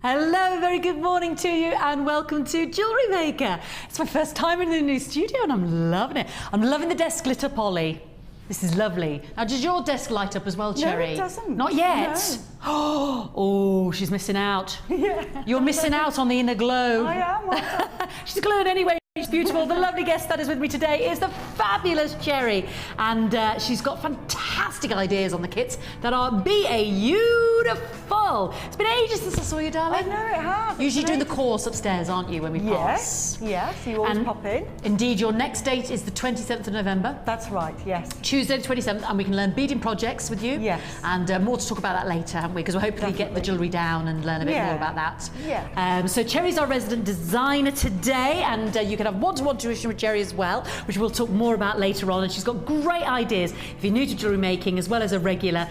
Hello, very good morning to you and welcome to Jewellery Maker. It's my first time in the new studio and I'm loving it. I'm loving the desk lit up, Ollie. This is lovely. Now, does your desk light up as well, Cherry? No, it doesn't. Not yet? No. Oh, she's missing out. Yeah. You're missing out on the inner glow. I am. She's glowing anyway. She's beautiful. The lovely guest that is with me today is the fabulous Cherry, and she's got fantastic ideas on the kits that are beautiful. It's been ages since I saw you, darling. I know it has. Usually doing the course upstairs, aren't you, when we pass? Yes, you always pop in. Indeed, your next date is the 27th of November. That's right, yes. Tuesday the 27th, and we can learn beading projects with you. Yes. And more to talk about that later, haven't we? Because we'll hopefully get the jewellery down and learn a bit more about that. Yeah. So Cherry's our resident designer today, and you can have one-to-one tuition with Cherry as well, which we'll talk more about later on. And she's got great ideas if you're new to jewellery making, as well as a regular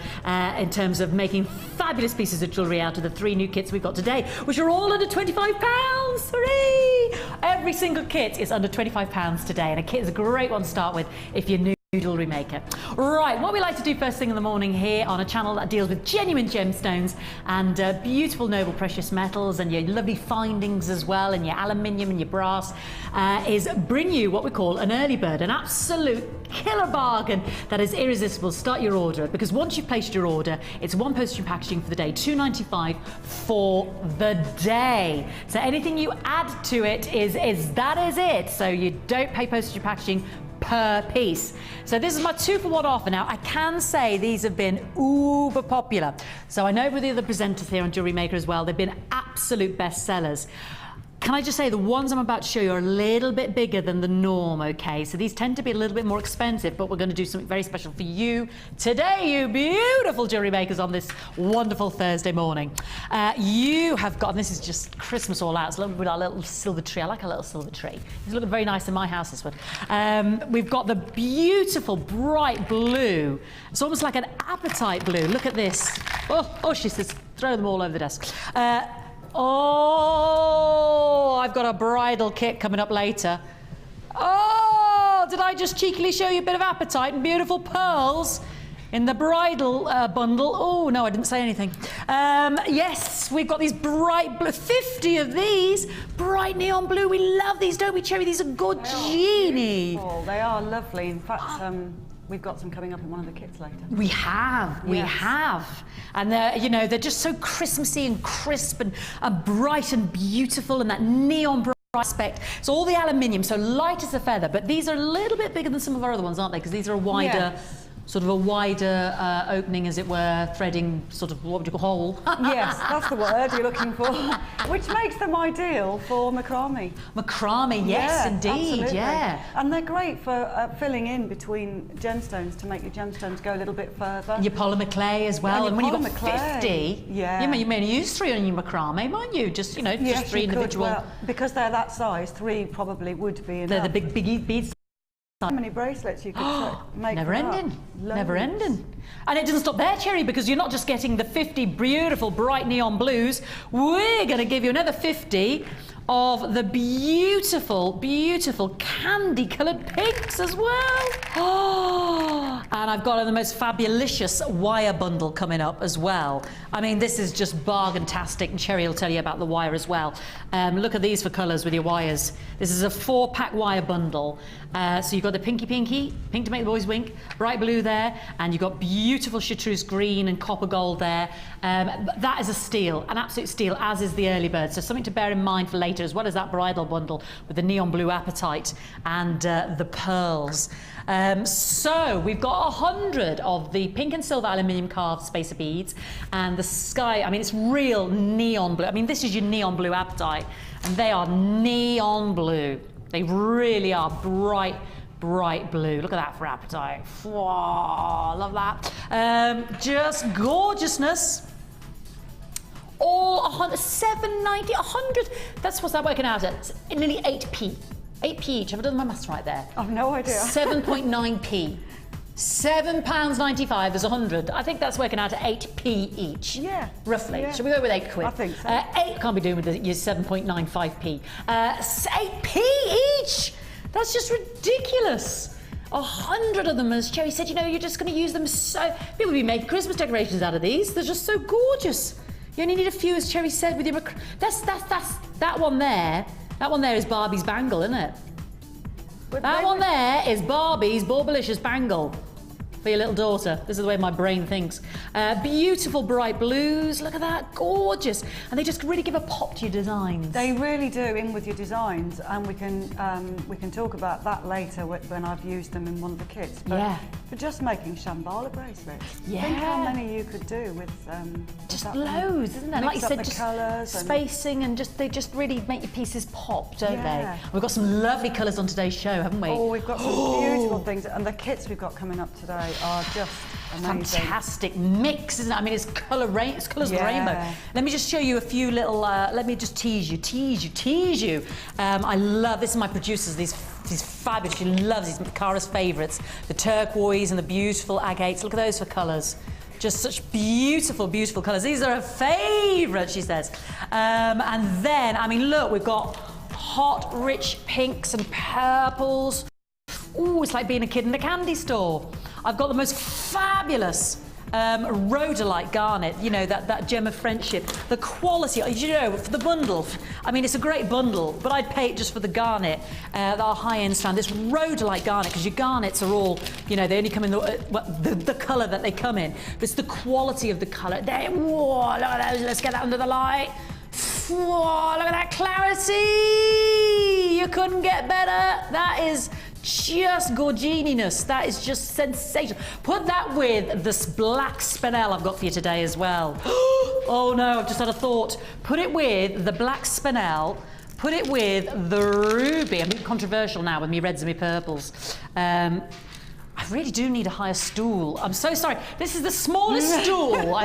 in terms of making fabulous pieces of jewellery out of the 3 new kits we've got today, which are all under £25. Hooray! Every single kit is under £25 today, and a kit is a great one to start with if you're new jewellery maker. Right, what we like to do first thing in the morning here on a channel that deals with genuine gemstones and beautiful noble precious metals and your lovely findings as well, and your aluminium and your brass, is bring you what we call an early bird, an absolute killer bargain that is irresistible. Start your order, because once you've placed your order, it's one postage and packaging for the day, £2.95 for the day. So anything you add to it is it. So you don't pay postage and packaging per piece. So this is my 2-for-1 offer. Now, I can say these have been uber popular. So I know with the other presenters here on Jewellery Maker as well, they've been absolute bestsellers. Can I just say the ones I'm about to show you are a little bit bigger than the norm, okay? So these tend to be a little bit more expensive, but we're going to do something very special for you today, you beautiful jewellery makers, on this wonderful Thursday morning. You have got, and this is just Christmas all out, it's a little bit like a little silver tree. I like a little silver tree. It's looking very nice in my house, this one. We've got the beautiful bright blue. It's almost like an apatite blue. Look at this. Oh, she says, throw them all over the desk. Oh, I've got a bridal kit coming up later. Oh, did I just cheekily show you a bit of apatite and beautiful pearls in the bridal bundle? Oh, no, I didn't say anything. Yes, we've got these bright blue, 50 of these, bright neon blue. We love these, don't we, Cherry? These are good, Genie. They are lovely. In fact, we've got some coming up in one of the kits later. We have. And they're, you know, they're just so Christmassy and crisp and bright and beautiful, and that neon bright aspect. It's all the aluminium, so light as a feather, but these are a little bit bigger than some of our other ones, aren't they? Because these are a wider, sort of a wider opening, as it were, threading sort of, what would you call, hole? Yes, that's the word you're looking for, which makes them ideal for macrame. Macrame, yes, indeed, absolutely. Yeah. And they're great for filling in between gemstones to make your gemstones go a little bit further. Your polymer clay as well, and when you've got 50, you may use 3 on your macrame, might you? Just, you know, just 3 individual. Well, because they're that size, 3 probably would be enough. They're the big beads. How many bracelets you could make? Never ending. And it doesn't stop there, Cherry, because you're not just getting the 50 beautiful bright neon blues. We're going to give you another 50 of the beautiful candy coloured pinks as well. Oh, and I've got the most fabulous wire bundle coming up as well. I mean, this is just bargain-tastic, and Cherry will tell you about the wire as well. Look at these for colours with your wires. This is a 4-pack wire bundle. So you've got the pink to make the boys wink, bright blue there, and you've got beautiful chartreuse green and copper gold there. That is a steal, an absolute steal, as is the early bird. So something to bear in mind for later, as well as that bridal bundle with the neon blue apatite and the pearls. So we've got 100 of the pink and silver aluminium carved spacer beads, and the sky, I mean, it's real neon blue. I mean, this is your neon blue apatite, and they are neon blue. They really are bright blue. Look at that for apatite. Wow, love that. Just gorgeousness. All 100, 790, 100. That's what's that working out at? Nearly 8p. 8p each. Have I done my maths right there? I've no idea. 7.9p. £7.95, there's 100. I think that's working out at 8p each. Yeah. Roughly. Yeah. Should we go with 8 quid? I think so. 8 can't be doing with your 7.95p. 8p each! That's just ridiculous. 100 of them, as Cherry said, you know, you're just going to use them so... People will be making Christmas decorations out of these. They're just so gorgeous. You only need a few, as Cherry said, with your... That one there. That one there is Barbie's bangle, isn't it? That one there is Barbie's Baubilicious bangle for your little daughter. This is the way my brain thinks. Beautiful bright blues. Look at that, gorgeous. And they just really give a pop to your designs. They really do, in with your designs, and we can talk about that later when I've used them in one of the kits. But yeah. for just making Shambhala bracelets, yeah. think how many you could do with just loads, isn't there? Like you said, just colours spacing and they just really make your pieces pop, don't yeah. they? We've got some lovely colours on today's show, haven't we? Oh, we've got some beautiful things, and the kits we've got coming up today are just amazing. Fantastic mix, isn't it? I mean, it's colours of the rainbow. Let me just show you a few little. Let me just tease you. I love this. Is my producers. These fabulous. She loves these. Cara's favourites. The turquoise and the beautiful agates. Look at those for colours. Just such beautiful, beautiful colours. These are her favourites, she says. And then, I mean, look, we've got hot, rich pinks and purples. Ooh, it's like being a kid in a candy store. I've got the most fabulous rhodolite garnet, you know, that gem of friendship. The quality, you know, for the bundle, I mean, it's a great bundle, but I'd pay it just for the garnet, our high-end strand. This rhodolite garnet, because your garnets are all, you know, they only come in the colour that they come in, but it's the quality of the colour. Whoa, look at those, let's get that under the light. Whoa, look at that clarity! You couldn't get better. That is just gorgininess. That is just sensational. Put that with this black spinel I've got for you today as well. Oh no, I've just had a thought. Put it with the black spinel. Put it with the ruby. I'm being controversial now with me reds and me purples. I really do need a higher stool. I'm so sorry. This is the smallest stool.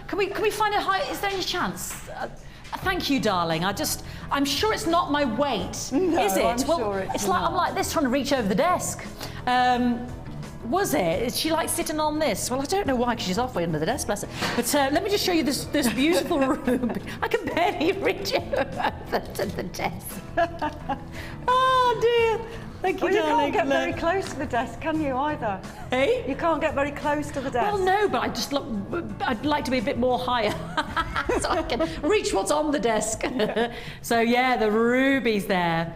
Can we find a higher? Is there any chance? Thank you, darling. I'm sure it's not my weight, no, is it? I'm well, sure it's like I'm like this trying to reach over the desk. Was it? Is she like sitting on this? Well, I don't know why, because she's halfway under the desk, bless her. But let me just show you this beautiful room. I can barely reach over to the desk. Oh dear. Thank you, well, you darling. can't get very close to the desk, can you, either? Hey? You can't get very close to the desk. Well, no, but I'd like to be a bit more higher so I can reach what's on the desk. So, yeah, the rubies there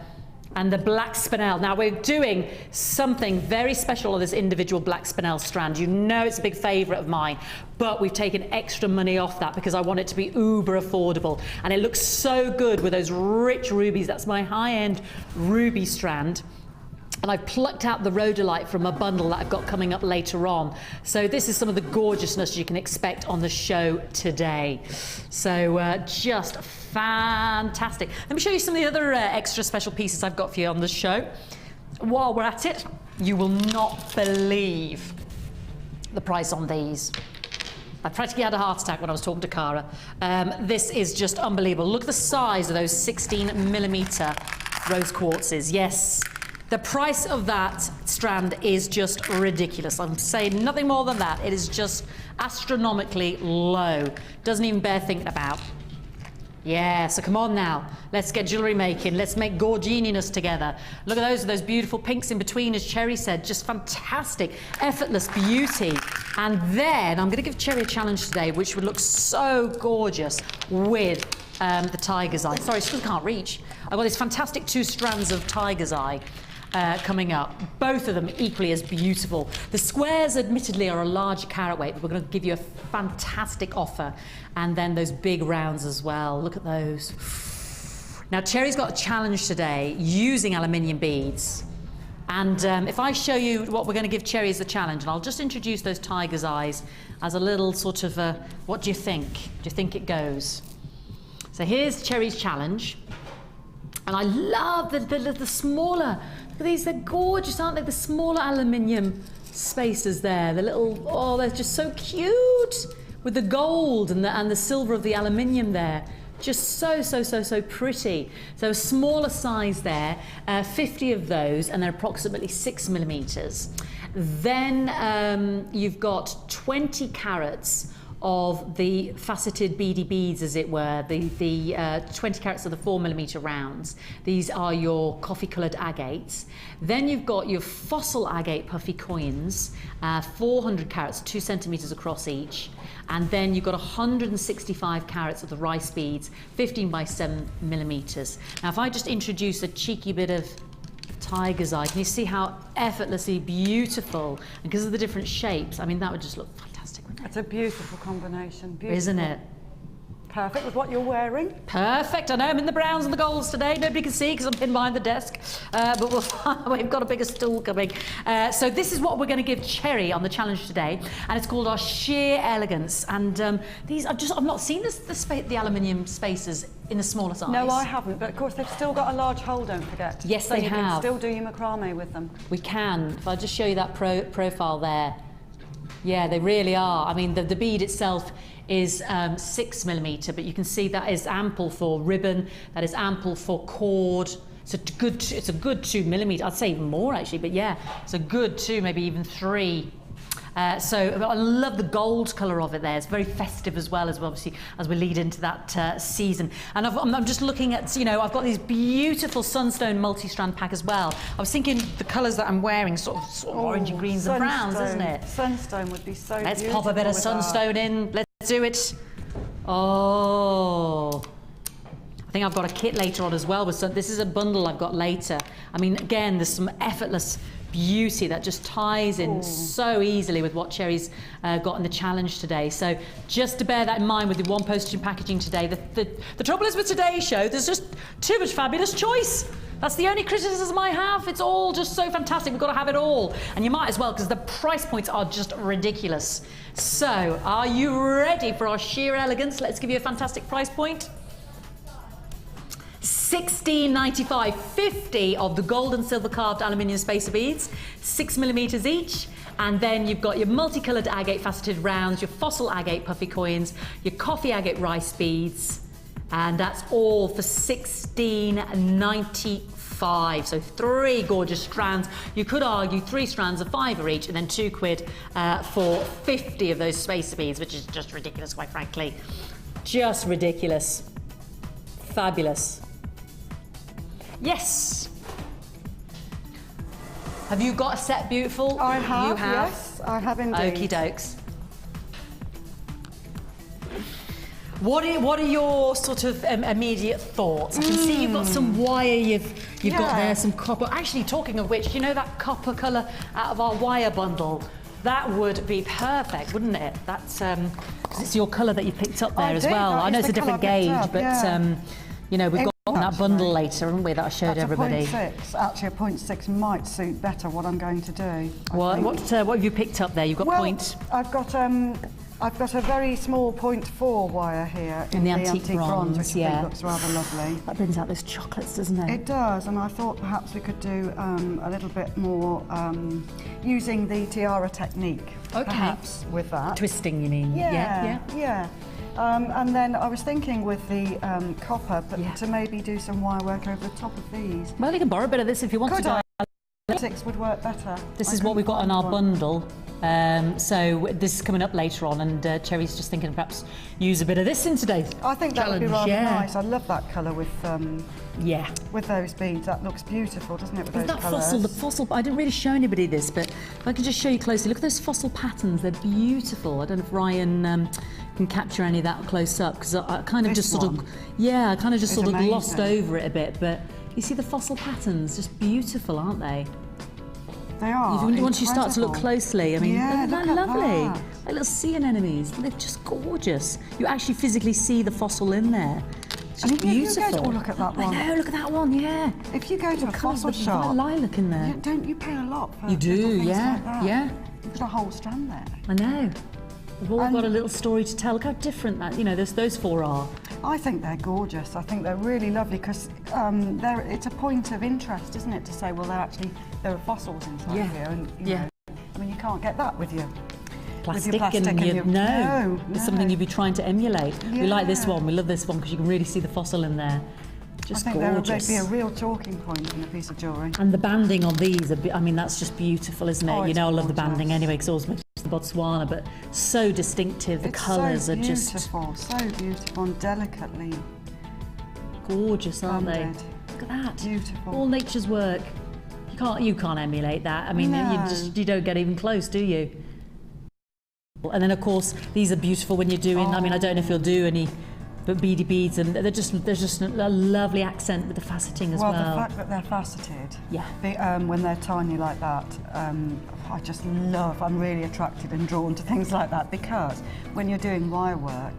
and the black spinel. Now, we're doing something very special on this individual black spinel strand. You know it's a big favourite of mine, but we've taken extra money off that because I want it to be uber affordable. And it looks so good with those rich rubies. That's my high-end ruby strand. And I've plucked out the rhodolite from a bundle that I've got coming up later on. So this is some of the gorgeousness you can expect on the show today. So just fantastic. Let me show you some of the other extra special pieces I've got for you on the show. While we're at it, you will not believe the price on these. I practically had a heart attack when I was talking to Cara. This is just unbelievable. Look at the size of those 16mm rose quartzes. Yes. The price of that strand is just ridiculous. I'm saying nothing more than that. It is just astronomically low. Doesn't even bear thinking about. Yeah, so come on now. Let's get jewellery making. Let's make gorgininess together. Look at those beautiful pinks in between, as Cherry said. Just fantastic, effortless beauty. And then I'm going to give Cherry a challenge today, which would look so gorgeous with the tiger's eye. Sorry, I still can't reach. I've got this fantastic 2 strands of tiger's eye. Coming up, both of them equally as beautiful. The squares admittedly are a larger carat weight, but we're going to give you a fantastic offer, and then those big rounds as well. Look at those. Now Cherry's got a challenge today using aluminium beads, and if I show you what we're going to give Cherry as the challenge, and I'll just introduce those tiger's eyes as a little sort of what do you think? Do you think it goes? So here's Cherry's challenge. And I love the smaller, look at these, they're gorgeous, aren't they? The smaller aluminium spacers there, the little, oh, they're just so cute with the gold and the silver of the aluminium there. Just so pretty. So a smaller size there, 50 of those, and they're approximately 6mm. Then you've got 20 carats of the faceted beady beads, as it were, the 20 carats of the 4mm rounds. These are your coffee coloured agates. Then you've got your fossil agate puffy coins, 400 carats, 2 centimetres across each. And then you've got 165 carats of the rice beads, 15 by 7mm. Now, if I just introduce a cheeky bit of tiger's eye, can you see how effortlessly beautiful? And because of the different shapes, I mean, that would just look fantastic, wouldn't it? It's a beautiful combination. Beautiful. Isn't it? Perfect with what you're wearing. Perfect. I know I'm in the browns and the golds today. Nobody can see because I'm pinned behind the desk. But we've got a bigger stool coming. So this is what we're going to give Cherry on the challenge today, and it's called our Sheer Elegance. And these I've not seen the aluminium spacers in a smaller size. No, I haven't. But of course, they've still got a large hole. Don't forget. Yes, so they you have. can still do your macrame with them. We can. If I just show you that profile there. Yeah, they really are. I mean, the bead itself is 6mm, but you can see that is ample for ribbon, that is ample for cord. It's a good 2mm. I'd say even more actually, but yeah, it's a good 2, maybe even 3. So I love the gold colour of it there. It's very festive as well, obviously as we lead into that season. And I'm just looking at, you know, I've got these beautiful sunstone multi-strand pack as well. I was thinking the colours that I'm wearing, sort of orange and greens and browns, isn't it? Sunstone would be so Let's beautiful. pop a bit of sunstone in. Let's do it. Oh. I think I've got a kit later on as well. This is a bundle I've got later. I mean, again, there's some effortless beauty that just ties in so easily with what Cherry's got in the challenge today. So just to bear that in mind with the one postage and packaging today. The trouble is with today's show, there's just too much fabulous choice. That's the only criticism I have. It's all just so fantastic. We've got to have it all. And you might as well, because the price points are just ridiculous. So are you ready for our sheer elegance? Let's give you a fantastic price point. $16.95, 50 of the gold and silver carved aluminium spacer beads, 6mm each. And then you've got your multicoloured agate faceted rounds, your fossil agate puffy coins, your coffee agate rice beads, and that's all for $16.95. So 3 gorgeous strands. You could argue 3 strands of £5 each, and then £2 for 50 of those spacer beads, which is just ridiculous, quite frankly. Just ridiculous. Fabulous. Yes. Have you got a set, beautiful? I have. You have? Yes, I have indeed. Okie dokes. What are your sort of immediate thoughts? I can see you've got some wire. You've got there some copper. Actually, talking of which, you know that copper colour out of our wire bundle? That would be perfect, wouldn't it? That's because it's your colour that you picked up there as well. I know it's a different gauge, but you know, we've got that bundle later, haven't we, that I showed everybody. 0.6. Actually, a 0.6 might suit better what I'm going to do. What have you picked up there? You've got point. I've got a very small 0.4 wire here in the antique bronze, which I think looks rather lovely. That brings out those chocolates, doesn't it? It does, and I thought perhaps we could do a little bit more using the tiara technique. Okay. Perhaps with that. Twisting, you mean? Yeah. And then I was thinking with the copper, but to maybe do some wire work over the top of these. Well, you can borrow a bit of this if you want to. 6 would work better. This is what we've got in our bundle. So this is coming up later on, and Cherry's just thinking perhaps use a bit of this in today's I think that would be rather nice. I love that colour with with those beads. That looks beautiful, doesn't it? With those colours. The fossil. I didn't really show anybody this, but if I can just show you closely. Look at those fossil patterns. They're beautiful. I don't know if Ryan can capture any of that close up, because I kind of just sort of glossed over it a bit. But you see the fossil patterns, just beautiful, aren't they? They are. Once you start to look closely, I mean, they're lovely. That. Like little sea anemones. They're just gorgeous. You actually physically see the fossil in there. It's just beautiful. Look at that one. I know, look at that one, yeah. If you go to a fossil shop, lilac in there. Don't you pay a lot for You do, like yeah. There's a whole strand there. I know. We've all got a little story to tell. Look how different that, those 4 are. I think they're gorgeous. I think they're really lovely because it's a point of interest, isn't it, to say, well, there are fossils inside here, and you know, I mean, you can't get that with your plastic no. It's something you'd be trying to emulate. We like this one. We love this one because you can really see the fossil in there. Just gorgeous. I think they'd be a real talking point in a piece of jewellery. And the banding on these, I mean, that's just beautiful, isn't it? I love the banding anyway, because it always makes the Botswana, but so distinctive. The colours are just so beautiful and delicately gorgeous, aren't blended. they? Look at that. Beautiful. All nature's work. You can't emulate that. I mean, No. you don't get even close, do you? And then of course these are beautiful when you're doing. I mean, I don't know if you'll do any, but beady beads, and there's just a lovely accent with the faceting as well. Well, the fact that they're faceted, yeah, when they're tiny like that, I just love. I'm really attracted and drawn to things like that, because when you're doing wire work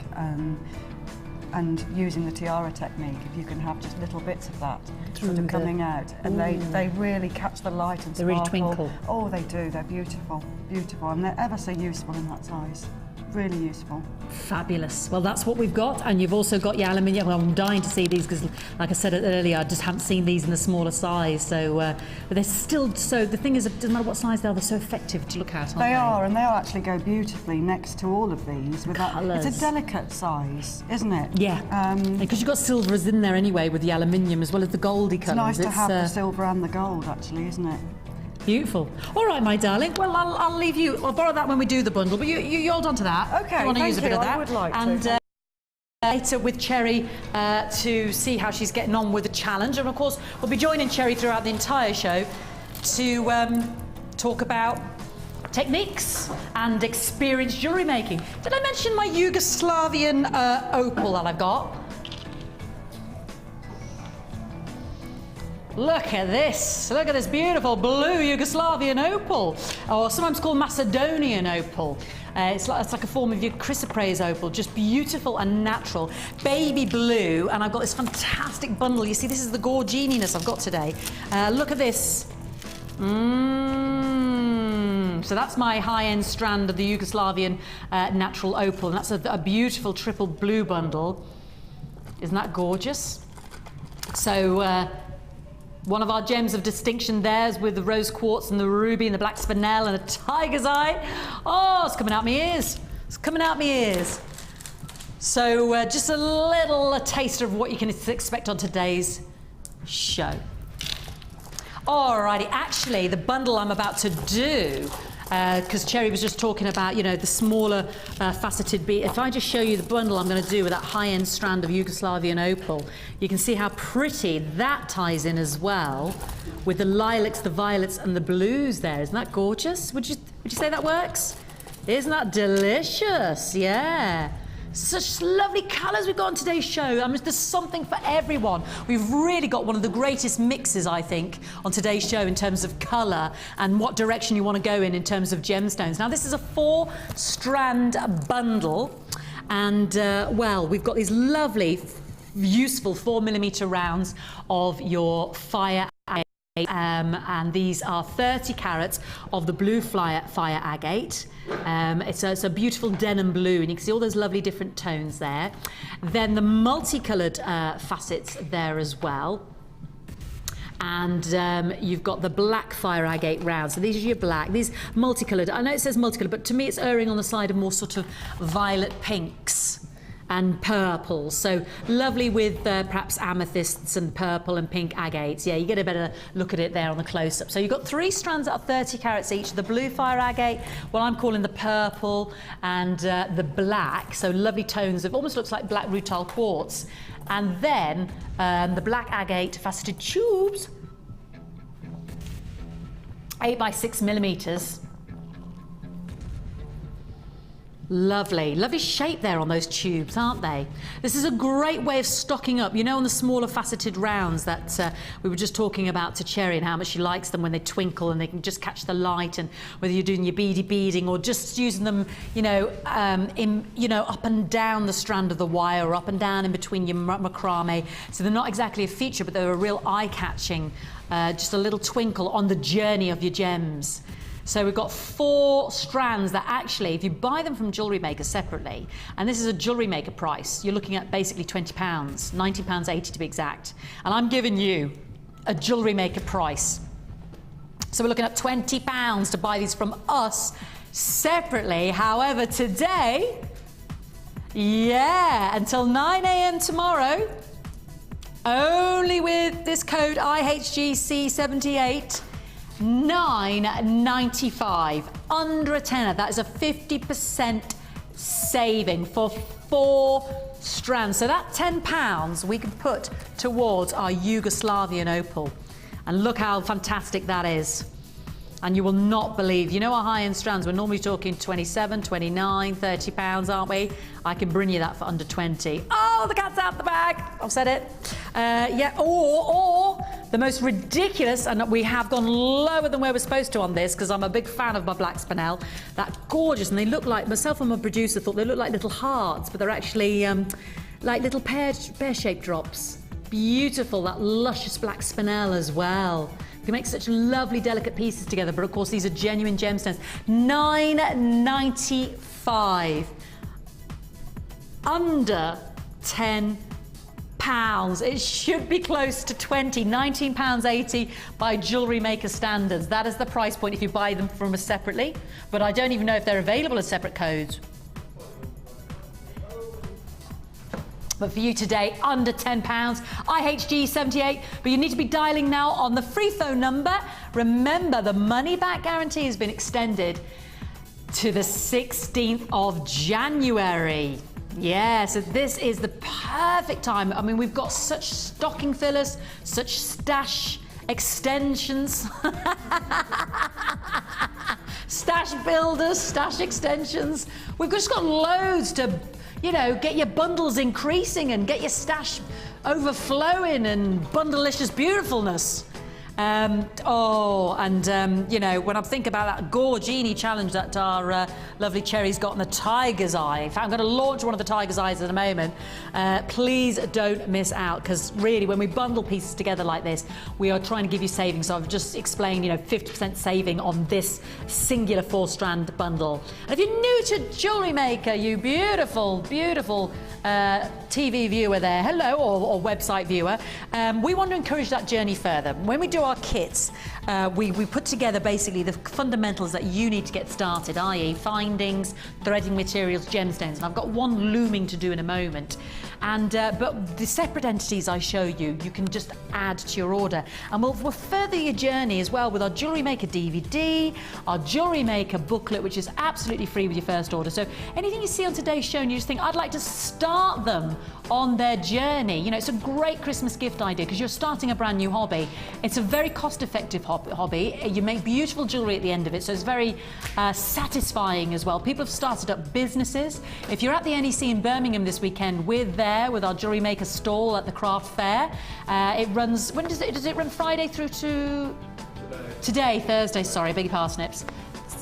and using the tiara technique, if you can have just little bits of that sort of coming out, and they really catch the light and sparkle. They really twinkle. Oh, they do. They're beautiful, beautiful, and they're ever so useful in that size. Really useful. Fabulous. Well, that's what we've got, and you've also got your aluminium. Well, I'm dying to see these because, like I said earlier, I just haven't seen these in the smaller size. So, but they're still so. The thing is, it doesn't matter what size they are, they're so effective to look at. Aren't they? They are, and they'll actually go beautifully next to all of these. With that, it's a delicate size, isn't it? Yeah. Because you've got silvers in there anyway with the aluminium as well as the goldy colours. It's nice to have the silver and the gold, actually, isn't it? Beautiful. All right, my darling. Well, I'll leave you. I'll borrow that when we do the bundle, but you hold on to that. Okay, you want to use a bit of that. I would like and, to. Later with Cherry to see how she's getting on with the challenge, and of course we'll be joining Cherry throughout the entire show to talk about techniques and experienced jewellery making. Did I mention my Yugoslavian opal that I've got? Look at this. Look at this beautiful blue Yugoslavian opal, or sometimes called Macedonian opal. It's like a form of your chrysoprase opal, just beautiful and natural. Baby blue, and I've got this fantastic bundle. You see, this is the gorgininess I've got today. Look at this. So that's my high-end strand of the Yugoslavian natural opal, and that's a beautiful triple blue bundle. Isn't that gorgeous? So, one of our gems of distinction there is with the rose quartz and the ruby and the black spinel and a tiger's eye. Oh, it's coming out my ears. It's coming out my ears. So just a taster of what you can expect on today's show. Alrighty, actually the bundle I'm about to do, because Cherry was just talking about, you know, the smaller faceted bead. If I just show you the bundle I'm going to do with that high-end strand of Yugoslavian opal, you can see how pretty that ties in as well with the lilacs, the violets and the blues there. Isn't that gorgeous? Would you say that works? Isn't that delicious? Yeah. Such lovely colours we've got on today's show. I mean, there's something for everyone. We've really got one of the greatest mixes, I think, on today's show in terms of colour and what direction you want to go in terms of gemstones. Now, this is a 4-strand bundle, and well, we've got these lovely, useful 4mm rounds of your fire agate. And these are 30 carats of the blue fire agate. It's a beautiful denim blue, and you can see all those lovely different tones there. Then the multicoloured facets there as well. And you've got the black fire agate round. So these are your black, these multicoloured. I know it says multicoloured, but to me it's erring on the side of more sort of violet pinks and purple, so lovely with perhaps amethysts and purple and pink agates. Yeah, you get a better look at it there on the close-up. So you've got 3 strands that are 30 carats each, the blue fire agate, what I'm calling the purple, and the black, so lovely tones of, almost looks like black rutile quartz. And then the black agate faceted tubes, 8 by 6mm. Lovely, lovely shape there on those tubes, aren't they? This is a great way of stocking up. You know, on the smaller faceted rounds that we were just talking about to Cherry and how much she likes them when they twinkle and they can just catch the light, and whether you're doing your beady beading or just using them, you know, up and down the strand of the wire or up and down in between your macrame. So they're not exactly a feature, but they're a real eye-catching, just a little twinkle on the journey of your gems. So we've got 4 strands that actually, if you buy them from Jewellery Maker separately, and this is a Jewellery Maker price, you're looking at basically £20, £19.80 to be exact. And I'm giving you a Jewellery Maker price. So we're looking at £20 to buy these from us separately. However, today, yeah, until 9 AM tomorrow, only with this code IHGC78, $9.95 under a tenner. That is a 50% saving for 4 strands. So that £10 we can put towards our Yugoslavian opal. And look how fantastic that is. And you will not believe, you know, our high-end strands, we're normally talking 27, 29, 30 pounds, aren't we? I can bring you that for under 20. Oh, the cat's out the bag. I've said it. Yeah, or the most ridiculous, and we have gone lower than where we're supposed to on this because I'm a big fan of my black spinel. That gorgeous, and they look like, myself and my producer thought they look like little hearts, but they're actually like little pear-shaped drops. Beautiful, that luscious black spinel as well. You can make such lovely, delicate pieces together, but of course these are genuine gemstones. £9.95. Under £10. It should be close to 20, £19.80 by Jewellery Maker standards. That is the price point if you buy them from us separately, but I don't even know if they're available as separate codes. But for you today, under £10, IHG 78, but you need to be dialing now on the free phone number. Remember, the money-back guarantee has been extended to the 16th of January. Yeah, so this is the perfect time. I mean, we've got such stocking fillers, such stash extensions, stash builders, stash extensions. We've just got loads to, you know, get your bundles increasing and get your stash overflowing and bundleicious beautifulness. You know, when I think about that Gorgini challenge that our lovely Cherry's got in the tiger's eye. In fact, I'm going to launch one of the tiger's eyes in a moment. Please don't miss out, because really, when we bundle pieces together like this, we are trying to give you savings. So I've just explained, you know, 50% saving on this singular 4-strand bundle. And if you're new to Jewellery Maker, you beautiful, beautiful TV viewer there, hello, or website viewer, we want to encourage that journey further. When we do our kits, we put together basically the fundamentals that you need to get started, i.e. findings, threading materials, gemstones, and I've got one looming to do in a moment. And but the separate entities I show you, you can just add to your order, and we'll further your journey as well with our Jewellery Maker DVD, our Jewellery Maker booklet, which is absolutely free with your first order. So anything you see on today's show and you just think, I'd like to start them on their journey, you know, it's a great Christmas gift idea because you're starting a brand new hobby. It's a very cost-effective hobby. You make beautiful jewellery at the end of it, so it's very satisfying as well. People have started up businesses. If you're at the NEC in Birmingham this weekend, we're there with our Jewellery Maker stall at the craft fair. It runs, when does it run? Friday through to today, Thursday, sorry, beg your parsnips.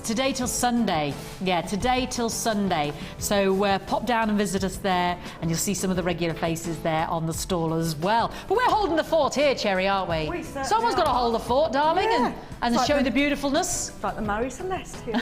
Today till Sunday. Yeah, today till Sunday. So pop down and visit us there, and you'll see some of the regular faces there on the stall as well. But we're holding the fort here, Cherry, aren't we? Someone's got to hold the fort, darling, yeah. and like show the beautifulness. It's like the Marie Celeste here.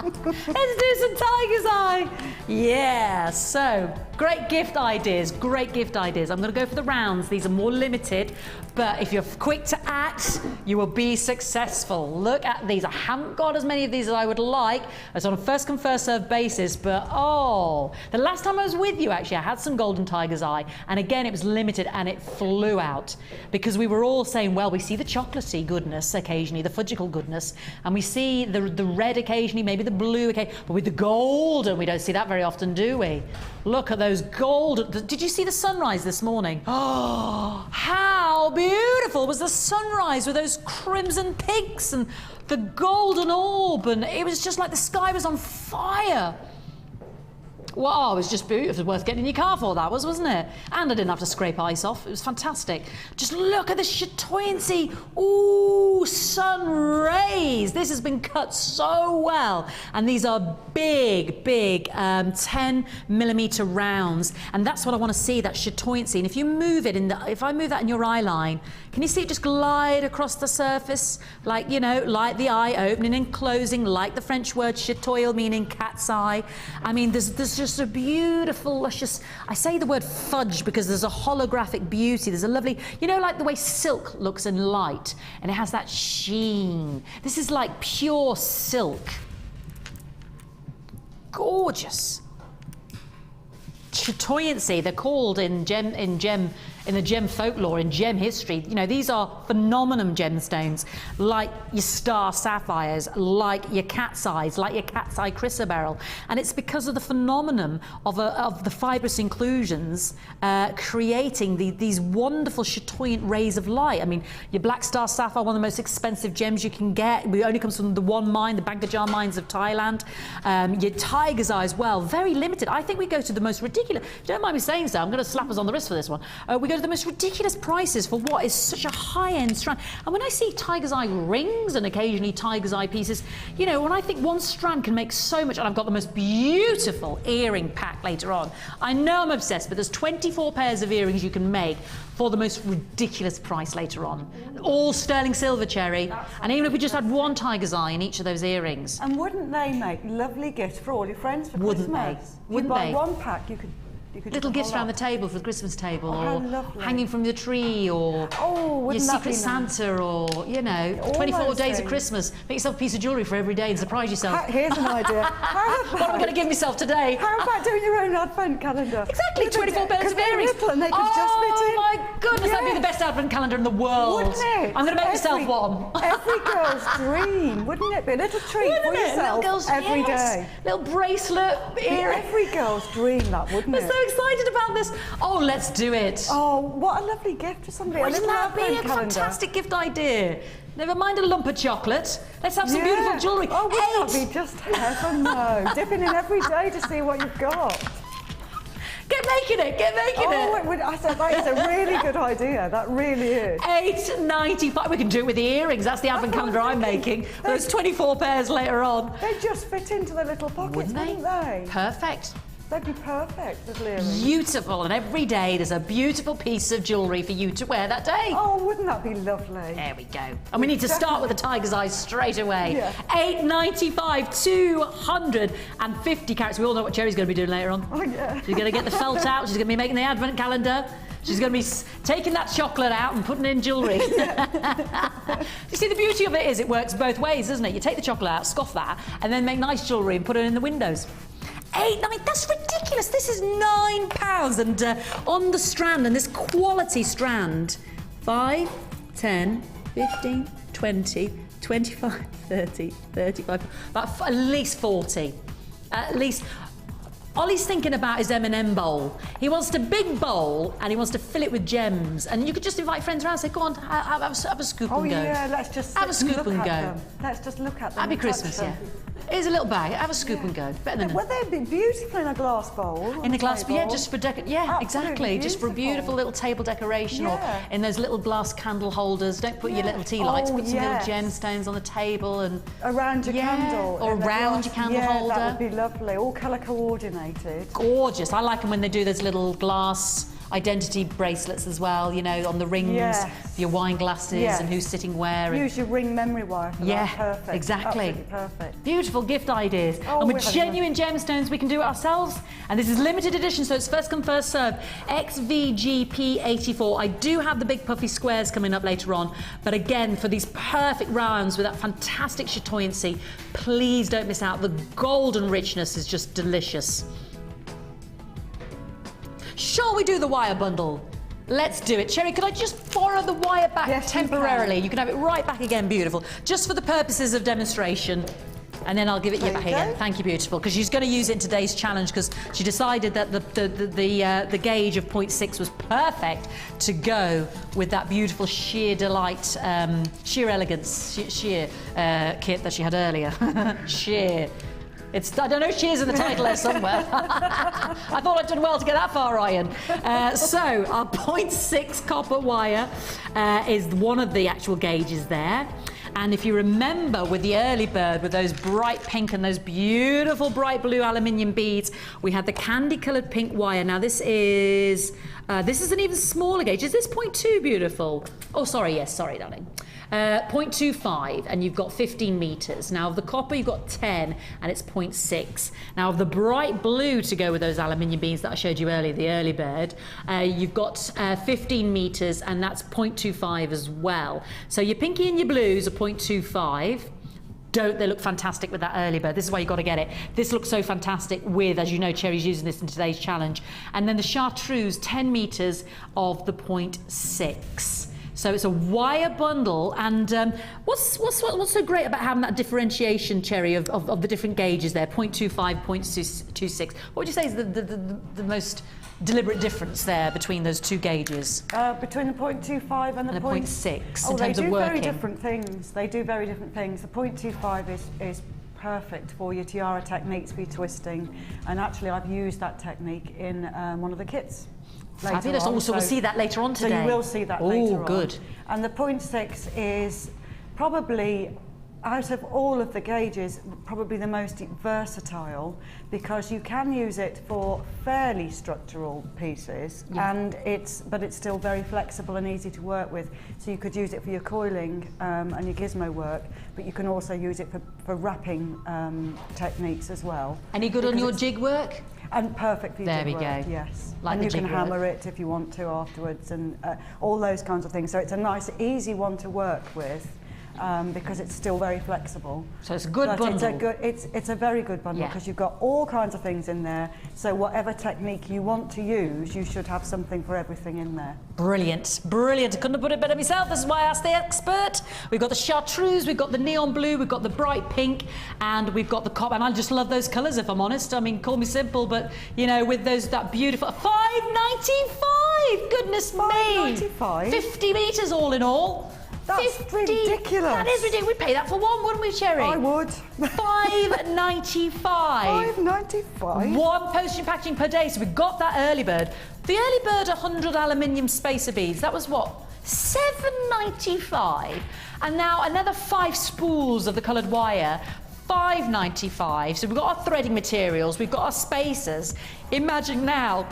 Let's do some tiger's eye. Yeah, so great gift ideas, great gift ideas. I'm going to go for the rounds. These are more limited, but if you're quick to act, you will be successful. Look at these. I haven't got as many of these as I would like. It's on a first come first served basis, but oh, the last time I was with you, actually, I had some golden tiger's eye, and again, it was limited and it flew out because we were all saying, well, we see the chocolatey goodness occasionally, the fudgical goodness, and we see the red occasionally, maybe the blue occasionally, but with the golden, we don't see that very often, do we? Look at those golden. Did you see the sunrise this morning? Oh, how beautiful was the sunrise with those crimson pinks and the golden orb, and it was just like the sky was on fire. Wow, it was just beautiful. It was worth getting in your car for, that was, wasn't it? And I didn't have to scrape ice off. It was fantastic. Just look at the chatoyancy. Ooh, sun rays. This has been cut so well. And these are big, big 10mm rounds. And that's what I want to see, that chatoyancy. And if you move it if I move that in your eye line, can you see it just glide across the surface? Like, you know, like the eye opening and closing, like the French word chatoyal, meaning cat's eye. I mean, there's just a beautiful, luscious, I say the word fudge because there's a holographic beauty. There's a lovely, you know, like the way silk looks in light, and it has that sheen. This is like pure silk. Gorgeous. Chatoyancy, they're called in gem in the gem folklore, in gem history. You know, these are phenomenal gemstones, like your star sapphires, like your cat's eyes, like your cat's eye chrysoberyl. And it's because of the phenomenon of the fibrous inclusions creating these wonderful chatoyant rays of light. I mean, your black star sapphire, one of the most expensive gems you can get. It only comes from the one mine, the Bangkajar mines of Thailand. Your tiger's eye as well, very limited. I think we go to the most ridiculous, if you don't mind me saying so, I'm going to slap us on the wrist for this one. We go to the most ridiculous prices for what is such a high-end strand. And when I see tiger's eye rings and occasionally tiger's eye pieces, you know, when I think one strand can make so much, and I've got the most beautiful earring pack later on. I know I'm obsessed, but there's 24 pairs of earrings you can make for the most ridiculous price later on. All sterling silver, Cherry. And even if we just had one tiger's eye in each of those earrings. And wouldn't they make lovely gifts for all your friends for Wouldn't Christmas? they? Wouldn't you buy they? one pack, you could Little do a gifts whole around the lot. table for the Christmas table, how or lovely. hanging from the tree, or Oh, your wouldn't that Secret be Santa, or, you know, All 24 those days of things. Christmas. Make yourself a piece of jewellery for every day and surprise yourself. Here's an idea. What am I going to give myself today? How about doing your own advent calendar? Exactly, With a- 24 pairs 'cause of they're earrings. little and they could just fit in. Oh my goodness, that'd be the best advent calendar in the world. Wouldn't it? I'm going to make myself one. Every girl's dream, wouldn't it be? A little treat for Wouldn't it? yourself Little girls, every day. yes. Little bracelet, earring. Every girl's dream, that, wouldn't I'm it? so excited about this. Oh, let's do it. Oh, what a lovely gift for somebody. Wouldn't a little that be advent a calendar. fantastic gift idea? Never mind a lump of chocolate. Let's have some Yeah. beautiful jewellery. Oh, wouldn't that 8. be just heaven, though? Dipping in every day to see what you've got. Get making it. Get making it. I said that is a really good idea. That really is. $8.95. We can do it with the earrings. That's the advent That's what calendar I'm I'm thinking. making. Those 24 pairs later on. They just fit into the little pockets, wouldn't they? Perfect. They'd be perfect, little earrings. Beautiful. And every day there's a beautiful piece of jewellery for you to wear that day. Oh, wouldn't that be lovely? There we go. And we need to start with the tiger's eyes straight away. Yeah. $8.95, 250 carats. We all know what Cherry's going to be doing later on. Oh, yeah. She's going to get the felt out. She's going to be making the advent calendar. She's going to be taking that chocolate out and putting it in jewellery. You see, the beauty of it is it works both ways, doesn't it? You take the chocolate out, scoff that, and then make nice jewellery and put it in the windows. That's ridiculous. This is £9 and on the strand, and this quality strand, 5, 10, 15, 20, 25, 30, 35, about at least 40. At least. Ollie's thinking about his M&M bowl. He wants a big bowl and he wants to fill it with gems. And you could just invite friends around and say, go on, have a scoop Oh, and go. yeah, let's just have a scoop look and at go. them. Let's just look at them. Happy and touch Christmas, them. yeah. Here's a little bag. Have a scoop and go. Better than Well, they'd be beautiful in a glass bowl. in a glass, table. yeah, just for yeah, Absolutely exactly, just for a beautiful beautiful. little table decoration, Yeah. or in those little glass candle holders. Don't put your Yeah. little tea lights. Oh, Put some yes. little gemstones on the table and Around your candle. or in a around glass- your candle yeah, holder. that would be lovely. All colour coordinated. Gorgeous. I like them when they do those little glass identity bracelets as well. You know, on the rings, Yes. your wine glasses, Yes. and who's sitting where. And Use your ring memory wire for Yeah, that. Perfect. exactly. Absolutely perfect. beautiful gift ideas. Oh, and we're with having genuine gemstones, we can do it ourselves. And this is limited edition, so it's first come, first served. XVGP84. I do have the big puffy squares coming up later on, but again, for these perfect rounds with that fantastic chatoyancy, please don't miss out. The golden richness is just delicious. Shall we do the wire bundle? Let's do it. Cherry, could I just borrow the wire back Yes, you temporarily? can. You can have it right back again, beautiful. Just for the purposes of demonstration. And then I'll give it you There back you go. again. Thank you, beautiful. Because she's going to use it in today's challenge because she decided that the gauge of 0.6 was perfect to go with that beautiful sheer delight, sheer elegance, sheer kit that she had earlier. Sheer. I don't know, sheer's in the title there somewhere. I thought I'd done well to get that far, Ryan. So our 0.6 copper wire is one of the actual gauges there. And if you remember with the early bird, with those bright pink and those beautiful bright blue aluminium beads, we had the candy coloured pink wire. Now this is an even smaller gauge. Is this 0.2 beautiful? Oh, sorry, yes, sorry, darling. 0.25, and you've got 15 metres. Now of the copper you've got 10 and it's 0.6. Now of the bright blue to go with those aluminium beads that I showed you earlier, the early bird, you've got 15 metres and that's 0.25 as well. So your pinky and your blues are 0.25. don't they look fantastic with that early bird? This is why you've got to get it. This looks so fantastic with, as you know, Cherry's using this in today's challenge. And then the chartreuse, 10 meters of the 0.6. So it's a wire bundle, and what's so great about having that differentiation, Cherry, of the different gauges there, 0.25, 0.26? What would you say is the most deliberate difference there between those two gauges? Between the 0.25 and the 0.6 in terms of working? They do very different things. They do very different things. The 0.25 is perfect for your tiara techniques for your twisting, and actually I've used that technique in one of the kits. Fabulous. Also, we'll see that later on today. So you will see that later on. Oh, good. And the 0.6 is probably, out of all of the gauges, probably the most versatile, because you can use it for fairly structural pieces, and but it's still very flexible and easy to work with. So you could use it for your coiling and your gizmo work, but you can also use it for wrapping techniques as well. Any good on your jig work? And perfect for your jig work. There we go. Yes. Like and you can hammer it if you want to afterwards, and all those kinds of things. So it's a nice, easy one to work with. Because it's still very flexible. So it's a good bundle. It's a very good bundle, because you've got all kinds of things in there. So whatever technique you want to use, you should have something for everything in there. Brilliant, brilliant. I couldn't have put it better myself. This is why I asked the expert. We've got the chartreuse, we've got the neon blue, we've got the bright pink, and we've got the copper. And I just love those colours, if I'm honest. I mean, call me simple, but you know, with that beautiful $5.95. Goodness me. $5.95. 50 meters all in all. That's 50. Ridiculous. That is ridiculous. We'd pay that for one, wouldn't we, Cherry? I would. $5.95. $5.95. One postage and packaging per day. So we got that early bird. The early bird 100 aluminium spacer beads. That was what? $7.95. And now another 5 spools of the coloured wire. $5.95. So we've got our threading materials. We've got our spacers. Imagine now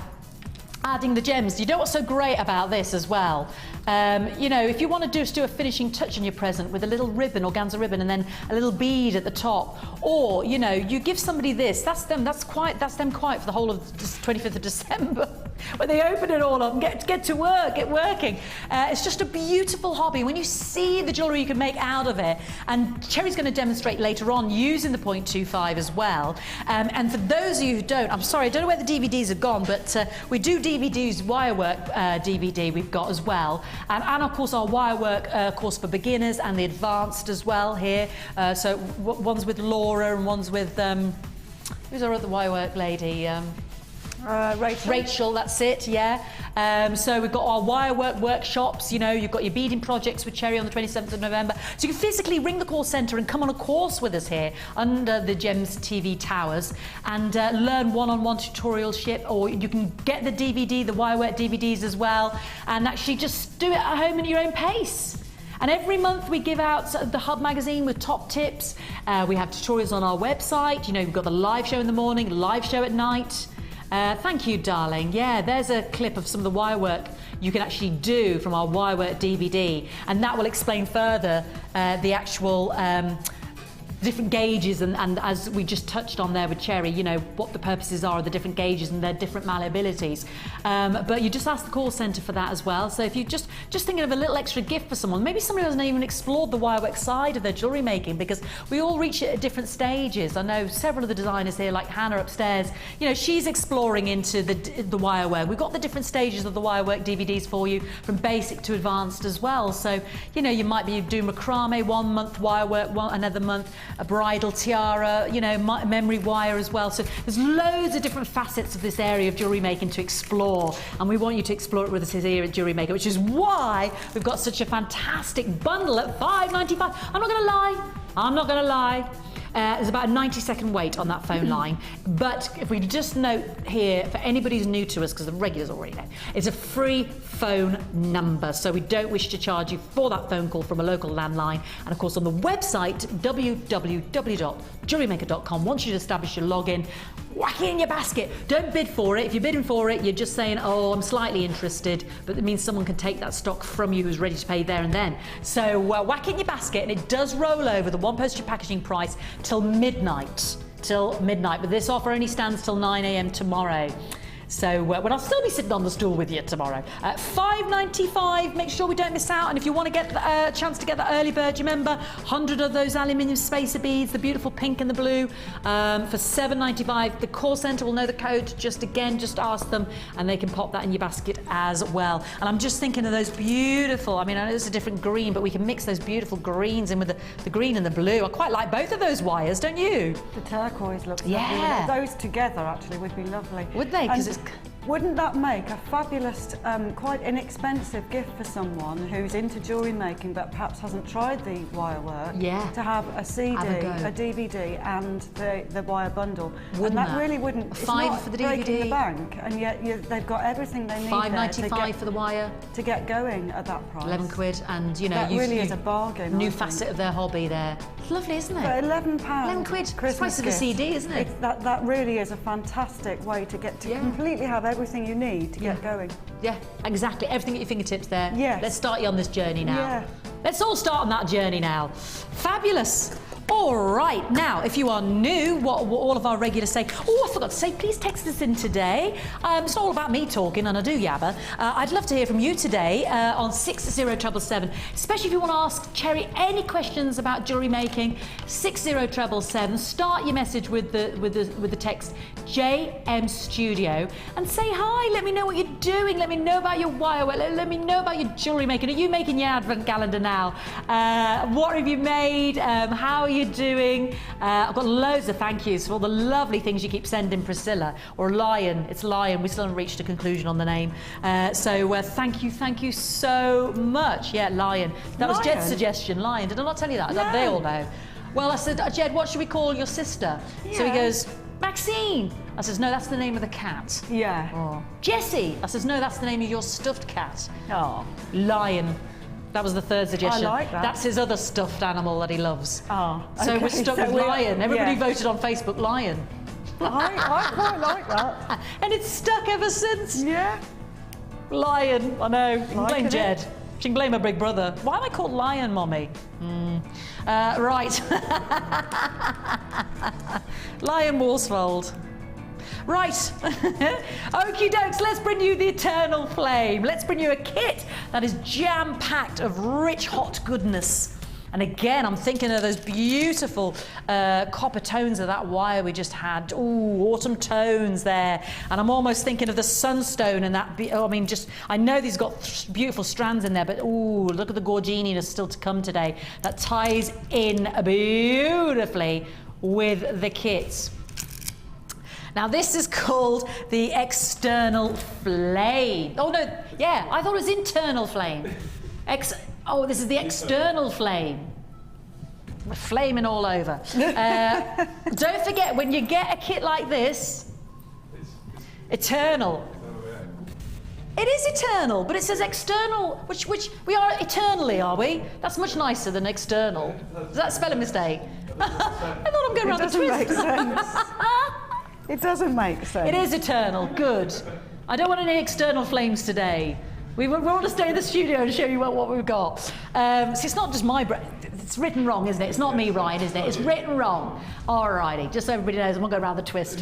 adding the gems. You know what's so great about this as well? You know, if you want to just do a finishing touch on your present with a little ribbon, organza ribbon, and then a little bead at the top, or you know, you give somebody this, that's them quiet for the whole of the 25th of December when they open it all up and get to work, get working. It's just a beautiful hobby. When you see the jewellery you can make out of it, and Cherry's going to demonstrate later on using the 0.25 as well. And for those of you who don't, I'm sorry, I don't know where the DVDs have gone, but we do DVDs, wirework DVD we've got as well. And of course our wirework course for beginners and the advanced as well here. So one's with Laura and one's with, who's our other wirework lady? Rachel, that's it, yeah. So we've got our wirework workshops, you know, you've got your beading projects with Cherry on the 27th of November. So you can physically ring the call centre and come on a course with us here under the GEMS TV towers and learn one-on-one tutorialship, or you can get the DVD, the wirework DVDs as well, and actually just do it at home at your own pace. And every month we give out the Hub magazine with top tips. We have tutorials on our website. You know, we've got the live show in the morning, live show at night. Thank you, darling. Yeah, there's a clip of some of the wirework you can actually do from our wirework DVD, and that will explain further the actual different gauges and as we just touched on there with Cherry, you know, what the purposes are of the different gauges and their different malleabilities. But you just ask the call centre for that as well. So if you're just thinking of a little extra gift for someone, maybe somebody who hasn't even explored the wirework side of their jewellery making, because we all reach it at different stages. I know several of the designers here, like Hannah upstairs, you know, she's exploring into the wirework. We've got the different stages of the wirework DVDs for you, from basic to advanced as well. So, you know, you might be doing macrame 1 month, wirework another month, a bridal tiara, you know, memory wire as well. So there's loads of different facets of this area of jewellery making to explore, and we want you to explore it with us here at Jewellery Maker, which is why we've got such a fantastic bundle at $5.95. I'm not going to lie. There's about a 90-second wait on that phone line. But if we just note here, for anybody who's new to us, because the regulars already know, it's a free phone number. So we don't wish to charge you for that phone call from a local landline. And of course, on the website, www.jewellerymaker.com, once you've established your login, whack it in your basket. Don't bid for it. If you're bidding for it, you're just saying, oh, I'm slightly interested, but it means someone can take that stock from you who's ready to pay there and then. So whack it in your basket, and it does roll over the one postage packaging price till midnight. But this offer only stands till 9 AM tomorrow. So but I'll still be sitting on the stool with you tomorrow. £5.95. Make sure we don't miss out. And if you want to get a chance to get the early bird, you remember 100 of those aluminium spacer beads, the beautiful pink and the blue, for £7.95. The call centre will know the code. Just ask them, and they can pop that in your basket as well. And I'm just thinking of those beautiful. I mean, I know it's a different green, but we can mix those beautiful greens in with the green and the blue. I quite like both of those wires, don't you? The turquoise looks lovely. Yeah. Those together actually would be lovely. Would they? Because wouldn't that make a fabulous, quite inexpensive gift for someone who's into jewellery making but perhaps hasn't tried the wire work? Yeah. To have a CD, a DVD, and the wire bundle. Wouldn't and that really wouldn't. £5 it's not for the breaking DVD. The bank, and yet they've got everything they need. £5.95 for the wire. To get going at that price. £11, and you know that really is a bargain. New facet of their hobby there. It's lovely, isn't it? For £11. £11. Christmas Price of a CD, isn't it? That really is a fantastic way to get to completely have everything you need to get going. Yeah, exactly. Everything at your fingertips there. Yes. Let's start you on this journey now. Yeah. Let's all start on that journey now. Fabulous. All right, now, if you are new, what all of our regulars say, oh, I forgot to say, please text us in today. It's not all about me talking, and I do yabber. I'd love to hear from you today on 60777, especially if you want to ask Cherry any questions about jewellery making. 60777. Start your message with the text JM Studio and say hi. Let me know what you're doing. Let me know about your wire work. Let me know about your jewellery making. Are you making your advent calendar now? What have you made? How are you doing? I've got loads of thank yous for all the lovely things you keep sending, Priscilla, or Lion. It's Lion. We still haven't reached a conclusion on the name. So thank you so much. Yeah, Lion. That was Jed's suggestion, Lion. Did I not tell you that? No. They all know. Well, I said, Jed, what should we call your sister? Yeah. So he goes, Maxine. I says, no, that's the name of the cat. Yeah. Oh. Jessie. I says, no, that's the name of your stuffed cat. Oh. Lion. That was the third suggestion. I like that. That's his other stuffed animal that he loves. Oh, So we're stuck with Lion. Everybody yeah. voted on Facebook Lion. I quite like that. And it's stuck ever since. Yeah. Lion. I know. You can blame it. Jed. She can blame her big brother. Why am I called Lion, Mommy? Right. Lion Worsfold. Right, okie dokes, let's bring you the eternal flame. Let's bring you a kit that is jam-packed of rich, hot goodness. And again, I'm thinking of those beautiful copper tones of that wire we just had. Ooh, autumn tones there. And I'm almost thinking of the sunstone and that, I know these got beautiful strands in there, but ooh, look at the gorgininess still to come today. That ties in beautifully with the kit. Now this is called the external flame. Oh no, yeah, I thought it was internal flame. This is the external flame. We're flaming all over. Don't forget, when you get a kit like this, eternal. It is eternal, but it says external, which we are eternally, are we? That's much nicer than external. Is that a spelling mistake? I thought I'm going around the twist. It doesn't make sense. It doesn't make sense. It is eternal. Good. I don't want any external flames today. We want to stay in the studio and show you what we've got. See, it's not just my brain. It's written wrong, isn't it? It's not me, Ryan, isn't it? It's written wrong. Alrighty, just so everybody knows, I won't go around the twist.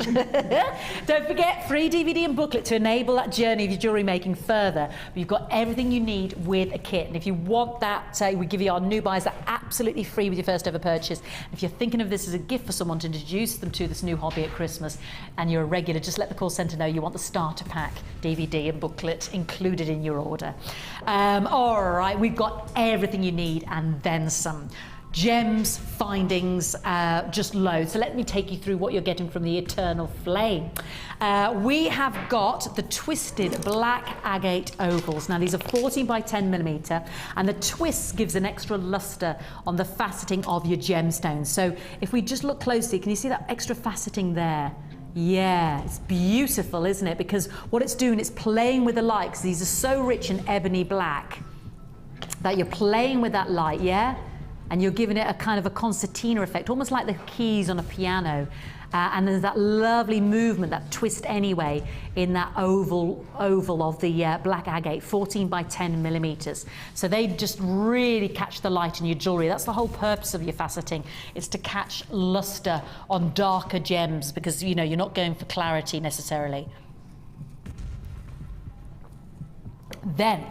Don't forget, free DVD and booklet to enable that journey of your jewellery making further. You've got everything you need with a kit. And if you want that, we give you our new buys that are absolutely free with your first ever purchase. If you're thinking of this as a gift for someone to introduce them to this new hobby at Christmas, and you're a regular, just let the call centre know you want the starter pack DVD and booklet included in your order. All right, we've got everything you need and then some. Gems, findings, just loads. So let me take you through what you're getting from the Eternal Flame. We have got the twisted black agate ovals. Now these are 14 by 10 millimeter, and the twist gives an extra luster on the faceting of your gemstones. So if we just look closely, can you see that extra faceting there? Yeah, it's beautiful, isn't it? Because what it's doing, it's playing with the light, because these are so rich in ebony black that you're playing with that light, yeah? And you're giving it a kind of a concertina effect, almost like the keys on a piano. And there's that lovely movement, that twist anyway, in that oval of the black agate, 14 by 10 millimeters. So they just really catch the light in your jewellery. That's the whole purpose of your faceting, is to catch luster on darker gems, because, you know, you're not going for clarity necessarily. Then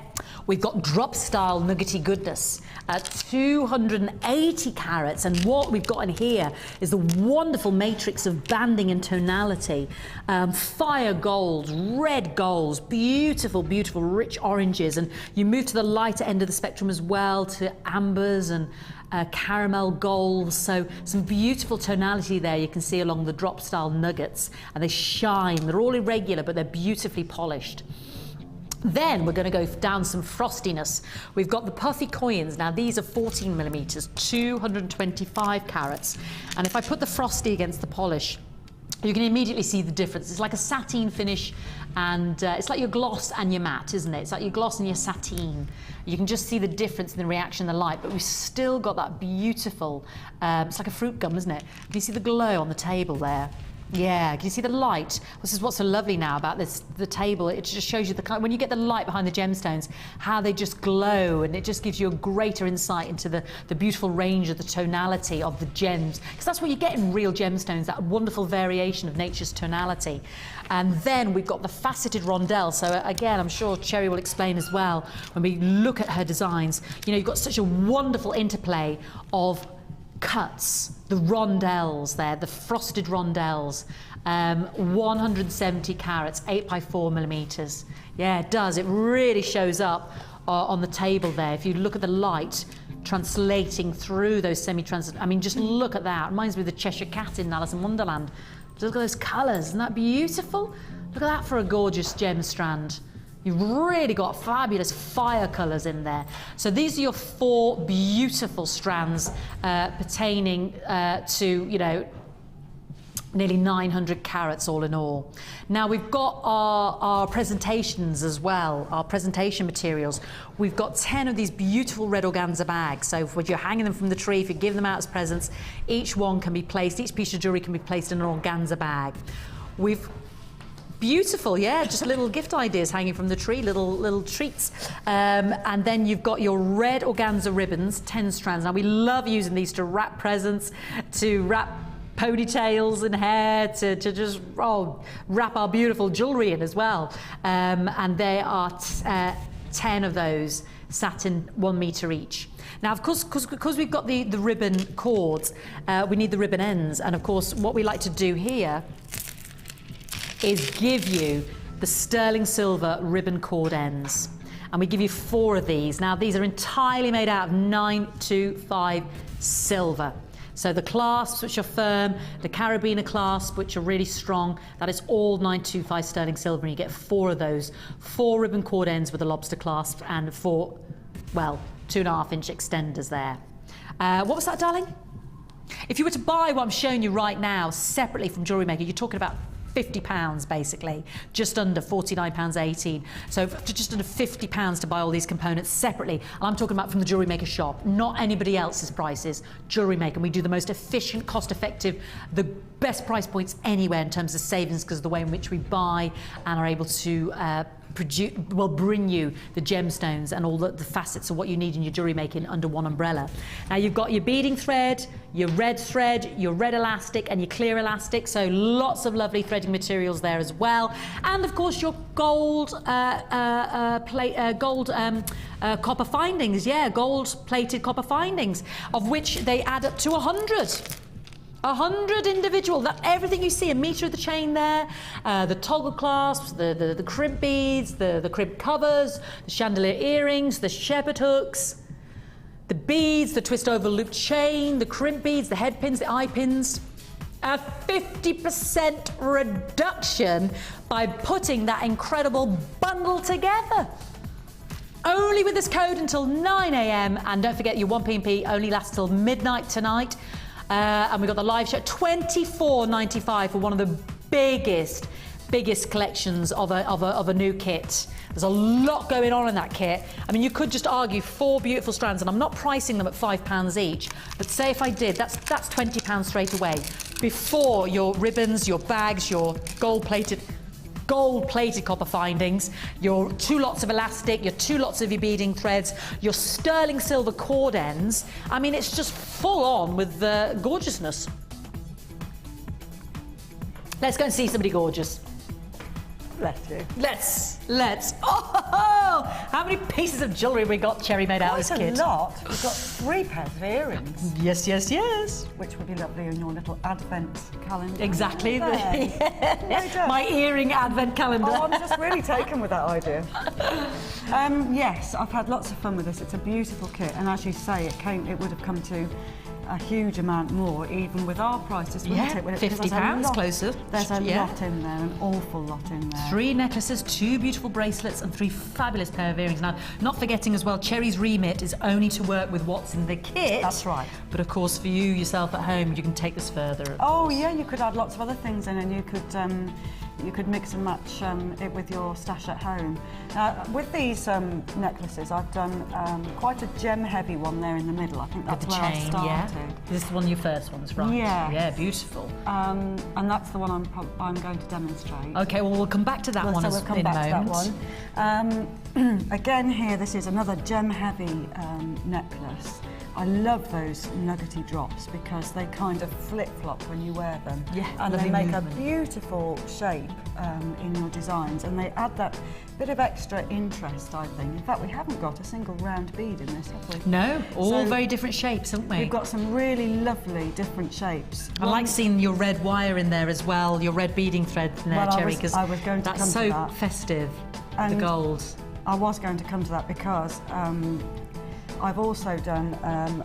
we've got drop style nuggety goodness at 280 carats, and what we've got in here is the wonderful matrix of banding and tonality. Fire golds, red golds, beautiful, beautiful rich oranges, and you move to the lighter end of the spectrum as well to ambers and caramel golds. So some beautiful tonality there you can see along the drop style nuggets, and they shine. They're all irregular, but they're beautifully polished. Then we're going to go down some frostiness. We've got the puffy coins. Now these are 14 millimeters, 225 carats. And if I put the frosty against the polish, you can immediately see the difference. It's like a sateen finish, and it's like your gloss and your matte, isn't it? It's like your gloss and your sateen. You can just see the difference in the reaction of the light, but we've still got that beautiful, it's like a fruit gum, isn't it? Can you see the glow on the table there? Yeah, can you see the light? This is what's so lovely now about the table. It just shows you when you get the light behind the gemstones, how they just glow, and it just gives you a greater insight into the beautiful range of the tonality of the gems. Because that's what you get in real gemstones, that wonderful variation of nature's tonality. And then we've got the faceted rondelle. So again, I'm sure Cherry will explain as well when we look at her designs. You know, you've got such a wonderful interplay of cuts, the rondelles there, the frosted rondelles, 170 carats, 8 by 4 millimeters. Yeah, it does. It really shows up on the table there. If you look at the light translating through those semi-translucent, I mean, just look at that. It reminds me of the Cheshire Cat in Alice in Wonderland. Just look at those colours. Isn't that beautiful? Look at that for a gorgeous gem strand. You've really got fabulous fire colours in there. So these are your 4 beautiful strands pertaining to, you know, nearly 900 carats all in all. Now we've got our presentations as well, our presentation materials. We've got 10 of these beautiful red organza bags. So if you're hanging them from the tree, if you give them out as presents, each one can be placed, each piece of jewellery can be placed in an organza bag. Beautiful, yeah, just little gift ideas hanging from the tree, little treats. And then you've got your red organza ribbons, 10 strands. Now we love using these to wrap presents, to wrap ponytails and hair, to just wrap our beautiful jewellery in as well. And they are 10 of those, satin 1 metre each. Now, of course, because we've got the ribbon cords, we need the ribbon ends. And of course, what we like to do here is give you the sterling silver ribbon cord ends. And we give you 4 of these. Now, these are entirely made out of 925 silver. So the clasps, which are firm, the carabiner clasp, which are really strong, that is all 925 sterling silver, and you get 4 of those. 4 ribbon cord ends with a lobster clasp and 4, well, 2.5-inch extenders there. What was that, darling? If you were to buy what I'm showing you right now separately from Jewellery Maker, you're talking about £50 basically, just under £49.18. So just under £50 to buy all these components separately. And I'm talking about from the Jewellery Maker shop, not anybody else's prices. Jewellery Maker, we do the most efficient, cost-effective, the best price points anywhere in terms of savings because of the way in which we buy and are able to bring you the gemstones and all the facets of what you need in your jewellery making under one umbrella. Now you've got your beading thread, your red elastic and your clear elastic, so lots of lovely threading materials there as well. And of course your gold copper findings, yeah, gold plated copper findings, of which they add up to 100. 100 individual, that everything you see, a metre of the chain there, the toggle clasps, the crimp beads, the crimp covers, the chandelier earrings, the shepherd hooks, the beads, the twist over loop chain, the crimp beads, the head pins, the eye pins. A 50% reduction by putting that incredible bundle together. Only with this code until 9 AM, and don't forget your 1p&p only lasts till midnight tonight. And we've got the live show, $24.95 for one of the biggest collections of a new kit. There's a lot going on in that kit. I mean, you could just argue 4 beautiful strands, and I'm not pricing them at £5 each, but say if I did, that's £20 straight away. Before your ribbons, your bags, your gold-plated copper findings, your 2 lots of elastic, your 2 lots of your beading threads, your sterling silver cord ends. I mean, it's just full on with gorgeousness. Let's go and see somebody gorgeous. Bless you. Let's. Oh, how many pieces of jewellery we got, Cherry, made out of this Quite kit? a lot. We've got 3 pairs of earrings. Yes, yes, yes. Which would be lovely in your little advent calendar. Exactly. There. My earring advent calendar. Oh, I'm just really taken with that idea. Yes, I've had lots of fun with this. It's a beautiful kit, and as you say, it would have come to a huge amount more, even with our prices, wouldn't it? £50 closer. There's a lot in there, an awful lot in there. 3 necklaces, 2 beautiful bracelets, and 3 fabulous pair of earrings. Now, not forgetting as well, Cherry's remit is only to work with what's in the kit. That's right. But of course, for you yourself at home, you can take this further. Oh yeah, you could add lots of other things in, and you could mix and match it with your stash at home. With these necklaces, I've done quite a gem-heavy one there in the middle. I think that's where I started. Yeah. This is one of your first ones, right? Yeah. Yeah, beautiful. And that's the one I'm going to demonstrate. Okay, well, we'll come back to that one so we'll come in a back moment. to that one. Again here, this is another gem-heavy necklace. I love those nuggety drops because they kind of flip-flop when you wear them. Yeah, and they make movement. a beautiful shape in your designs, and they add that bit of extra interest, I think. In fact, we haven't got a single round bead in this, have we? No, all So very different shapes, haven't we? We've got some really lovely different shapes. I like seeing your red wire in there as well, your red beading thread in there, Well, Cherry, because I was going to that's come to so that. festive, the And gold. I was going to come to that because I've also done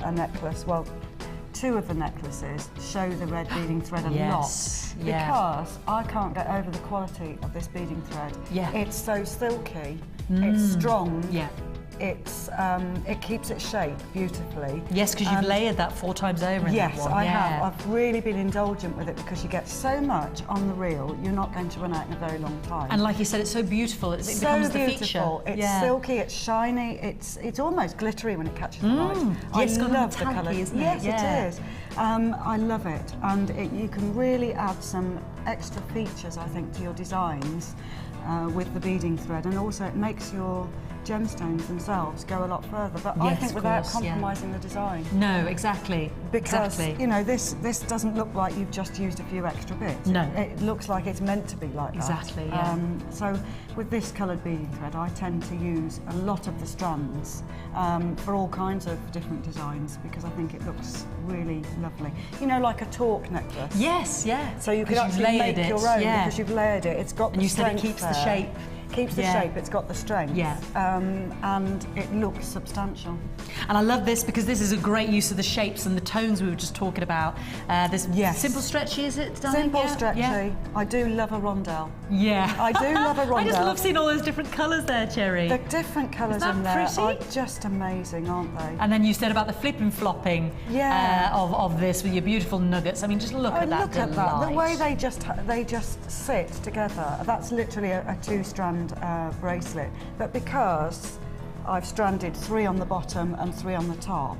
a necklace, well, 2 of the necklaces show the red beading thread a Yes, lot yeah. because I can't get over the quality of this beading thread. Yeah. It's so silky, it's strong, Yeah. it keeps its shape beautifully. Yes, because you've layered that 4 times over in Yes, that one. I yeah. have. I've really been indulgent with it because you get so much on the reel, you're not going to run out in a very long time. And like you said, it's so beautiful, it becomes the feature. Beautiful. It's silky, it's shiny, it's almost glittery when it catches the light. Yeah, it's got a love the metallic-y, colour. isn't it? Yes, Yeah. it is. I love it, and you can really add some extra features, I think, to your designs with the beading thread, and also it makes your gemstones themselves go a lot further, but I Yes, think of without course, compromising the design. No, exactly. Because, exactly. you know, this doesn't look like you've just used a few extra bits. No. It looks like it's meant to be like that. Exactly, yeah. So with this coloured beading thread, I tend to use a lot of the strands for all kinds of different designs because I think it looks really lovely. You know, like a torque necklace. Yes, yeah. So you could 'Cause you've actually layered make it, your own yeah. because you've layered it. It's got And the you said it strength keeps the there. shape. Keeps the Yeah. shape, it's got the strength. Yeah. And it looks substantial. And I love this because this is a great use of the shapes and the tones we were just talking about. This Yes. simple stretchy, is it, darling? Simple, Yeah. stretchy. Yeah. I do love a rondelle. Yeah. I do love a I just rondelle. love seeing all those different colours there, Cherry. The different colours Isn't in that there pretty? are just amazing, aren't they? And then you said about the flipping flopping Yeah. of this with your beautiful nuggets. I mean, just look at that Look at delight. that. The way they just sit together. That's literally a 2-strand bracelet. But because I've stranded 3 on the bottom and 3 on the top,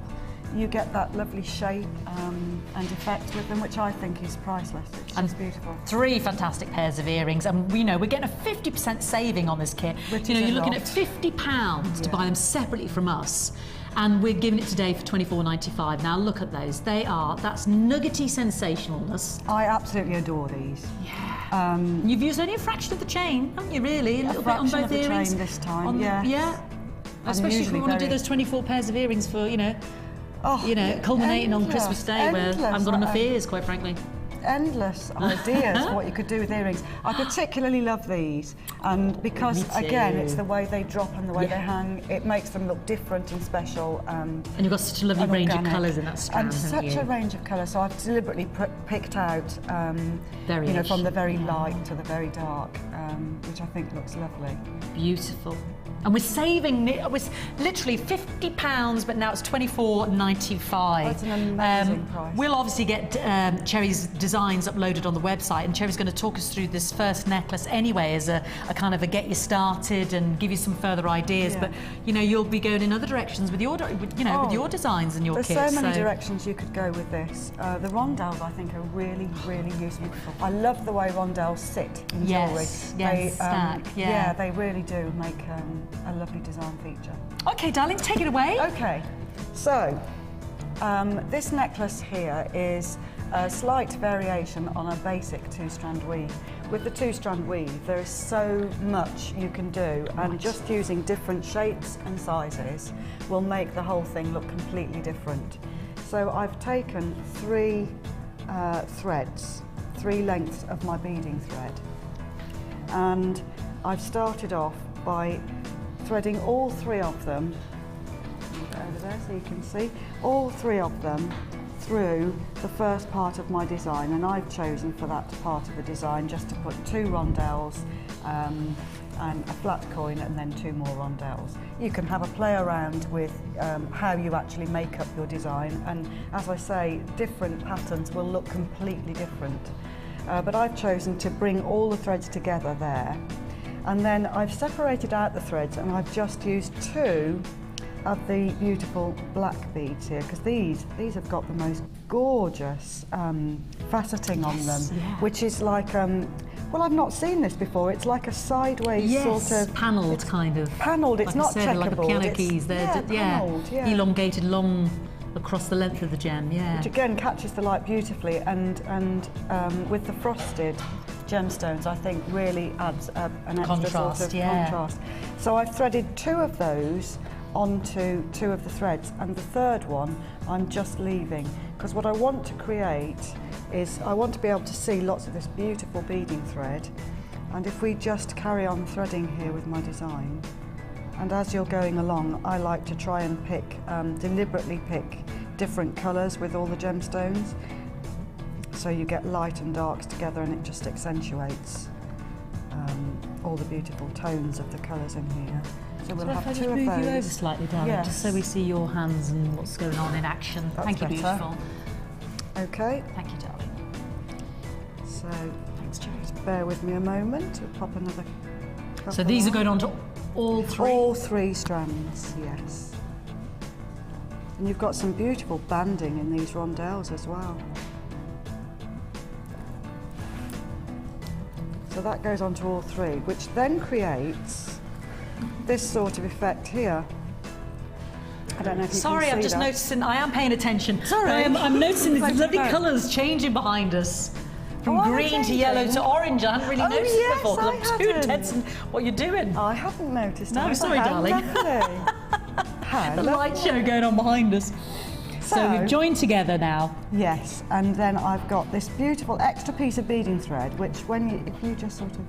you get that lovely shape and effect with them, which I think is priceless. It's just beautiful. 3 fantastic pairs of earrings, and we know we're getting a 50% saving on this kit. Which you know, is a you're looking lot. at £50 to buy them separately from us. And we're giving it today for $24.95. Now look at those. That's nuggety sensationalness. I absolutely adore these. Yeah. You've used only a fraction of the chain, haven't you, really? A little bit on fraction both of the earrings. chain this time, yes. Yeah. Especially if we usually want to do very- those 24 pairs of earrings for, Oh, culminating on endless, Christmas Day, where endless. I've got enough ears, quite frankly. Endless ideas for what you could do with earrings. I particularly love these, and because Me too. again it's the way they drop and the way Yeah. they hang, it makes them look different and special. And you've got such a lovely and range organic. of colours in that strand, and haven't such you? a range of colours. So I've deliberately picked out, from the very light to the very dark, which I think looks lovely. Beautiful. And we're saving, it was literally £50, but now it's $24.95. That's an amazing price. We'll obviously get Cherry's designs uploaded on the website, and Cherry's going to talk us through this first necklace anyway as a kind of a get you started and give you some further ideas. Yeah. But you'll be going in other directions with your, with your designs and your There's kits. so many directions you could go with this. The rondelles, I think, are really, really useful. I love the way rondelles sit in jewellery. Yes, stack, yeah, they really do make a lovely design feature. Okay, darling, take it away. Okay, so this necklace here is a slight variation on a basic 2-strand weave. with the 2-strand weave, there is so much you can do, and just using different shapes and sizes will make the whole thing look completely different. So I've taken 3 threads, 3 lengths of my beading thread, and I've started off by threading all 3 of them, over there so you can see, all 3 of them through the first part of my design, and I've chosen for that part of the design just to put 2 rondelles and a flat coin, and then 2 more rondelles. You can have a play around with how you actually make up your design, and as I say, different patterns will look completely different. But I've chosen to bring all the threads together there, and then I've separated out the threads, and I've just used 2 of the beautiful black beads here, because these have got the most gorgeous faceting on them, which is like, well, I've not seen this before. It's like a sideways sort of panelled kind of. Panelled. It's like not checkerboard. Like a piano keys. They're panelled, elongated long across the length of the gem. Yeah. Which again catches the light beautifully, and with the frosted gemstones, I think really adds an extra sort of contrast. So I've threaded 2 of those onto 2 of the threads, and the 3rd one I'm just leaving, because what I want to create is I want to be able to see lots of this beautiful beading thread. And if we just carry on threading here with my design, and as you're going along, I like to try and pick, deliberately pick different colours with all the gemstones, so you get light and darks together, and it just accentuates all the beautiful tones of the colours in here. So we'll have 2 of those. Move you over slightly, darling, just so we see your hands and what's going on in action. Thank you, beautiful. Okay. Thank you, darling. So thanks, just bear with me a moment. We'll pop another. So these are going on to all 3? All 3 strands, yes. And you've got some beautiful banding in these rondelles as well. So that goes on to all 3, which then creates this sort of effect here. I don't know if you can see that. Sorry, I'm just noticing, I am paying attention. Sorry. I'm noticing these lovely colours changing behind us. From green to yellow to orange. I hadn't really noticed it before, because I'm too intense in what you're doing. I haven't noticed. No, sorry, darling. The light show going on behind us. So we've joined together now. Yes, and then I've got this beautiful extra piece of beading thread, which if you just sort of,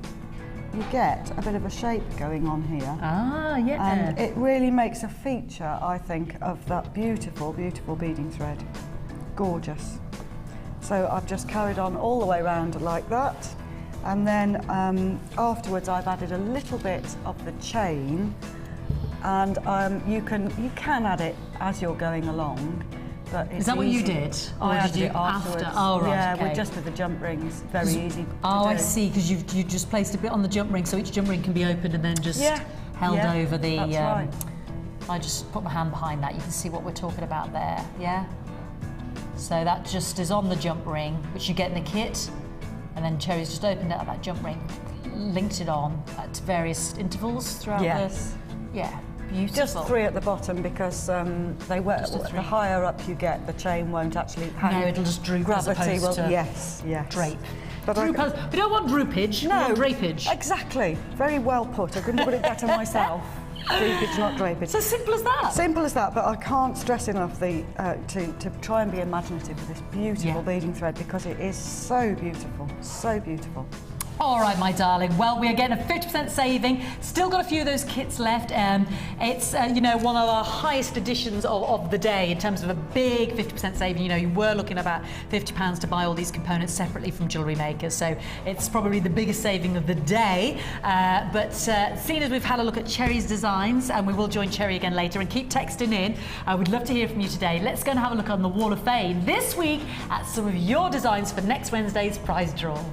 you get a bit of a shape going on here. Ah, yeah. And it really makes a feature, I think, of that beautiful, beautiful beading thread. Gorgeous. So I've just carried on all the way around like that, and then afterwards I've added a little bit of the chain, and you can add it as you're going along. But it's Is that what you did? Or I did you it afterwards. Oh, right. Yeah, okay. just with the jump rings, very easy to Oh, do. I see, because you just placed a bit on the jump ring, so each jump ring can be opened and then just held over the. That's right. I just put my hand behind that. You can see what we're talking about there. Yeah. So that just is on the jump ring, which you get in the kit, and then Cherry's just opened up that jump ring, linked it on at various intervals throughout the. Yeah. Beautiful. Just 3 at the bottom, because the higher up you get, the chain won't actually hang. No, it'll just droop. Gravity will, to yes. drape. But we don't want droopage, we want drapage. Exactly. Very well put. I couldn't put it better myself. Droopage, not drapage. So simple as that. Simple as that, but I can't stress enough to try and be imaginative with this beautiful beading thread, because it is so beautiful, so beautiful. All right, my darling. Well, we are getting a 50% saving. Still got a few of those kits left. It's you know, one of our highest editions of the day in terms of a big 50% saving. You know, you were looking about £50 to buy all these components separately from Jewellery Maker, so it's probably the biggest saving of the day. But seeing as we've had a look at Cherry's designs, and we will join Cherry again later, and keep texting in. We'd love to hear from you today. Let's go and have a look on the Wall of Fame this week at some of your designs for next Wednesday's prize draw.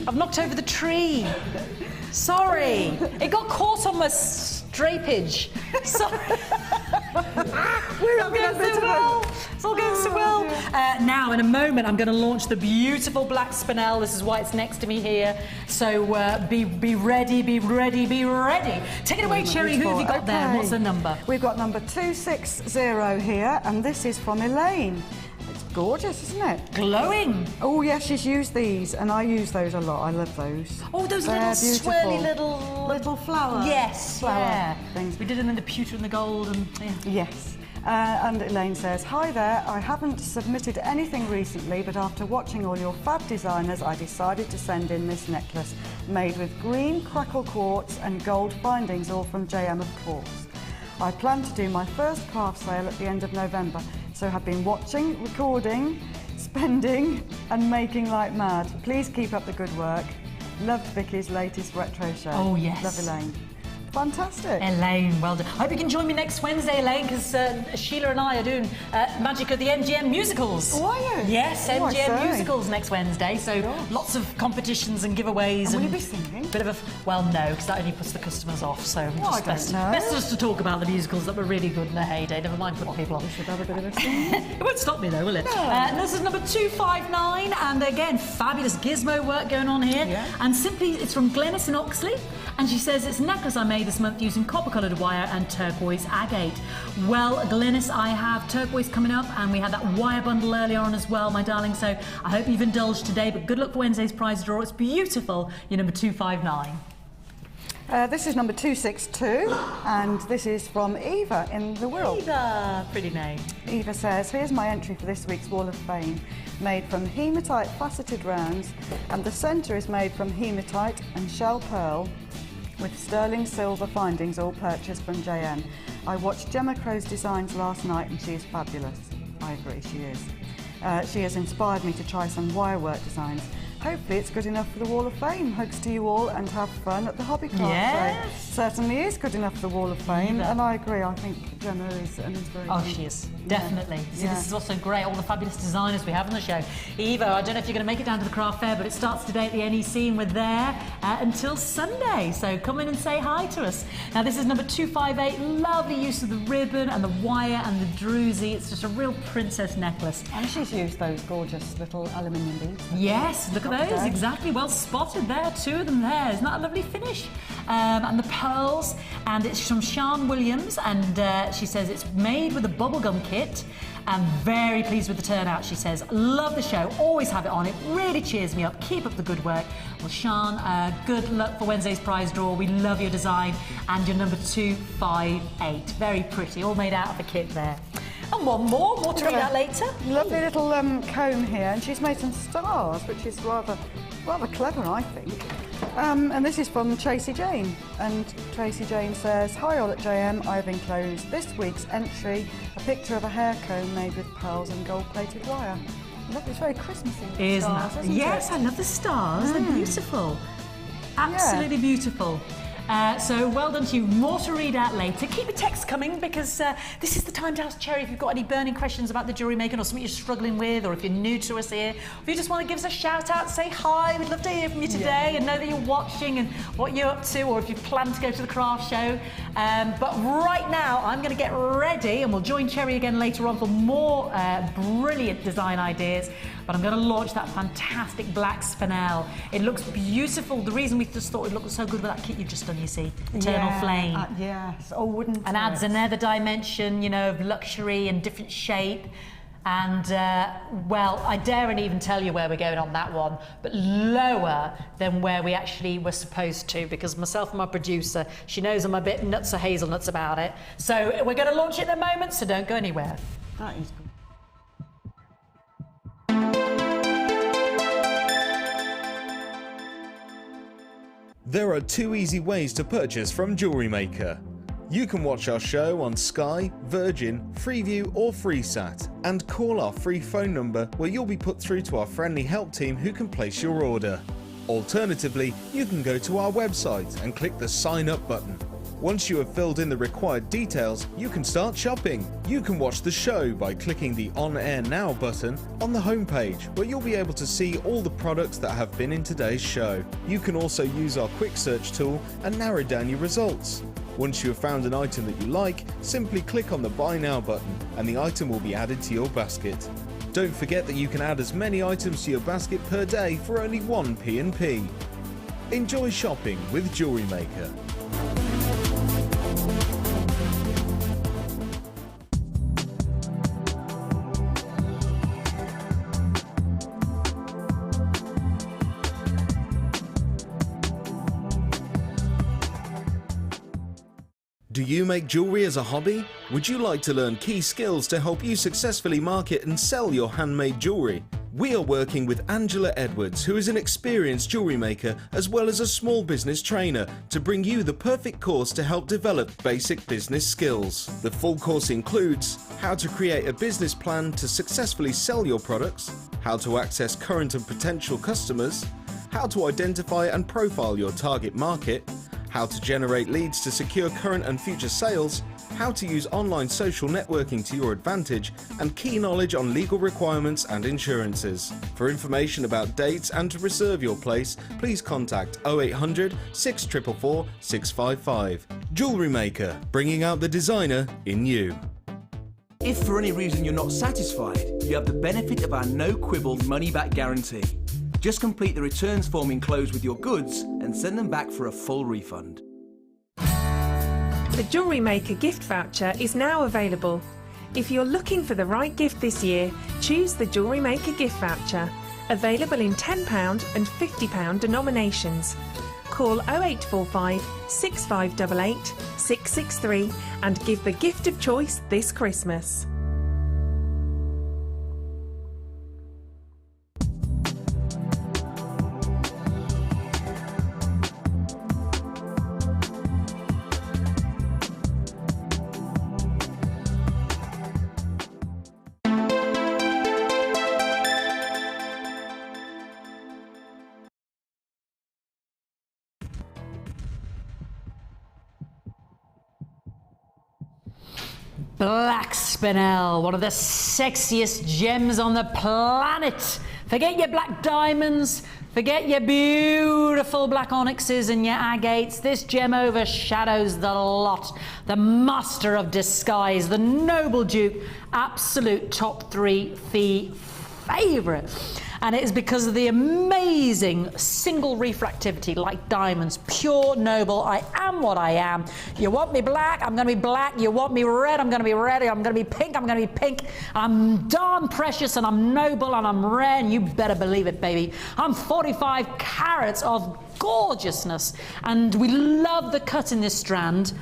I've knocked over the tree. Sorry. It got caught on my drapage. Sorry. We're all going so well. It's all going so well. Now, in a moment, I'm going to launch the beautiful black spinel. This is why it's next to me here. So be ready, be ready, be ready. Take it away, Cherry. Who have you got there? What's the number? We've got number 260 here, and this is from Elaine. It's gorgeous, isn't it? Glowing. Oh, yes, she's used these, and I use those a lot. I love those. Oh, those They're little beautiful. swirly little flower. Yes, flower things. We did them in the pewter and the gold, and yeah. Yes. And Elaine says, hi there, I haven't submitted anything recently, but after watching all your fab designers, I decided to send in this necklace made with green crackle quartz and gold findings, all from JM, of course. I plan to do my first craft sale at the end of November, so have been watching, recording, spending and making like mad. Please keep up the good work. Loved Vicky's latest retro show. Oh, yes. Love Elaine. Fantastic. Elaine, well done. I hope you can join me next Wednesday, Elaine, because Sheila and I are doing Magic of the MGM musicals. Oh, are you? Yes, Oh, I MGM see. musicals next Wednesday. So lots of competitions and giveaways. And will you be singing? Bit of a well, no, because that only puts the customers off. So Well, I don't know. best just to talk about the musicals that were really good in their heyday. Never mind putting people off. We should have a bit of a sing. It won't stop me though, will it? No. And this is number 259, and again, fabulous gizmo work going on here. Yeah. And simply, it's from Glenys in Oxley, and she says, it's a necklace I made this month using copper-coloured wire and turquoise agate. Well, Glenys, I have turquoise coming up, and we had that wire bundle earlier on as well, my darling, so I hope you've indulged today, but good luck for Wednesday's prize draw. It's beautiful. You're number 259. This is number 262, and this is from Eva in the Wirral. Eva, pretty name. Eva says, here's my entry for this week's Wall of Fame, made from hematite faceted rounds, and the centre is made from hematite and shell pearl with sterling silver findings, all purchased from JM. I watched Gemma Crow's designs last night and she is fabulous. I agree, she is. She has inspired me to try some wirework designs. Hopefully it's good enough for the Wall of Fame. Hugs to you all and have fun at the Hobby Craft Yes. Day. Certainly is good enough for the Wall of Fame, and I agree. I think Gemma is an inspiration. Oh, she is. Definitely. See, Yeah. this is also great, all the fabulous designers we have on the show. Eva, I don't know if you're going to make it down to the craft fair, but it starts today at the NEC, and we're there until Sunday. So come in and say hi to us. Now, this is number 258. Lovely use of the ribbon and the wire and the druzy. It's just a real princess necklace. And she's used those gorgeous little aluminium beads. Yes, look at those, exactly, well spotted there, two of them there. Isn't that a lovely finish? And the pearls, and it's from Sian Williams, and she says it's made with a bubblegum kit, and very pleased with the turnout, she says. Love the show, always have it on, it really cheers me up, keep up the good work. Well, Sian, good luck for Wednesday's prize draw, we love your design, and your number 258, very pretty, all made out of a kit there. And one more to read out later. Lovely little comb here, and she's made some stars, which is rather clever, I think. And this is from Tracy Jane, and Tracy Jane says, hi all at JM, I've enclosed this week's entry, a picture of a hair comb made with pearls and gold-plated wire. Look, it's very Christmassy. Isn't stars, that? isn't Yes, it? I love the stars, they're beautiful. Absolutely beautiful. So well done to you. More to read out later. Keep your texts coming, because this is the time to ask Cherry if you've got any burning questions about the jewellery making, or something you're struggling with, or if you're new to us here, or if you just want to give us a shout out, say hi, we'd love to hear from you today and know that you're watching and what you're up to, or if you plan to go to the craft show. But right now I'm going to get ready, and we'll join Cherry again later on for more brilliant design ideas. But I'm going to launch that fantastic black spinel. It looks beautiful. The reason we just thought it looked so good with that kit you've just done, you see, Eternal Flame. Yes, oh, wouldn't it? And adds another dimension, you know, of luxury and different shape. And, well, I daren't even tell you where we're going on that one, but lower than where we actually were supposed to, because myself and my producer, she knows I'm a bit nuts or hazelnuts about it. So we're going to launch it in a moment, so don't go anywhere. That is good. There are two easy ways to purchase from Jewellery Maker. You can watch our show on Sky, Virgin, Freeview or FreeSat, and call our free phone number where you'll be put through to our friendly help team who can place your order. Alternatively, you can go to our website and click the Sign Up button. Once you have filled in the required details, you can start shopping. You can watch the show by clicking the On Air Now button on the homepage, where you'll be able to see all the products that have been in today's show. You can also use our quick search tool and narrow down your results. Once you have found an item that you like, simply click on the Buy Now button and the item will be added to your basket. Don't forget that you can add as many items to your basket per day for only 1 P&P. Enjoy shopping with Jewellery Maker. Do you make jewellery as a hobby? Would you like to learn key skills to help you successfully market and sell your handmade jewellery? We are working with Angela Edwards, who is an experienced jewellery maker as well as a small business trainer, to bring you the perfect course to help develop basic business skills. The full course includes how to create a business plan to successfully sell your products, how to access current and potential customers, how to identify and profile your target market, how to generate leads to secure current and future sales, how to use online social networking to your advantage, and key knowledge on legal requirements and insurances. For information about dates and to reserve your place, please contact 0800 644 655. Jewellery Maker, bringing out the designer in you. If for any reason you're not satisfied, you have the benefit of our no-quibble money-back guarantee. Just complete the returns form enclosed with your goods and send them back for a full refund. The Jewellery Maker gift voucher is now available. If you're looking for the right gift this year, choose the Jewellery Maker gift voucher. Available in £10 and £50 denominations. Call 0845 6588 663 and give the gift of choice this Christmas. Black spinel, one of the sexiest gems on the planet. Forget your black diamonds, forget your beautiful black onyxes and your agates. This gem overshadows the lot. The master of disguise, the noble duke, absolute top 3 fee favourite. And it is because of the amazing single refractivity, like diamonds, pure, noble. I am what I am. You want me black, I'm going to be black. You want me red, I'm going to be red. I'm going to be pink, I'm going to be pink. I'm darn precious and I'm noble and I'm rare, and you better believe it, baby. I'm 45 carats of gorgeousness. And we love the cut in this strand,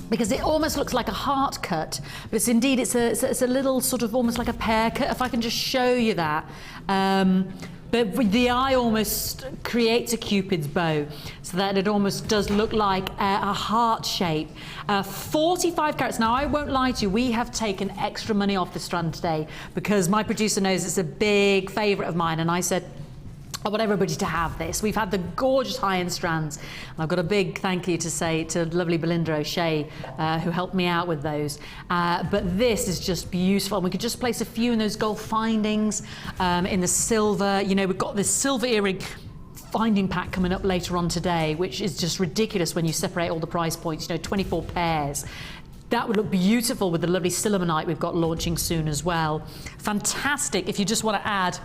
because it almost looks like a heart cut, but it's indeed, it's a little sort of almost like a pear cut, if I can just show you that. But with the eye almost creates a Cupid's bow, so that it almost does look like a heart shape. 45 carats. Now, I won't lie to you, we have taken extra money off the strand today, because my producer knows it's a big favourite of mine, and I said, I want everybody to have this. We've had the gorgeous high-end strands. And I've got a big thank you to say to lovely Belinda O'Shea, who helped me out with those. But this is just beautiful. And we could just place a few in those gold findings, in the silver. You know, we've got this silver earring finding pack coming up later on today, which is just ridiculous when you separate all the price points, you know, 24 pairs. That would look beautiful with the lovely Sillimanite we've got launching soon as well. Fantastic if you just want to add.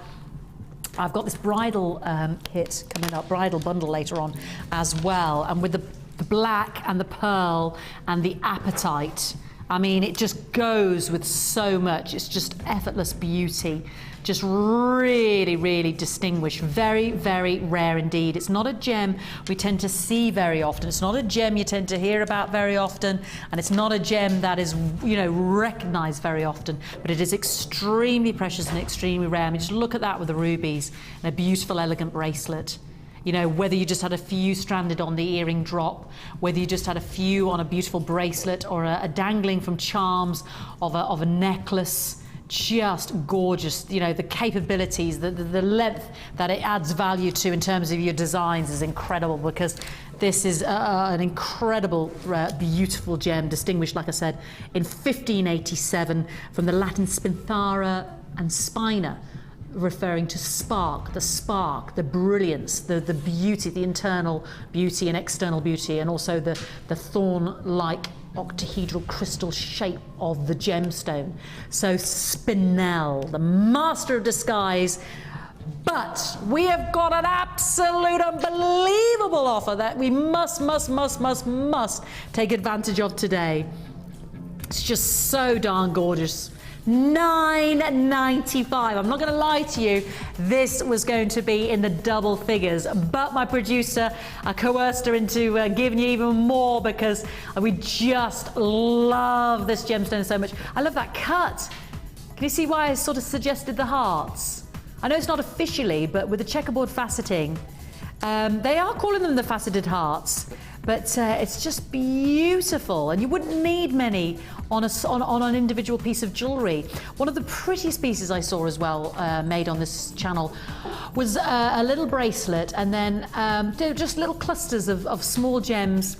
I've got this bridal kit coming up, bridal bundle later on as well, and with the black and the pearl and the apatite. I mean, it just goes with so much. It's just effortless beauty, just really, really distinguished. Very, very rare indeed. It's not a gem we tend to see very often. It's not a gem you tend to hear about very often, and it's not a gem that is, you know, recognized very often, but it is extremely precious and extremely rare. I mean, just look at that with the rubies and a beautiful, elegant bracelet. You know, whether you just had a few stranded on the earring drop, whether you just had a few on a beautiful bracelet, or a dangling from charms of a necklace, just gorgeous. You know, the capabilities, the length that it adds value to in terms of your designs is incredible, because this is an incredible, beautiful gem, distinguished, like I said, in 1587 from the Latin Spinthara and Spina. referring to spark, the brilliance, the beauty, the internal beauty and external beauty, and also the thorn-like octahedral crystal shape of the gemstone. So Spinel, the master of disguise. But we have got an absolute unbelievable offer that we must take advantage of today. It's just so darn gorgeous. $9.95. I'm not going to lie to you, this was going to be in the double figures, but my producer, I coerced her into giving you even more because we just love this gemstone so much. I love that cut. Can you see why I sort of suggested the hearts? I know it's not officially, but with the checkerboard faceting, they are calling them the faceted hearts, but it's just beautiful, and you wouldn't need many on an individual piece of jewellery. One of the prettiest pieces I saw as well made on this channel was a little bracelet, and then they were just little clusters of small gems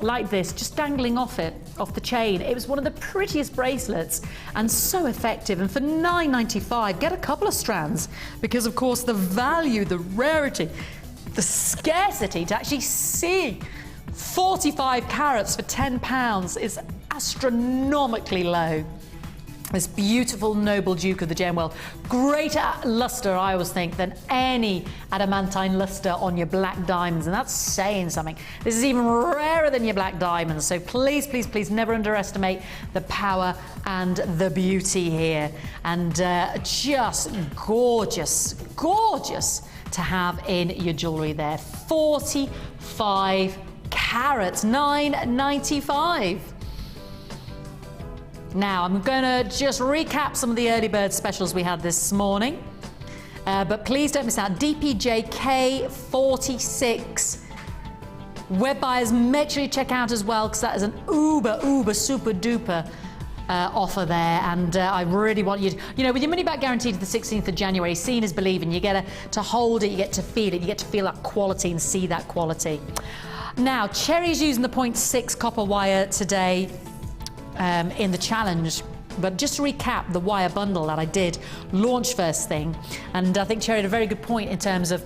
like this, just dangling off the chain. It was one of the prettiest bracelets and so effective. And for $9.95, get a couple of strands, because of course the value, the rarity, the scarcity to actually see 45 carats for £10 is astronomically low. This beautiful noble Duke of the gem world. Greater luster, I always think, than any adamantine luster on your black diamonds, and that's saying something. This is even rarer than your black diamonds, so please, please, please never underestimate the power and the beauty here. And just gorgeous, gorgeous to have in your jewellery there. 45 carats, $9.95. Now, I'm going to just recap some of the early bird specials we had this morning. But please don't miss out. DPJK46. Web buyers, make sure you check out as well, because that is an uber, super duper offer there. And I really want you to, with your money back guarantee to the 16th of January, seeing is believing. You get to hold it, you get to feel it, you get to feel that quality and see that quality. Now, Cherry's using the 0.6 copper wire today in the challenge, but just to recap the wire bundle that I did launch first thing, and I think Cherry had a very good point in terms of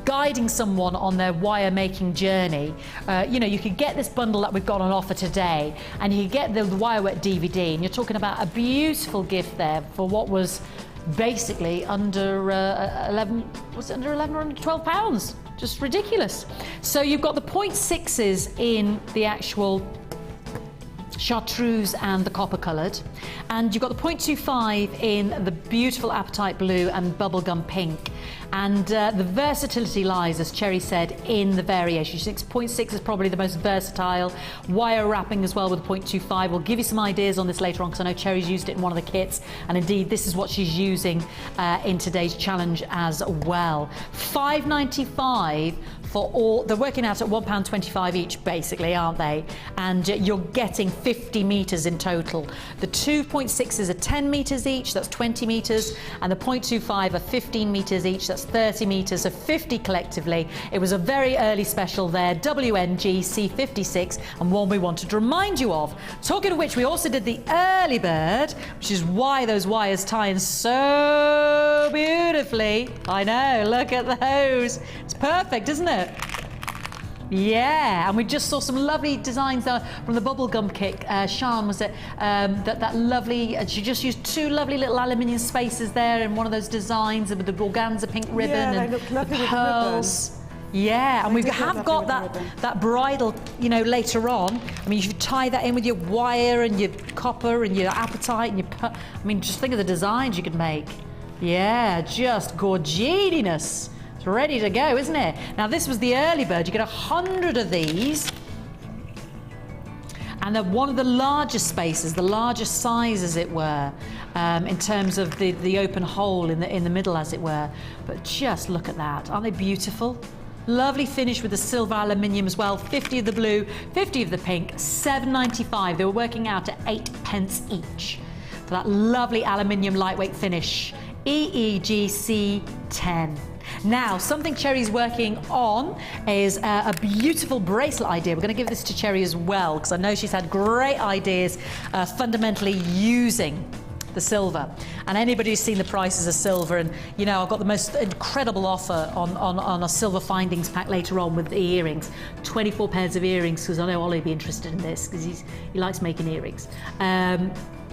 guiding someone on their wire making journey. You could get this bundle that we've got on offer today, and you could get the wire wet DVD, and you're talking about a beautiful gift there for what was basically under 11, was it under 11 or under 12 pounds? Just ridiculous. So you've got the 0.6s in the actual chartreuse and the copper coloured, and you've got the 0.25 in the beautiful apatite blue and bubblegum pink. And the versatility lies, as Cherry said, in the variation. She thinks 0.6 is probably the most versatile. Wire wrapping as well with 0.25. We'll give you some ideas on this later on, because I know Cherry's used it in one of the kits, and indeed this is what she's using in today's challenge as well. $5.95 for all. They're working out at £1.25 each, basically, aren't they? And you're getting 50 metres in total. The 2.6s are 10 metres each, that's 20 metres, and the 0.25 are 15 metres each, that's 30 metres, so 50 collectively. It was a very early special there, WNG C56, and one we wanted to remind you of. Talking of which, we also did the early bird, which is why those wires tie in so beautifully. I know, look at those. It's perfect, isn't it? Yeah, and we just saw some lovely designs from the bubblegum kit. Sian was it that lovely, she just used two lovely little aluminium spaces there in one of those designs with the organza pink ribbon and the pearls. Yeah, and we have got that bridle, later on. I mean, you should tie that in with your wire and your copper and your apatite and your I mean, just think of the designs you could make. Yeah, just gorgetiness. It's ready to go, isn't it? Now, this was the early bird. You get 100 of these. And they're one of the largest spaces, the largest size, as it were, in terms of the open hole in the middle, as it were. But just look at that. Aren't they beautiful? Lovely finish with the silver aluminium as well. 50 of the blue, 50 of the pink, $7.95. They were working out at 8p each for that lovely aluminium lightweight finish. EEGC 10. Now, something Cherry's working on is a beautiful bracelet idea. We're going to give this to Cherry as well, because I know she's had great ideas fundamentally using the silver. And anybody who's seen the prices of silver, and you know, I've got the most incredible offer on a silver findings pack later on with the earrings. 24 pairs of earrings, because I know Ollie will be interested in this, because he likes making earrings.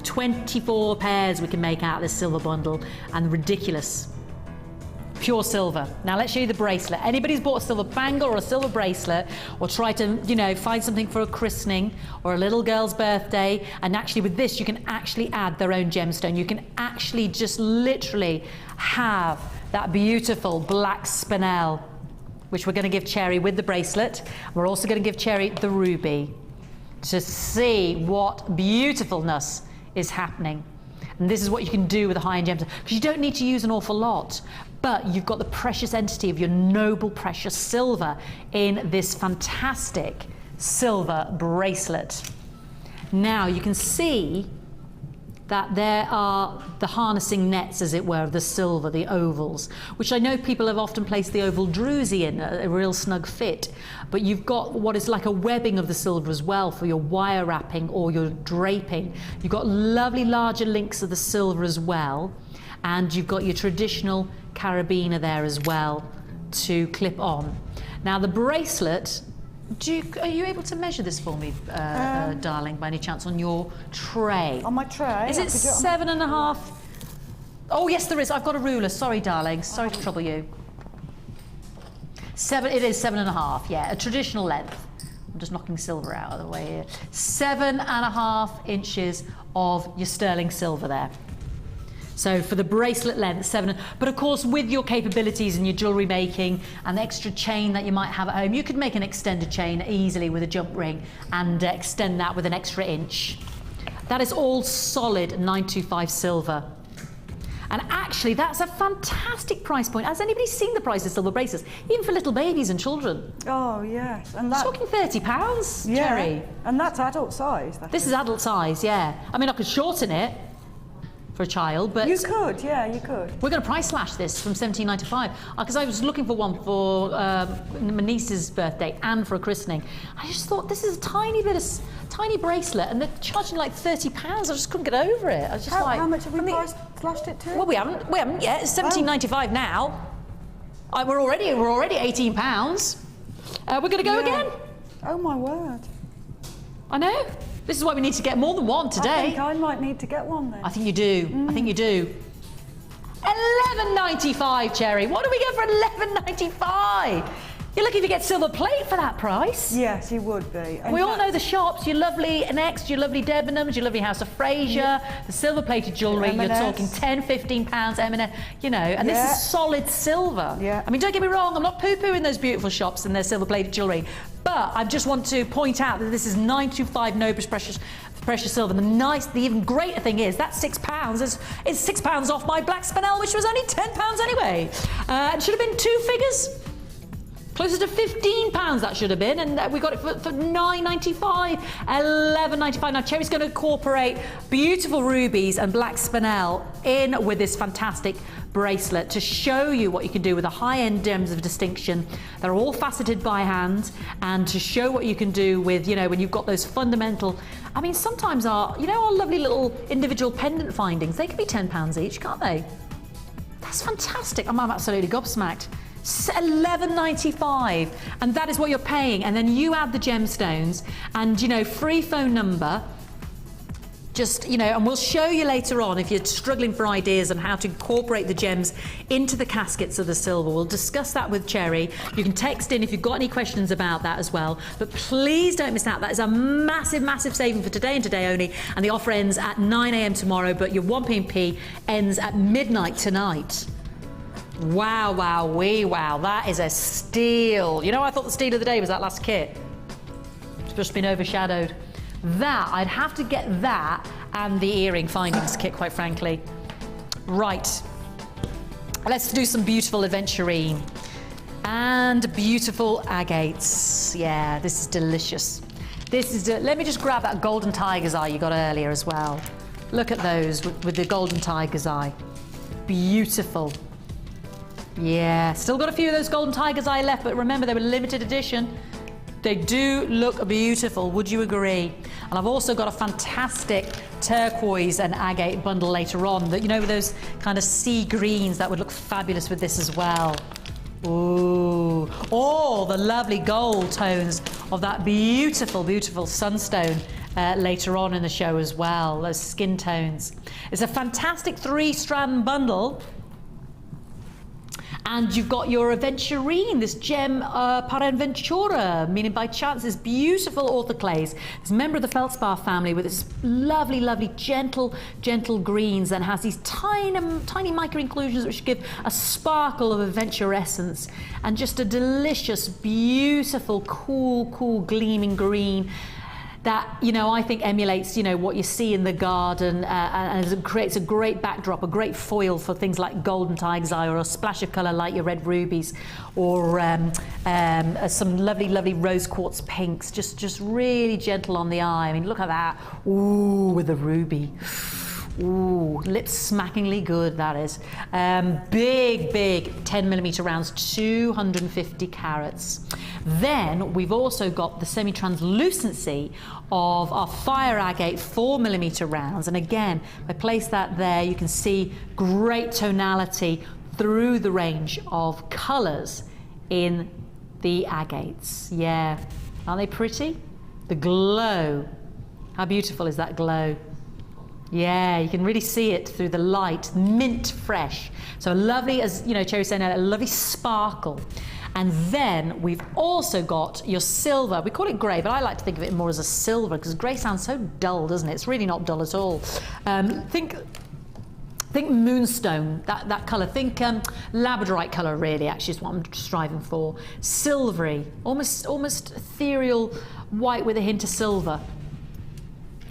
24 pairs we can make out of this silver bundle, and ridiculous. Pure silver. Now let's show you the bracelet. Anybody who's bought a silver bangle or a silver bracelet, or try to, you know, find something for a christening or a little girl's birthday, and actually with this you can actually add their own gemstone. You can actually just literally have that beautiful black spinel, which we're going to give Cherry with the bracelet. We're also going to give Cherry the ruby to see what beautifulness is happening. And this is what you can do with a high-end gemstone, because you don't need to use an awful lot, but you've got the precious entity of your noble precious silver in this fantastic silver bracelet. Now you can see that there are the harnessing nets, as it were, of the silver, the ovals, which I know people have often placed the oval druzy in, a real snug fit, but you've got what is like a webbing of the silver as well for your wire wrapping or your draping. You've got lovely larger links of the silver as well, and you've got your traditional carabiner there as well to clip on. Now the bracelet, are you able to measure this for me, darling, by any chance, on your tray? On my tray? Is it 7.5? Oh yes, there is. I've got a ruler. Sorry, darling. Sorry to trouble you. It is 7.5. Yeah, a traditional length. I'm just knocking silver out of the way here. 7.5 inches of your sterling silver there. So for the bracelet length, 7, but of course with your capabilities and your jewellery making and the extra chain that you might have at home, you could make an extended chain easily with a jump ring and extend that with an extra inch. That is all solid 925 silver. And actually that's a fantastic price point. Has anybody seen the price of silver bracelets? Even for little babies and children. Oh yes, and that's talking £30, yeah, Cherry. And that's adult size. This is adult size, yeah. I mean, I could shorten it for a child, but you could, yeah, you could. We're going to price slash this from £17.95 because I was looking for one for my niece's birthday and for a christening. I just thought this is a tiny bracelet, and they're charging like £30. I just couldn't get over it. I was just how much have we price slashed it to? Well, we haven't yet. It's £17.95 now. We're already £18. We're going to go again. Oh my word! I know. This is why we need to get more than one today. I think I might need to get one then. I think you do. I think you do. £11.95, Cherry. What do we get for £11.95? You're lucky if you get silver plate for that price. Yes, you would be. We all know the shops, your lovely Next, your lovely Debenhams, your lovely House of Fraser, the silver plated jewellery, you're talking £10, £15, M&S, you know, and this is solid silver. Yeah. I mean, don't get me wrong, I'm not poo-pooing those beautiful shops and their silver plated jewellery, but I just want to point out that this is 925 noble precious silver. And the even greater thing is that £6 is £6 off my black spinel, which was only £10 anyway. It should have been 2 figures. Closer to £15 that should have been, and we got it for £9.95, £11.95. Now Cherry's going to incorporate beautiful rubies and black spinel in with this fantastic bracelet to show you what you can do with the high-end gems of distinction. They're all faceted by hand, and to show what you can do with, you know, when you've got those fundamental, I mean, sometimes our lovely little individual pendant findings, they can be £10 each, can't they? That's fantastic. I'm absolutely gobsmacked. £11.95, and that is what you're paying, and then you add the gemstones and, you know, free phone number, just, you know, and we'll show you later on if you're struggling for ideas on how to incorporate the gems into the caskets of the silver. We'll discuss that with Cherry. You can text in if you've got any questions about that as well, but please don't miss out. That is a massive saving for today and today only, and the offer ends at 9 AM tomorrow, but your 1P&P ends at midnight tonight. Wow, that is a steal. You know, I thought the steal of the day was that last kit. It's just been overshadowed. That, I'd have to get that and the earring findings kit, quite frankly. Right, let's do some beautiful aventurine and beautiful agates. Yeah, this is delicious. Let me just grab that golden tiger's eye you got earlier as well. Look at those with the golden tiger's eye. Beautiful. Yeah, still got a few of those golden tiger's eye left, but remember they were limited edition. They do look beautiful, would you agree? And I've also got a fantastic turquoise and agate bundle later on. That, you know, with those kind of sea greens, that would look fabulous with this as well. Ooh, oh, the lovely gold tones of that beautiful, beautiful sunstone later on in the show as well, those skin tones. It's a fantastic 3-strand bundle. And you've got your aventurine, this gem Paraventura, meaning by chance, this beautiful orthoclase. It's a member of the feldspar family with its lovely, lovely, gentle greens, and has these tiny micro inclusions which give a sparkle of adventurescence and just a delicious, beautiful, cool, gleaming green that, you know, I think emulates, you know, what you see in the garden, and it creates a great backdrop, a great foil for things like golden tiger's eye, or a splash of colour like your red rubies, or some lovely rose quartz pinks, just really gentle on the eye. I mean, look at that. Ooh, with the ruby. Ooh, lips smackingly good, that is. Big 10mm rounds, 250 carats. Then we've also got the semi-translucency of our fire agate 4mm rounds, and again, if I place that there, you can see great tonality through the range of colours in the agates. Yeah, aren't they pretty? The glow, how beautiful is that glow? Yeah, you can really see it through the light, mint fresh. So lovely, as you know, Cherry saying, a lovely sparkle. And then we've also got your silver. We call it grey, but I like to think of it more as a silver, because grey sounds so dull, doesn't it? It's really not dull at all. Think moonstone, that colour. Think labradorite colour, really, actually, is what I'm striving for. Silvery, almost ethereal white with a hint of silver.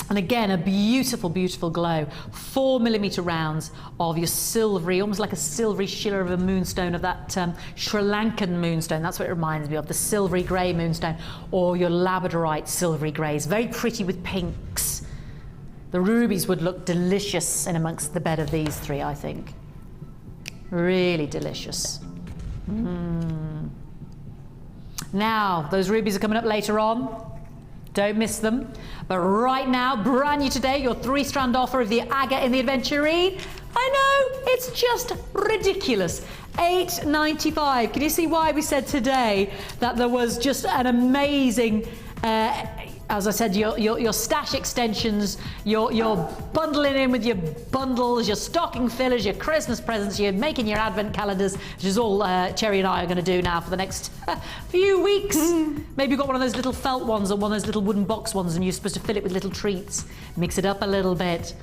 And again, a beautiful glow. 4mm rounds of your silvery, almost like a silvery shimmer of a moonstone, of that Sri Lankan moonstone. That's what it reminds me of, the silvery grey moonstone, or your labradorite silvery greys. Very pretty with pinks. The rubies would look delicious in amongst the bed of these three, I think. Really delicious. Now, those rubies are coming up later on. Don't miss them. But right now, brand new today, your 3-strand offer of the agate in the aventurine. I know, it's just ridiculous. $8.95. Can you see why we said today that there was just an amazing, as I said, your stash extensions, your bundling in with your bundles, your stocking fillers, your Christmas presents, you're making your advent calendars, which is all Cherry and I are going to do now for the next few weeks. Maybe you've got one of those little felt ones or one of those little wooden box ones, and you're supposed to fill it with little treats. Mix it up a little bit.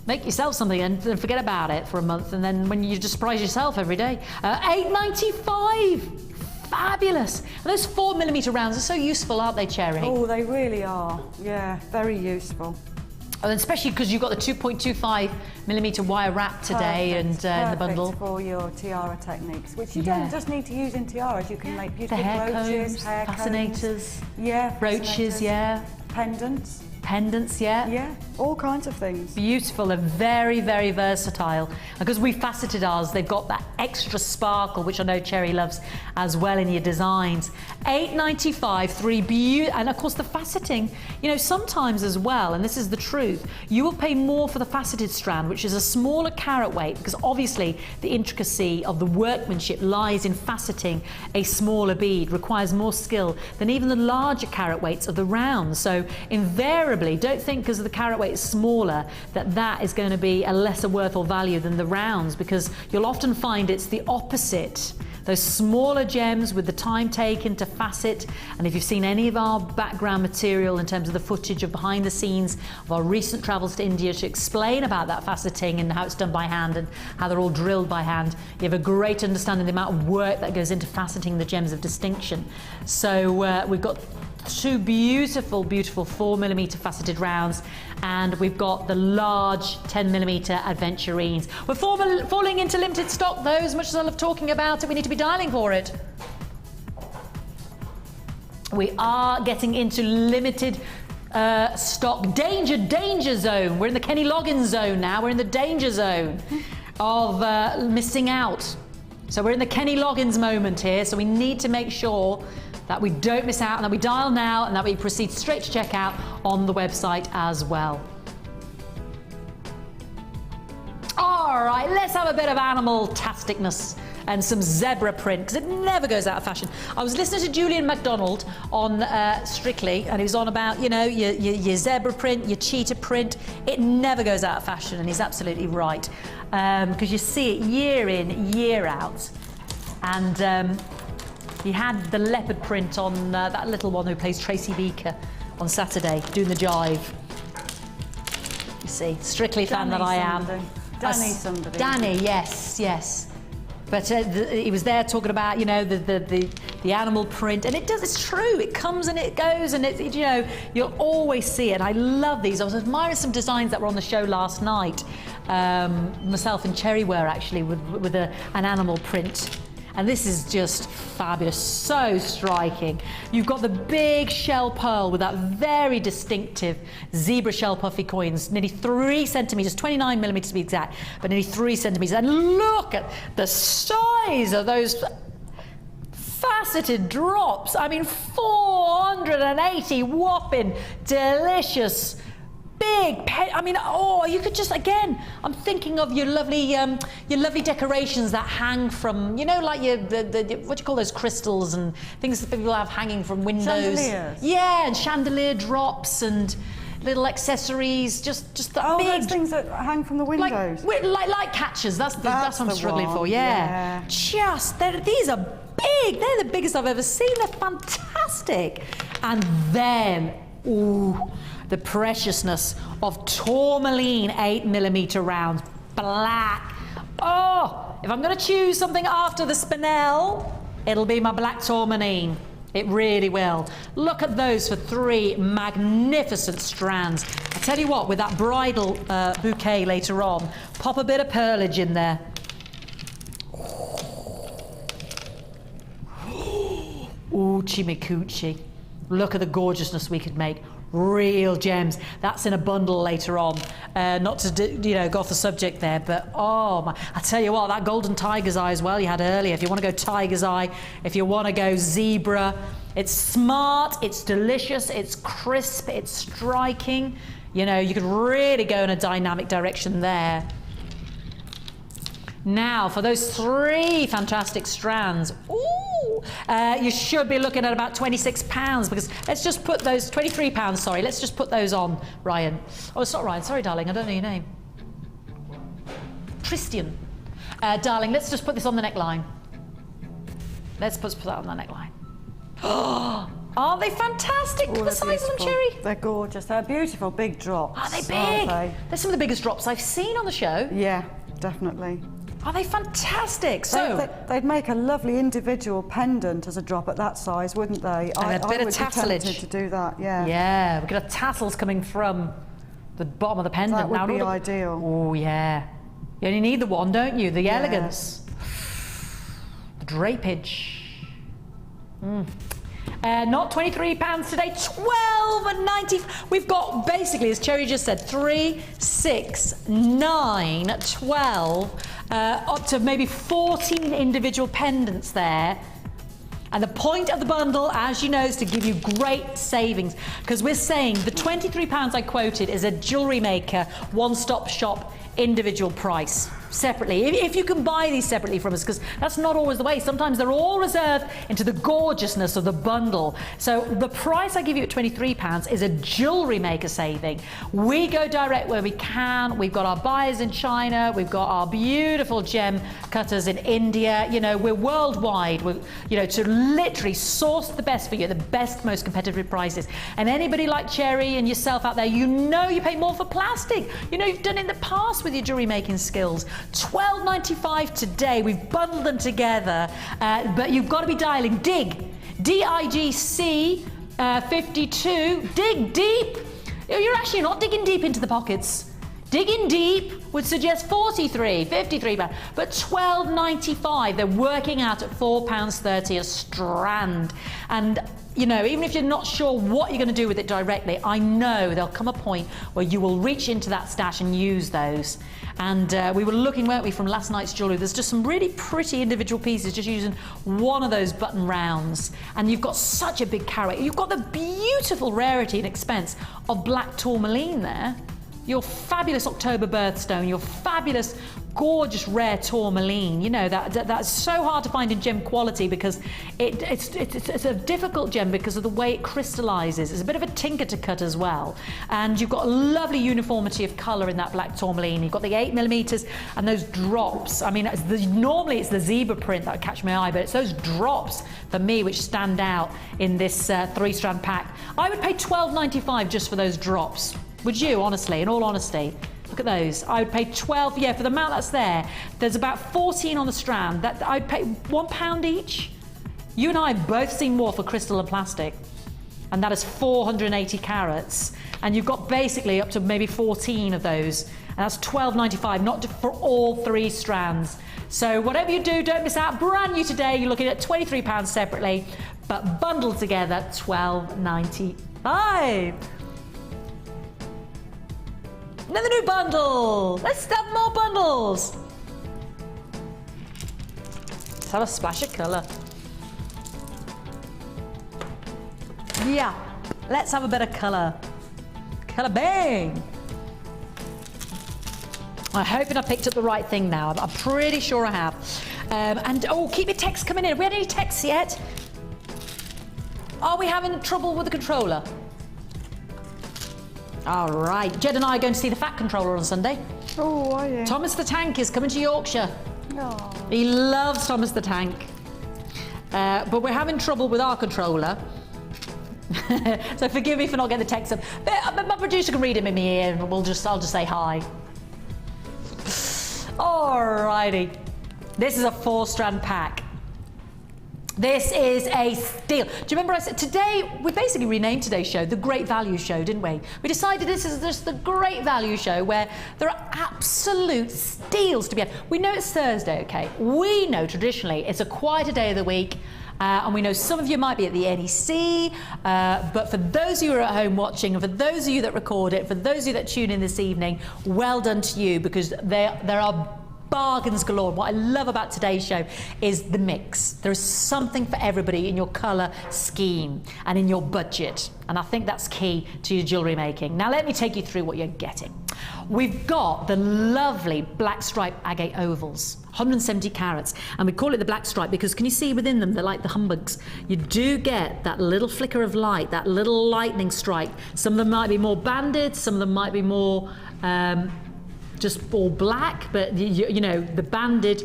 Make yourself something and then forget about it for a month, and then when you just surprise yourself every day. $8.95. Fabulous. And those 4mm rounds are so useful, aren't they, Cherry? Oh, they really are. Yeah, very useful. And especially because you've got the 2.25mm wire wrap today, and in the bundle. For your tiara techniques, which you don't just need to use in tiaras. You can make beautiful brooches, hair fascinators, combs, brooches, pendants, yeah, all kinds of things. Beautiful and very versatile. Because we faceted ours, they've got that extra sparkle, which I know Cherry loves as well in your designs. $8.95, and of course the faceting, you know, sometimes as well, and this is the truth, you will pay more for the faceted strand, which is a smaller carat weight, because obviously the intricacy of the workmanship lies in faceting a smaller bead, requires more skill than even the larger carat weights of the rounds. So invariably, don't think because the carat weight is smaller that is going to be a lesser worth or value than the rounds, because you'll often find it's the opposite. Those smaller gems with the time taken to facet, and if you've seen any of our background material in terms of the footage of behind the scenes of our recent travels to India to explain about that faceting and how it's done by hand and how they're all drilled by hand, you have a great understanding of the amount of work that goes into faceting the gems of distinction. So we've got two beautiful 4mm faceted rounds, and we've got the large 10mm aventurines. We're falling into limited stock though. As much as I love talking about it, we need to be dialing for it. We are getting into limited stock. Danger zone. We're in the Kenny Loggins zone now. We're in the danger zone of missing out. So we're in the Kenny Loggins moment here, so we need to make sure that we don't miss out, and that we dial now, and that we proceed straight to checkout on the website as well. All right, let's have a bit of animal-tasticness and some zebra print, because it never goes out of fashion. I was listening to Julian MacDonald on Strictly, and he was on about, you know, your zebra print, your cheetah print. It never goes out of fashion, and he's absolutely right. Because you see it year in, year out. And he had the leopard print on that little one who plays Tracy Beaker on Saturday, doing the jive. You see, Strictly fan that I am. Danny somebody. Danny, yes, yes. But he was there talking about, you know, the animal print, and it's true. It comes and it goes, and you know, you'll always see it. I love these. I was admiring some designs that were on the show last night. Myself and Cherry were actually with an animal print. And this is just fabulous, so striking. You've got the big shell pearl with that very distinctive zebra shell puffy coins, nearly 3 centimetres, 29 millimetres to be exact, but nearly 3 centimetres. And look at the size of those faceted drops. I mean, 480 whopping delicious big I mean, oh, you could just, again, I'm thinking of your lovely decorations that hang from, you know, like what do you call those crystals and things that people have hanging from windows. Chandeliers. Yeah, and chandelier drops and little accessories, just the big those things that hang from the windows. Like catchers. That's what I'm struggling for. Yeah. These are big. They're the biggest I've ever seen. They're fantastic. And then, ooh, the preciousness of tourmaline 8mm rounds, black. Oh, if I'm going to choose something after the spinel, it'll be my black tourmaline. It really will. Look at those for 3 magnificent strands. I tell you what, with that bridal bouquet later on, pop a bit of pearlage in there. Ooh, chimicucci. Look at the gorgeousness we could make. Real gems. That's in a bundle later on. Not to go off the subject there, but oh my! I tell you what, that golden tiger's eye as well you had earlier. If you want to go tiger's eye, if you want to go zebra, it's smart, it's delicious, it's crisp, it's striking. You know, you could really go in a dynamic direction there. Now, for those 3 fantastic strands, ooh, you should be looking at about £26, because let's just put those, £23, sorry, let's just put those on, Ryan. Oh, it's not Ryan, sorry, darling, I don't know your name. Tristan. Darling, let's just put this on the neckline. Let's put that on the neckline. Oh, aren't they fantastic? Look at the size of them, Cherry. They're gorgeous. They're beautiful, big drops. Are they big? They're some of the biggest drops I've seen on the show. Yeah, definitely. Are they fantastic? So they'd make a lovely individual pendant as a drop at that size, wouldn't they? And a bit of tasselage. Be tempted to do that, yeah. Yeah, we could have tassels coming from the bottom of the pendant. That would be ideal. Oh yeah, you only need the one, don't you? The elegance, the drapage. Not £23 today, £12.90. We've got basically, as Cherry just said, 3, 6, 9, 12, up to maybe 14 individual pendants there. And the point of the bundle, as you know, is to give you great savings, because we're saying the £23 I quoted is a Jewellery Maker one-stop shop individual price. Separately, if you can buy these separately from us, because that's not always the way. Sometimes they're all reserved into the gorgeousness of the bundle. So the price I give you at £23 is a Jewellery Maker saving. We go direct where we can. We've got our buyers in China. We've got our beautiful gem cutters in India. You know, we're worldwide. We're, you know, to literally source the best for you, the best, most competitive prices. And anybody like Cherry and yourself out there, you know you pay more for plastic. You know you've done it in the past with your jewellery making skills. £12.95 today. We've bundled them together, but you've got to be dialing DIG, DIGC 52. Dig deep. You're actually not digging deep into the pockets. Digging deep would suggest £53, but £12.95. They're working out at £4.30 a strand. And you know, even if you're not sure what you're going to do with it directly, I know there'll come a point where you will reach into that stash and use those. And we were looking, weren't we, from last night's jewellery. There's just some really pretty individual pieces, just using one of those button rounds. And you've got such a big carat. You've got the beautiful rarity and expense of black tourmaline there. your fabulous October birthstone, your fabulous, gorgeous, rare tourmaline. You know, that's so hard to find in gem quality because it's a difficult gem because of the way it crystallizes. It's a bit of a tinker to cut as well. And you've got a lovely uniformity of color in that black tourmaline. You've got the 8mm and those drops. I mean, normally it's the zebra print that would catch my eye, but it's those drops for me which stand out in this 3-strand pack. I would pay $12.95 just for those drops. Would you, honestly, in all honesty? Look at those. I would pay 12, yeah, for the amount that's there. There's about 14 on the strand. That I'd pay £1 each. You and I have both seen more for crystal and plastic. And that is 480 carats. And you've got basically up to maybe 14 of those. And that's $12.95, not for all 3 strands. So whatever you do, don't miss out. Brand new today. You're looking at £23 separately, but bundled together, $12.95. Another new bundle. Let's have more bundles. Let's have a splash of colour. Yeah, let's have a bit of colour. Colour bang. I'm hoping I picked up the right thing now. I'm pretty sure I have. And oh, keep your texts coming in. Have we had any texts yet? Are we having trouble with the controller? All right, Jed and I are going to see the Fat Controller on Sunday. Oh, are you? Thomas the Tank is coming to Yorkshire. Oh. He loves Thomas the Tank. But we're having trouble with our controller. So forgive me for not getting the text up. But my producer can read him in my ear and I'll just say hi. Alrighty. This is a 4-strand pack. This is a steal. Do you remember I said today, we basically renamed today's show the Great Value Show, didn't we? We decided this is just the Great Value Show where there are absolute steals to be had. We know it's Thursday, okay? We know traditionally it's a quieter day of the week. And we know some of you might be at the NEC, but for those of you who are at home watching, and for those of you that record it, for those of you that tune in this evening, well done to you, because there are bargains galore. What I love about today's show is the mix. There is something for everybody in your colour scheme and in your budget. And I think that's key to your jewellery making. Now let me take you through what you're getting. We've got the lovely black stripe agate ovals, 170 carats, and we call it the black stripe because can you see within them they're like the humbugs. You do get that little flicker of light, that little lightning strike. Some of them might be more banded, some of them might be more just all black, but you know, the banded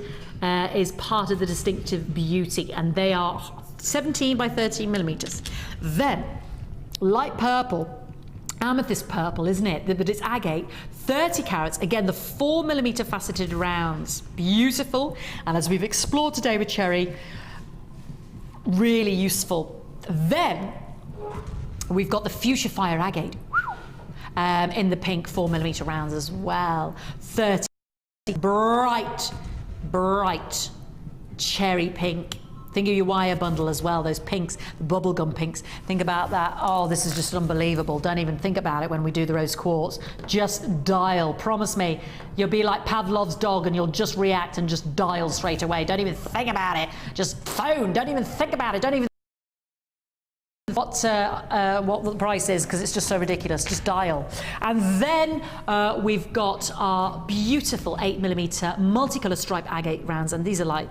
is part of the distinctive beauty, and they are 17 by 13 millimeters. Then light purple, amethyst purple, isn't it? But it's agate, 30 carats. Again, the 4mm faceted rounds, beautiful. And as we've explored today with Cherry, really useful. Then we've got the fuchsia fire agate. In the pink 4mm rounds as well. 30 bright cherry pink. Think of your wire bundle as well, those pinks, the bubblegum pinks. Think about that. Oh, this is just unbelievable. Don't even think about it when we do the rose quartz. Just dial. Promise me, you'll be like Pavlov's dog and you'll just react and just dial straight away. Don't even think about it. Just phone. Don't even think about it. Don't even what the price is, because it's just so ridiculous. Just dial. And then we've got our beautiful 8mm multicolour stripe agate rounds, and this is like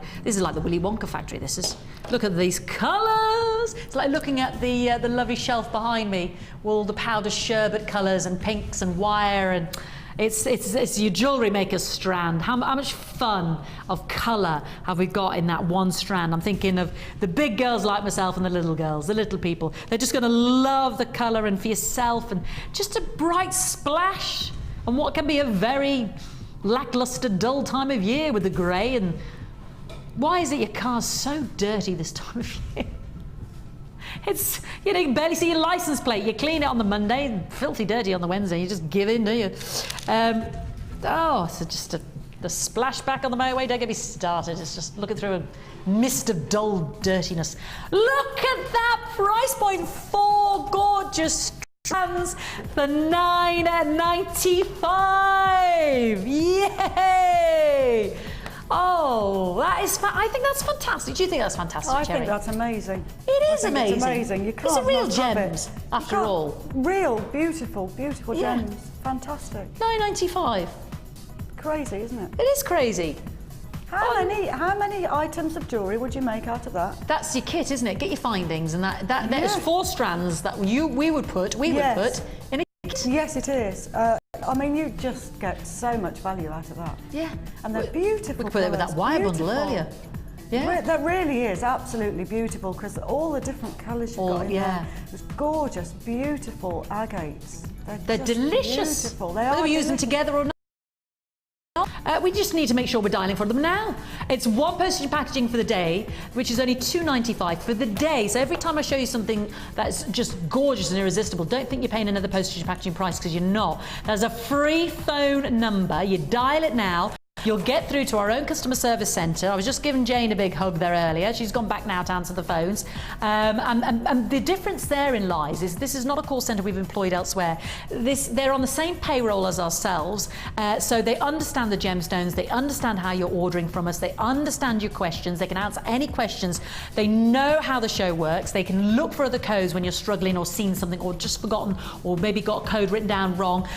the Willy Wonka factory. This is, look at these colours. It's like looking at the lovely shelf behind me, with all the powder sherbet colours and pinks and wire, and it's your jewellery maker's strand. How much fun of colour have we got in that one strand? I'm thinking of the big girls like myself and the little girls, the little people. They're just going to love the colour, and for yourself, and just a bright splash on what can be a very lacklustre, dull time of year with the grey. And why is it your car's so dirty this time of year? It's, you know, you can barely see your license plate. You clean it on the Monday, filthy dirty on the Wednesday. You just give in, do you? Oh, so just the splashback on the motorway. Don't get me started. It's just looking through a mist of dull dirtiness. Look at that price point. 4 gorgeous strands for $9.95. Yay! Oh, that is I think that's fantastic. Do you think that's fantastic, I Cherry? think that's amazing. It is amazing. It's amazing. You can't These are real not love gems, it. after all. Real, beautiful, beautiful Yeah. gems. Fantastic. £9.95. Crazy, isn't it? It is crazy. How many items of jewellery would you make out of that? That's your kit, isn't it? Get your findings, and there's 4 strands that we would put in a kit. Yes, it is. I mean, you just get so much value out of that. Yeah. And they're beautiful. We could put it with that wire bundle earlier. Yeah. That really is absolutely beautiful, because all the different colours you've got in there. It's gorgeous, beautiful agates. They're delicious. Beautiful. Whether we use them together or not. We just need to make sure we're dialing for them now. It's 1 postage and packaging for the day, which is only £2.95 for the day. So every time I show you something that's just gorgeous and irresistible, don't think you're paying another postage and packaging price, because you're not. There's a free phone number. You dial it now. You'll get through to our own customer service centre. I was just giving Jane a big hug there earlier. She's gone back now to answer the phones. And the difference therein lies is this is not a call centre we've employed elsewhere. They're on the same payroll as ourselves, so they understand the gemstones, they understand how you're ordering from us, they understand your questions, they can answer any questions, they know how the show works, they can look for other codes when you're struggling or seen something or just forgotten or maybe got a code written down wrong.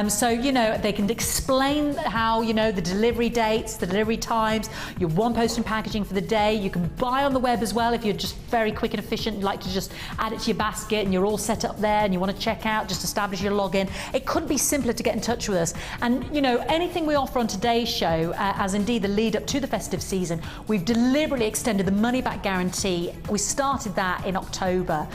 So, you know, they can explain how, you know, the delivery dates, the delivery times, your 1 post and packaging for the day. You can buy on the web as well if you're just very quick and efficient, you like to just add it to your basket and you're all set up there and you want to check out, just establish your login. It couldn't be simpler to get in touch with us. And you know, anything we offer on today's show, as indeed the lead up to the festive season, we've deliberately extended the money back guarantee. We started that in October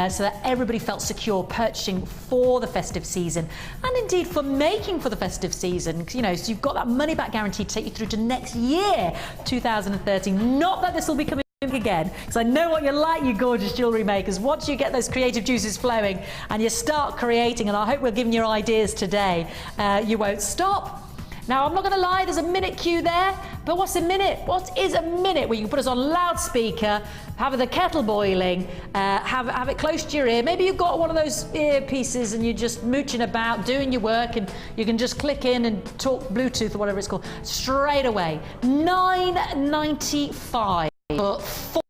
so that everybody felt secure purchasing for the festive season and indeed for making for the festive season. You know, so you've got that money back guarantee to take you through to next year, 2013. Not that this will be coming again, because I know what you're like, you gorgeous jewellery makers. Once you get those creative juices flowing and you start creating, and I hope we're giving you ideas today, you won't stop. Now, I'm not going to lie, there's a minute queue there, but what's a minute? What is a minute? Well, you can put us on loudspeaker, have the kettle boiling, have it close to your ear. Maybe you've got one of those earpieces and you're just mooching about, doing your work, and you can just click in and talk Bluetooth or whatever it's called straight away. £9.95 for 4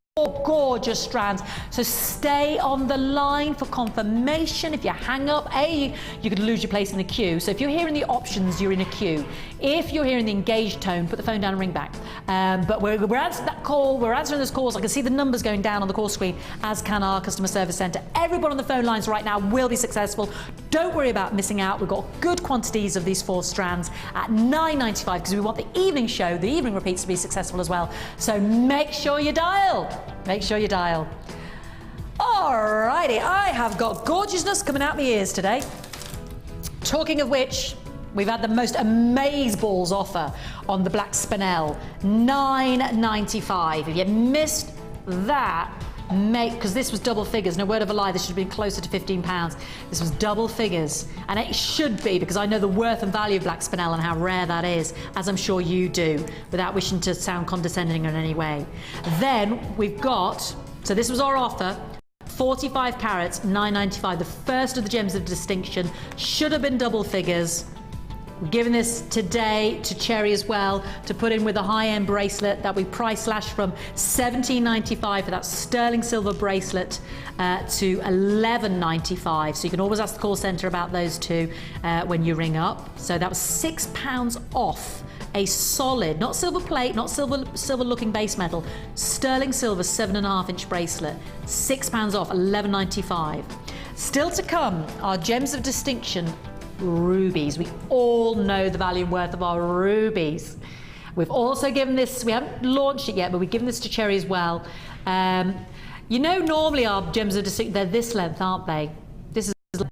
gorgeous strands. So stay on the line for confirmation. If you hang up, you could lose your place in the queue. So if you're hearing the options, you're in a queue. If you're hearing the engaged tone, put the phone down and ring back. But we're answering that call, we're answering those calls. I can see the numbers going down on the call screen, as can our customer service centre. Everyone on the phone lines right now will be successful. Don't worry about missing out. We've got good quantities of these 4 strands at £9.95 because we want the evening show, the evening repeats, to be successful as well. So make sure you dial. Make sure you dial. Alrighty, I have got gorgeousness coming out my ears today. Talking of which, we've had the most amazeballs offer on the black spinel, £9.95. If you missed that, because this was double figures, no word of a lie, this should have been closer to £15. This was double figures, and it should be, because I know the worth and value of black spinel and how rare that is, as I'm sure you do, without wishing to sound condescending in any way. Then we've got, so this was our offer, 45 carats, £9.95, the first of the gems of distinction, should have been double figures. We're giving this today to Cherry as well, to put in with a high-end bracelet that we price slashed from £17.95 for that sterling silver bracelet to £11.95. So you can always ask the call centre about those two when you ring up. So that was £6 off a solid, not silver plate, not silver looking base metal, sterling silver 7.5-inch bracelet. £6 off, £11.95. Still to come, our gems of distinction, rubies. We all know the value and worth of our rubies. We've also given this, we haven't launched it yet, but we've given this to Cherry as well. You know, normally our gems of distinction, they're this length, aren't they? This is the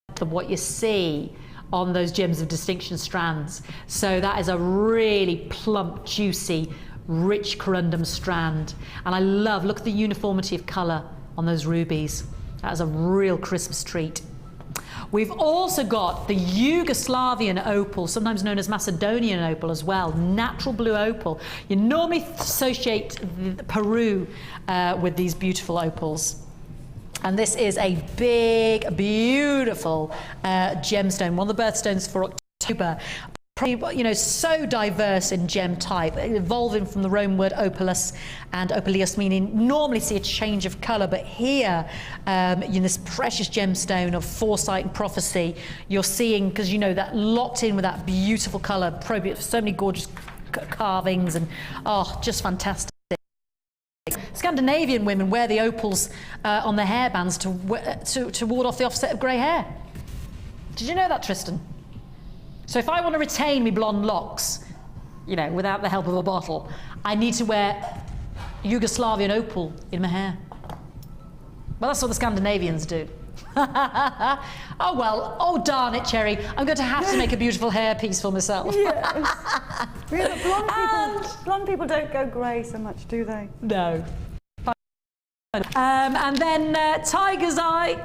length of what you see on those gems of distinction strands. So that is a really plump, juicy, rich corundum strand. And I love, look at the uniformity of colour on those rubies. That is a real Christmas treat. We've also got the Yugoslavian opal, sometimes known as Macedonian opal as well, natural blue opal. You normally associate Peru with these beautiful opals. And this is a big, beautiful gemstone, one of the birthstones for October. you know, so diverse in gem type, evolving from the Roman word opalus and opaleus, meaning normally see a change of colour, but here, in this precious gemstone of foresight and prophecy, you're seeing, because you know that locked in with that beautiful colour, so many gorgeous carvings, and just fantastic. Scandinavian women wear the opals on their hairbands to ward off the offset of grey hair. Did you know that, Tristan? So if I want to retain my blonde locks, you know, without the help of a bottle, I need to wear Yugoslavian opal in my hair. Well, that's what the Scandinavians do. Oh well, oh darn it, Cherry, I'm going to have to make a beautiful hairpiece for myself. Yes. Really, blonde people don't go grey so much, do they? No. And then tiger's eye.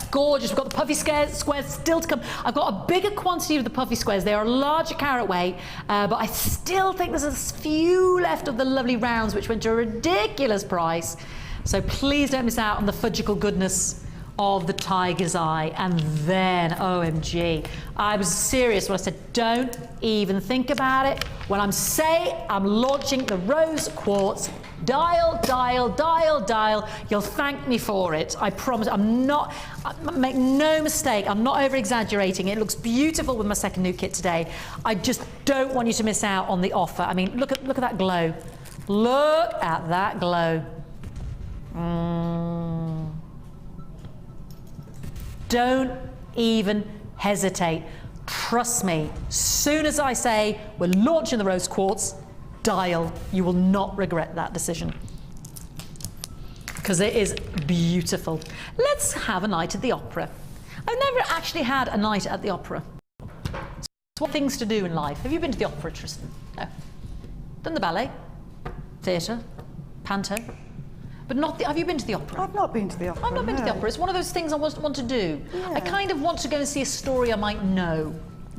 Gorgeous. We've got the puffy squares still to come. I've got a bigger quantity of the puffy squares. They are a larger carat weight, but I still think there's a few left of the lovely rounds, which went to a ridiculous price. So please don't miss out on the fudgical goodness of the tiger's eye. And then, OMG, I was serious when I said don't even think about it. When I'm launching the rose quartz, dial. You'll thank me for it. I promise. Make no mistake, I'm not over exaggerating. It looks beautiful with my second new kit today. I just don't want you to miss out on the offer. I mean, look at that glow. Look at that glow. Don't even hesitate. Trust me, soon as I say we're launching the rose quartz, dial. You will not regret that decision, because it is beautiful. Let's have a night at the opera. I've never actually had a night at the opera. So what things to do in life? Have you been to the opera, Tristan? No. Done the ballet, theatre, panto, but not the, have you been to the opera? I've not been to the opera. I've not been to the opera. It's one of those things I want to do. Yeah. I kind of want to go and see a story I might know.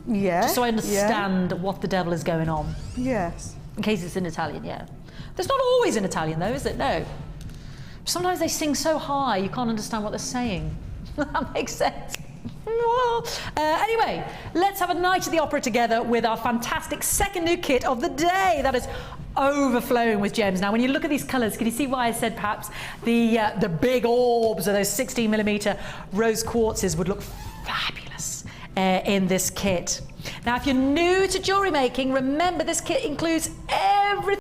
Yeah. Just so I understand what the devil is going on. Yes. In case it's in Italian, yeah. There's not always in Italian though, is it? No. Sometimes they sing so high you can't understand what they're saying. That makes sense. Anyway, let's have a night at the opera together with our fantastic second new kit of the day that is overflowing with gems. Now, when you look at these colours, can you see why I said perhaps the big orbs of those 16mm rose quartzes would look fabulous in this kit? Now, if you're new to jewellery making, remember this kit includes everything.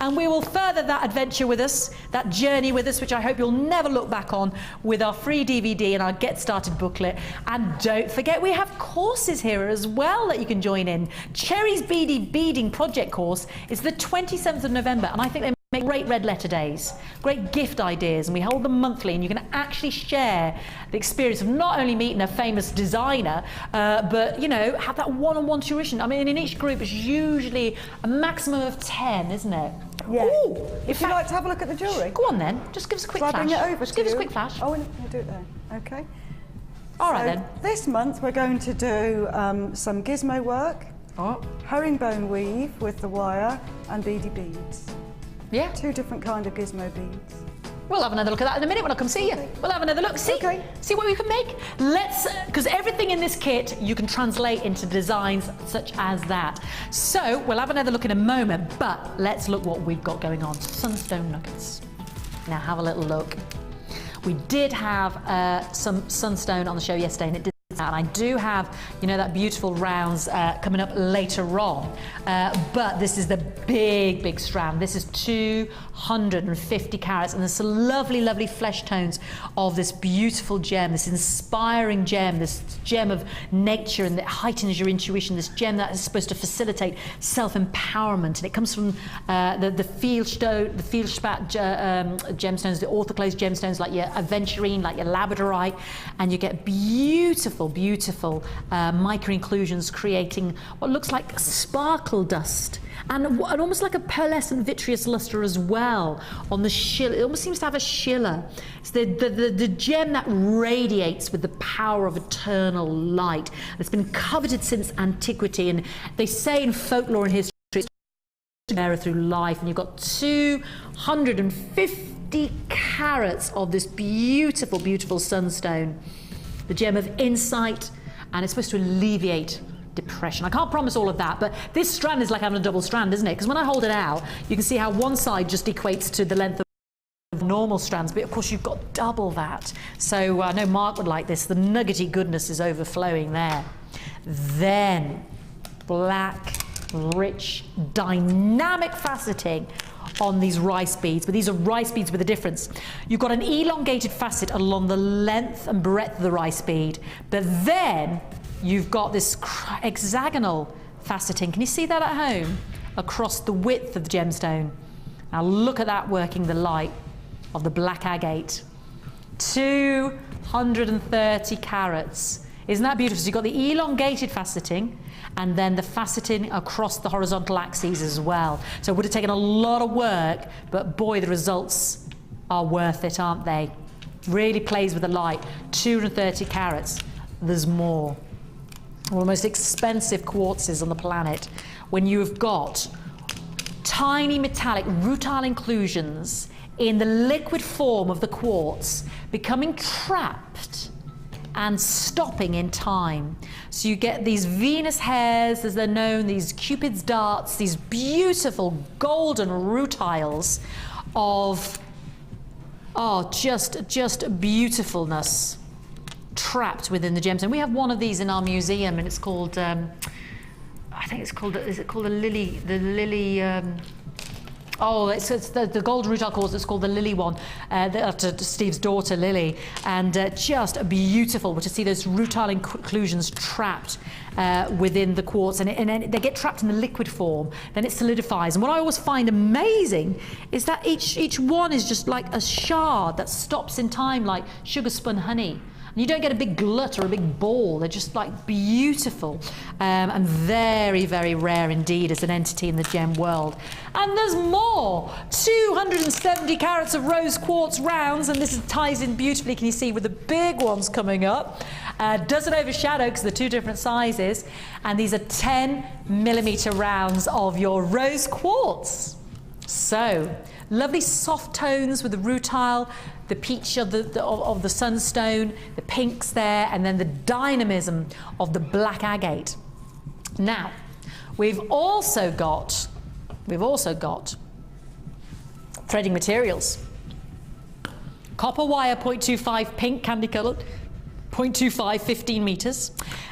And we will further that adventure with us, that journey with us, which I hope you'll never look back on, with our free DVD and our Get Started booklet. And don't forget, we have courses here as well that you can join in. Cherry's Beading Project course is the 27th of November, and I think they make great red letter days, great gift ideas, and we hold them monthly, and you can actually share the experience of not only meeting a famous designer, but, you know, have that one-on-one tuition. I mean, in each group it's usually a maximum of 10, isn't it? Yeah. Ooh, Would you like to have a look at the jewellery? Go on then, just give us a quick Shall flash. I bring it over just to give us a you? quick flash. Oh, we'll do it there. Okay. All right then. This month we're going to do some gizmo work, herringbone weave with the wire, and beady beads. Yeah. 2 different kind of gizmo beads. We'll have another look at that in a minute when I come see you. We'll have another look. See what we can make. Let's, because everything in this kit you can translate into designs such as that. So we'll have another look in a moment, but let's look what we've got going on. Sunstone nuggets. Now have a little look. We did have some sunstone on the show yesterday, and it did. And I do have, you know, that beautiful rounds coming up later on, but this is the big strand. This is 250 carats, and there's some lovely flesh tones of this beautiful gem, this inspiring gem, this gem of nature and that heightens your intuition, this gem that is supposed to facilitate self-empowerment, and it comes from the feldspat gemstones, the orthoclase gemstones like your aventurine, like your labradorite, and you get beautiful micro inclusions creating what looks like sparkle dust and almost like a pearlescent vitreous luster as well on the shiller. It almost seems to have a shiller. It's the gem that radiates with the power of eternal light. It's been coveted since antiquity, and they say in folklore and history it's through life, and you've got 250 carats of this beautiful sunstone. The gem of insight, and it's supposed to alleviate depression. I can't promise all of that, but this strand is like having a double strand, isn't it? Because when I hold it out, you can see how one side just equates to the length of normal strands, but of course you've got double that. So I know Mark would like this. The nuggety goodness is overflowing there. Then black, rich, dynamic faceting on these rice beads, but these are rice beads with a difference. You've got an elongated facet along the length and breadth of the rice bead, but then you've got this hexagonal faceting. Can you see that at home? Across the width of the gemstone. Now look at that working the light of the black agate. 230 carats. Isn't that beautiful? So you've got the elongated faceting and then the faceting across the horizontal axes as well. So it would have taken a lot of work, but boy, the results are worth it, aren't they? Really plays with the light. 230 carats. There's more. One of the most expensive quartzes on the planet. When you've got tiny metallic rutile inclusions in the liquid form of the quartz becoming trapped and stopping in time. So you get these Venus hairs, as they're known, these Cupid's darts, these beautiful golden rutiles of, just beautifulness trapped within the gemstone. We have one of these in our museum, and it's called, I think it's called, is it called the lily, it's the gold rutile quartz. It's called the Lily one, after Steve's daughter Lily, and just beautiful to see those rutile inclusions trapped within the quartz, and they get trapped in the liquid form. Then it solidifies. And what I always find amazing is that each one is just like a shard that stops in time, like sugar spun honey. And you don't get a big glut or a big ball. They're just like beautiful and very, very rare indeed as an entity in the gem world. And there's more. 270 carats of rose quartz rounds, and this ties in beautifully, can you see, with the big ones coming up. Doesn't overshadow because they're two different sizes. And these are 10mm rounds of your rose quartz. So, lovely soft tones with the rutile, the peach of the sunstone, the pinks there, and then the dynamism of the black agate. Now, we've also got threading materials. Copper wire 0.25 pink candy coloured, 0.25 15 meters,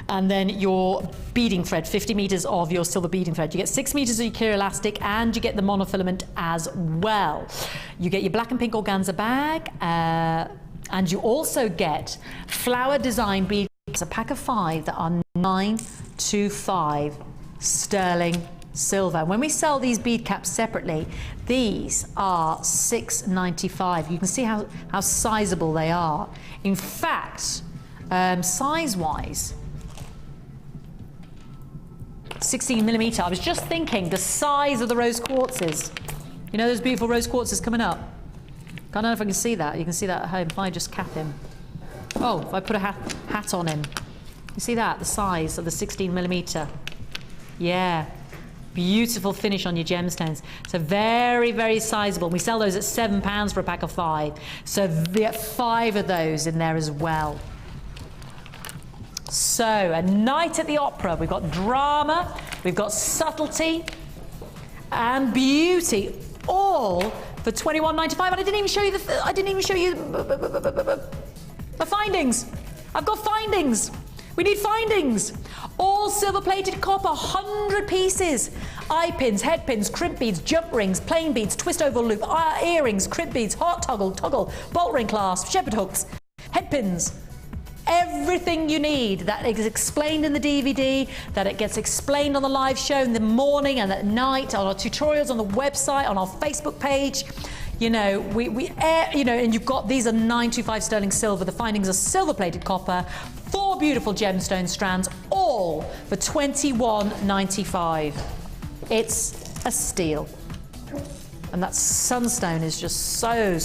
and then your beading thread, 50 meters of your silver beading thread. You get 6 meters of your clear elastic, and you get the monofilament as well. You get your black and pink organza bag, and you also get flower design beads, a pack of 5 that are 925 sterling silver. When we sell these bead caps separately, these are $6.95. You can see how sizable they are. In fact, size-wise, 16mm. I was just thinking the size of the rose quartzes. You know those beautiful rose quartzes coming up? I don't know if I can see that. You can see that at home. If I just cap him. Oh, if I put a hat on him. You see that? The size of the 16mm. Yeah. Beautiful finish on your gemstones. So very, very sizable. We sell those at £7 for a pack of 5. So we get 5 of those in there as well. So, A Night at the Opera. We've got drama, we've got subtlety and beauty, all for £21.95. And I didn't even show you the findings. I've got findings. We need findings. All silver-plated copper, 100 pieces. Eye pins, head pins, crimp beads, jump rings, plain beads, twist oval loop, earrings, crimp beads, heart toggle, bolt ring clasp, shepherd hooks, head pins. Everything you need that is explained in the DVD, that it gets explained on the live show in the morning and at night, on our tutorials on the website, on our Facebook page. You know, and you've got, these are 925 sterling silver. The findings are silver-plated copper, 4 beautiful gemstone strands, all for £21.95. It's a steal. And that sunstone is just so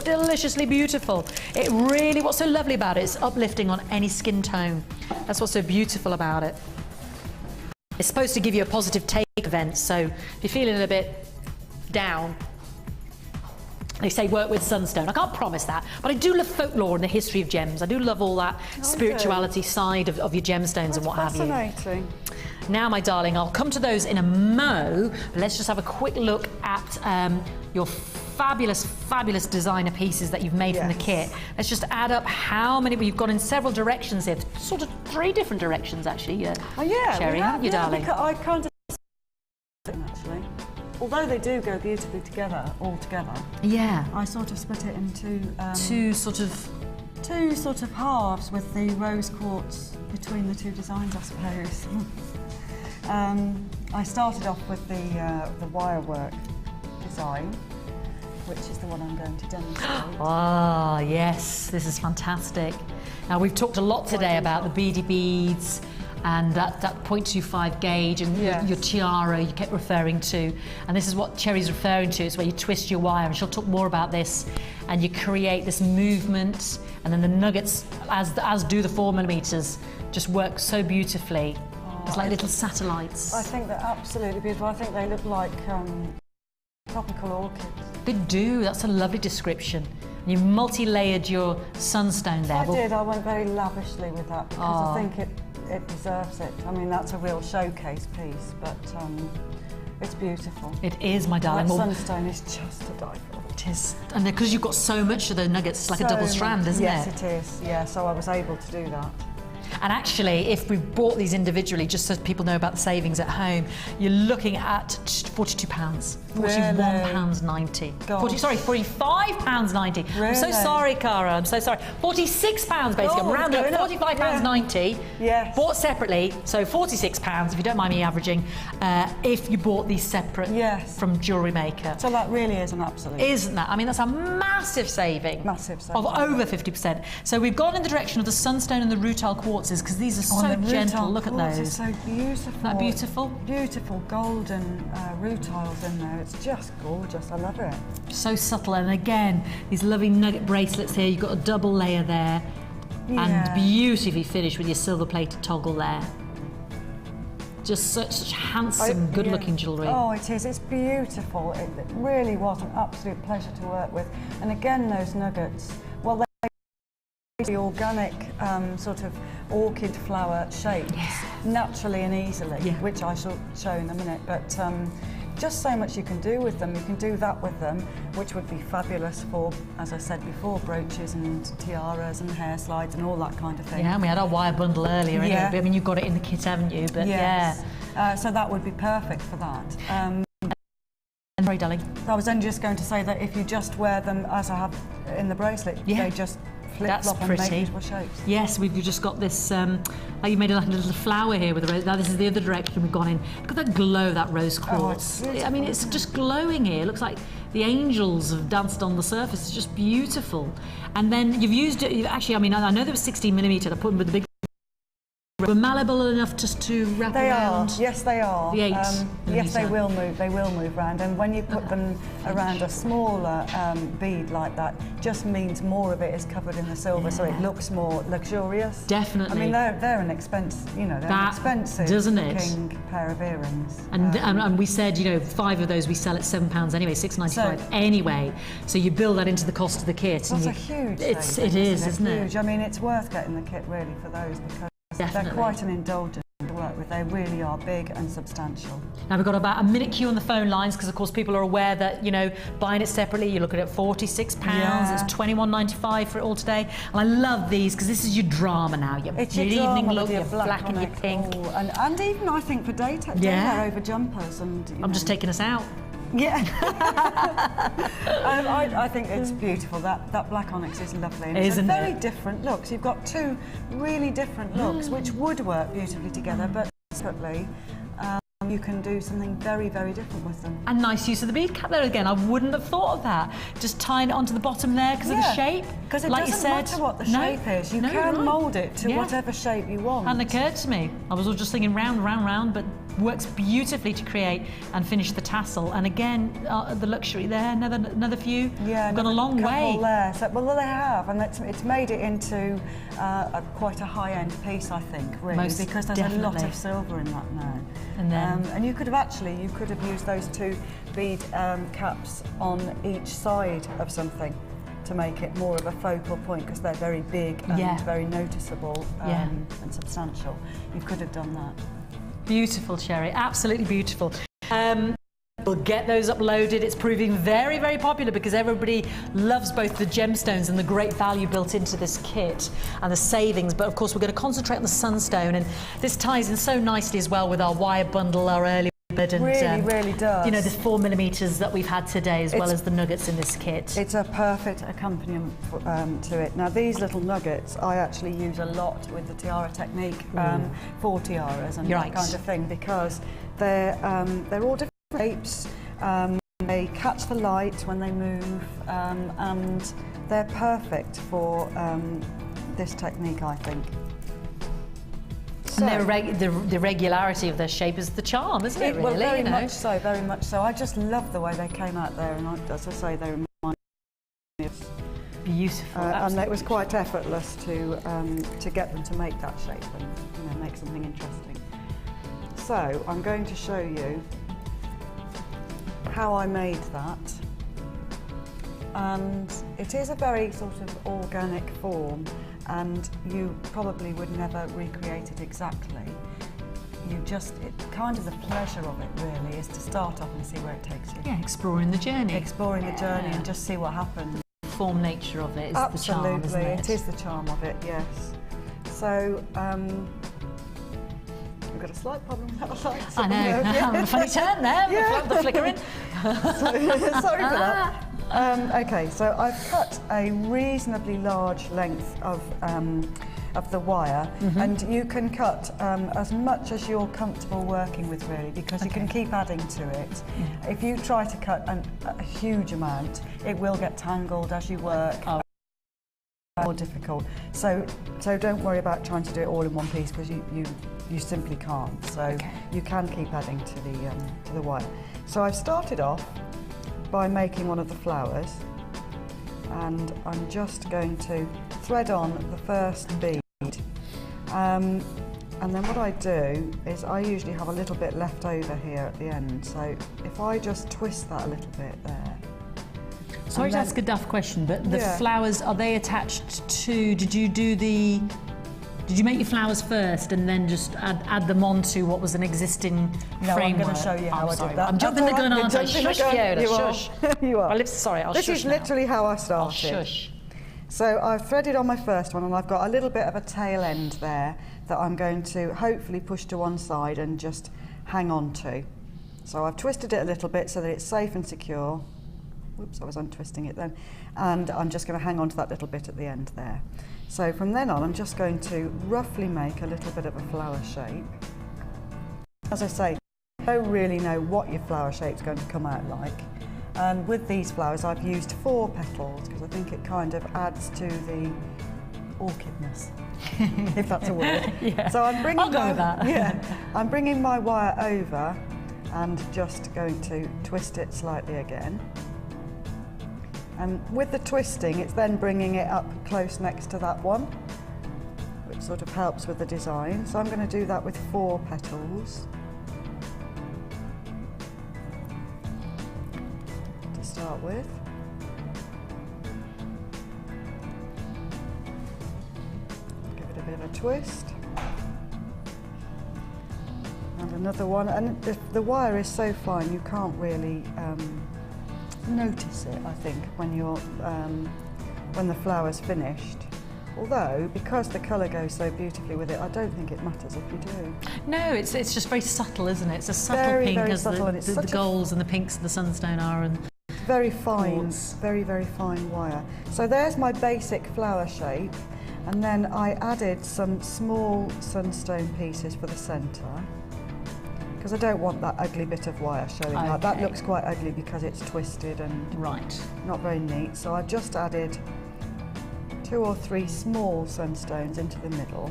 deliciously beautiful. It really, what's so lovely about it, it's uplifting on any skin tone. That's what's so beautiful about it. It's supposed to give you a positive take event, so if you're feeling a bit down, they say work with sunstone. I can't promise that, but I do love folklore and the history of gems. I do love all that spirituality side of your gemstones and what have you. Fascinating. Now, my darling, I'll come to those in a mo, but let's just have a quick look at your fabulous, fabulous designer pieces that you've made from the kit. Let's just add up how many. You've gone in several directions here, sort of 3 different directions actually. Oh yeah, Sherry, haven't you, darling? I kind of actually. Although they do go beautifully together, all together. Yeah. I sort of split it into two sort of halves with the rose quartz between the 2 designs, I suppose. I started off with the wire work design, which is the one I'm going to demonstrate. Ah, yes, this is fantastic. Now, we've talked a lot today about the beady beads and that 0.25 gauge and your tiara you kept referring to. And this is what Cherry's referring to, is where you twist your wire, and she'll talk more about this, and you create this movement, and then the nuggets, as do the 4mm, just work so beautifully. It's like little satellites. I think they're absolutely beautiful. I think they look like tropical orchids. They do, that's a lovely description. You've multi-layered your sunstone there. I did, I went very lavishly with that because I think it deserves it. I mean, that's a real showcase piece, but it's beautiful. It is, my darling. That sunstone is just to die for. It is. And because you've got so much of the nuggets, it's like a double strand, isn't it? Yes, it is. Yeah, so I was able to do that. And actually, if we bought these individually, just so people know about the savings at home, you're looking at £42, £41.90. £45.90. Really? I'm so sorry, Cara. I'm so sorry. £46 basically. I'm rounding up. £45.90. Yes. Bought separately, so £46 if you don't mind me averaging. If you bought these separate from Jewellery Maker. So that really is an absolute. Isn't that? I mean, that's a massive saving. Massive saving. Of over 50%. So we've gone in the direction of the sunstone and the rutile quartzes because these are so gentle. Look at those. It's so beautiful. Isn't that beautiful? Beautiful golden rutiles in there. It's just gorgeous. I love it. So subtle, and again, these lovely nugget bracelets here. You've got a double layer there, and beautifully finished with your silver-plated toggle there. Just such handsome, good-looking jewellery. Oh, it is. It's beautiful. It really was an absolute pleasure to work with. And again, those nuggets. Well, they the organic sort of orchid flower shapes naturally and easily, which I shall show in a minute. But just so much you can do with them. You can do that with them, which would be fabulous for, as I said before, brooches and tiaras and hair slides and all that kind of thing. Yeah, and we had our wire bundle earlier. I mean, you've got it in the kit, haven't you? But so that would be perfect for that. Sorry, darling. I was only just going to say that if you just wear them as I have in the bracelet, they just flip-flop and make beautiful shapes. Yes, we've just got this, you made like a little flower here with the rose. Now this is the other direction we've gone in. Look at that glow, that rose quartz. I mean, it's just glowing here. It looks like the angels have danced on the surface. It's just beautiful. And then you've used it, actually, I mean, I know there was 16mm. I put them with the big. Were malleable enough just to wrap around? Yes, they are. The 8 yes, they will move. They will move around, and when you put them around a smaller bead like that, just means more of it is covered in the silver, so it looks more luxurious. Definitely. I mean, they're an expensive, they're an expensive looking pair of earrings. And we said, 5 of those we sell at £7 anyway, £6.95 anyway. So you build that into the cost of the kit. That's a huge saving, it is, isn't it? Huge. I mean, it's worth getting the kit really for those because. They're quite an indulgence to work with. They really are big and substantial. Now we've got about a minute queue on the phone lines because of course people are aware that buying it separately you're looking at £46. It's £21.95 for it all today. And I love these because this is your drama now. Your evening look, your black and your pink. And even I think for daywear over jumpers and. I'm just taking us out. Yeah, I think it's beautiful. That black onyx is lovely. And it's a very different look. So you've got 2 really different looks, which would work beautifully together, but separately, you can do something very, very different with them. And nice use of the bead cap there again. I wouldn't have thought of that. Just tying it onto the bottom there because of the shape. Because it doesn't matter what the shape is. You can mould it to whatever shape you want. Hadn't occurred to me. I was all just thinking round, round, round, but works beautifully to create and finish the tassel. And again, the luxury there, another few. Yeah, gone a long way. There. So, well, they have, and it's made it into quite a high-end piece, I think, really, because there's a lot of silver in that now. And then and you could have used those 2 bead caps on each side of something to make it more of a focal point, because they're very big and very noticeable and substantial. You could have done that. Beautiful, Sherry, absolutely beautiful. We'll get those uploaded. It's proving very, very popular because everybody loves both the gemstones and the great value built into this kit and the savings. But of course, we're going to concentrate on the sunstone, and this ties in so nicely as well with our wire bundle, our early bird, and really does. You know, the 4mm that we've had today, as well as the nuggets in this kit. It's a perfect accompaniment to it. Now, these little nuggets I actually use a lot with the tiara technique for tiaras and that kind of thing, because they're all different shapes, they catch the light when they move, and they're perfect for this technique, I think. So, and the regularity of their shape is the charm, isn't it, really? Well, very much so, very much so. I just love the way they came out there, and as I say, they remind me of beautiful. and it was quite effortless to get them to make that shape and make something interesting. So I'm going to show you how I made that, and it is a very sort of organic form, and you probably would never recreate it exactly. Kind of the pleasure of it really is to start off and see where it takes you. Yeah, exploring the journey. Exploring the journey and just see what happens. The form nature of it is Absolutely, the charm, isn't it? It is the charm of it, yes. So, I've got a slight problem with that light. I know, having a funny turn there, the flickering. Sorry for that. Okay, so I've cut a reasonably large length of the wire, and you can cut as much as you're comfortable working with, really, because you can keep adding to it. If you try to cut a huge amount, it will get tangled as you work. More difficult. So don't worry about trying to do it all in one piece, because you simply can't. So you can keep adding to the wire. So I've started off by making one of the flowers, and I'm just going to thread on the first bead. And then what I do is I usually have a little bit left over here at the end. So if I just twist that a little bit there. Sorry to ask a daft question, but the flowers, are they attached to, did you make your flowers first and then just add them onto what was an existing framework? I'm going to show you how I did that. I'm jumping the gun, aren't I? Shush, Fiona, shush. You are. Sorry, I'll shush now. This is literally how I started. I'll shush. So I've threaded on my first one, and I've got a little bit of a tail end there that I'm going to hopefully push to one side and just hang on to. So I've twisted it a little bit so that it's safe and secure. Whoops, I was untwisting it then. And I'm just going to hang on to that little bit at the end there. So from then on, I'm just going to roughly make a little bit of a flower shape. As I say, you don't really know what your flower shape's going to come out like. And with these flowers, I've used 4 petals because I think it kind of adds to the orchidness, if that's a word. So I'm bringing I'll go with that. I'm bringing my wire over and just going to twist it slightly again. And with the twisting, it's then bringing it up close next to that one, which sort of helps with the design. So I'm going to do that with 4 petals. To start with. Give it a bit of a twist. And another one. And the wire is so fine, you can't really notice it, I think, when the flower's finished. Although, because the colour goes so beautifully with it, I don't think it matters if you do. No, it's just very subtle, isn't it? It's a subtle very, pink, very as subtle, the golds and the pinks of the sunstone are. And very fine, quartz. very, very fine wire. So there's my basic flower shape, and then I added some small sunstone pieces for the centre, because I don't want that ugly bit of wire showing. Like, that looks quite ugly because it's twisted and not very neat. So I've just added 2 or 3 small sunstones into the middle,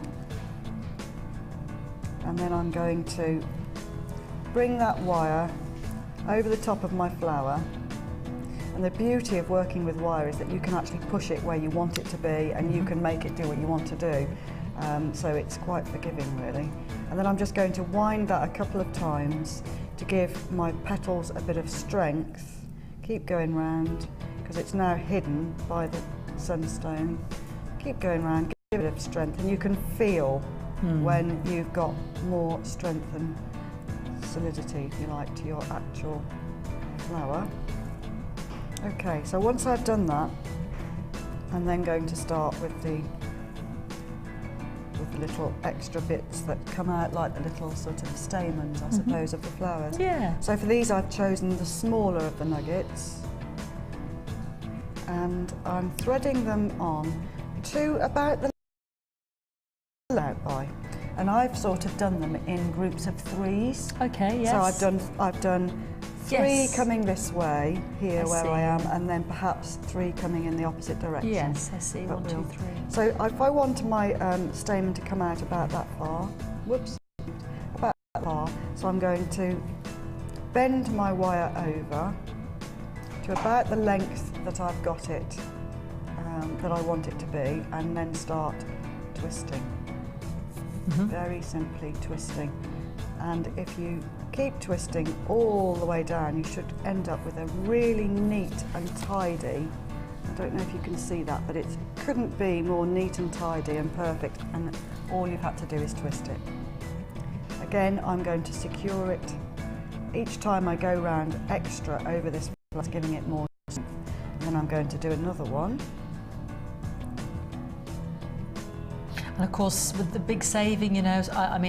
and then I'm going to bring that wire over the top of my flower. And the beauty of working with wire is that you can actually push it where you want it to be, and you can make it do what you want to do. So it's quite forgiving, really. And then I'm just going to wind that a couple of times to give my petals a bit of strength. Keep going round, because it's now hidden by the sunstone. Keep going round, give it a bit of strength, and you can feel when you've got more strength and solidity, if you like, to your actual flower. Okay, so once I've done that, I'm then going to start with the little extra bits that come out, like the little sort of stamens, I suppose, of the flowers. Yeah. So for these I've chosen the smaller of the nuggets, and I'm threading them on to about the out by, and I've sort of done them in groups of 3s. Okay, yes. So I've done 3 Yes. coming this way here I where see. I am, and then perhaps 3 coming in the opposite direction. Yes, I see. But 1, 2, we'll- 3. So if I want my stamen to come out about that far, about that far, so I'm going to bend my wire over to about the length that I've got it, that I want it to be, and then start twisting. Very simply twisting. And if you keep twisting all the way down, you should end up with a really neat and tidy, I don't know if you can see that, but it couldn't be more neat and tidy and perfect, and all you've had to do is twist it. Again, I'm going to secure it each time I go round extra over this, giving it more strength. And then I'm going to do another one. And of course, with the big saving, you know, I'm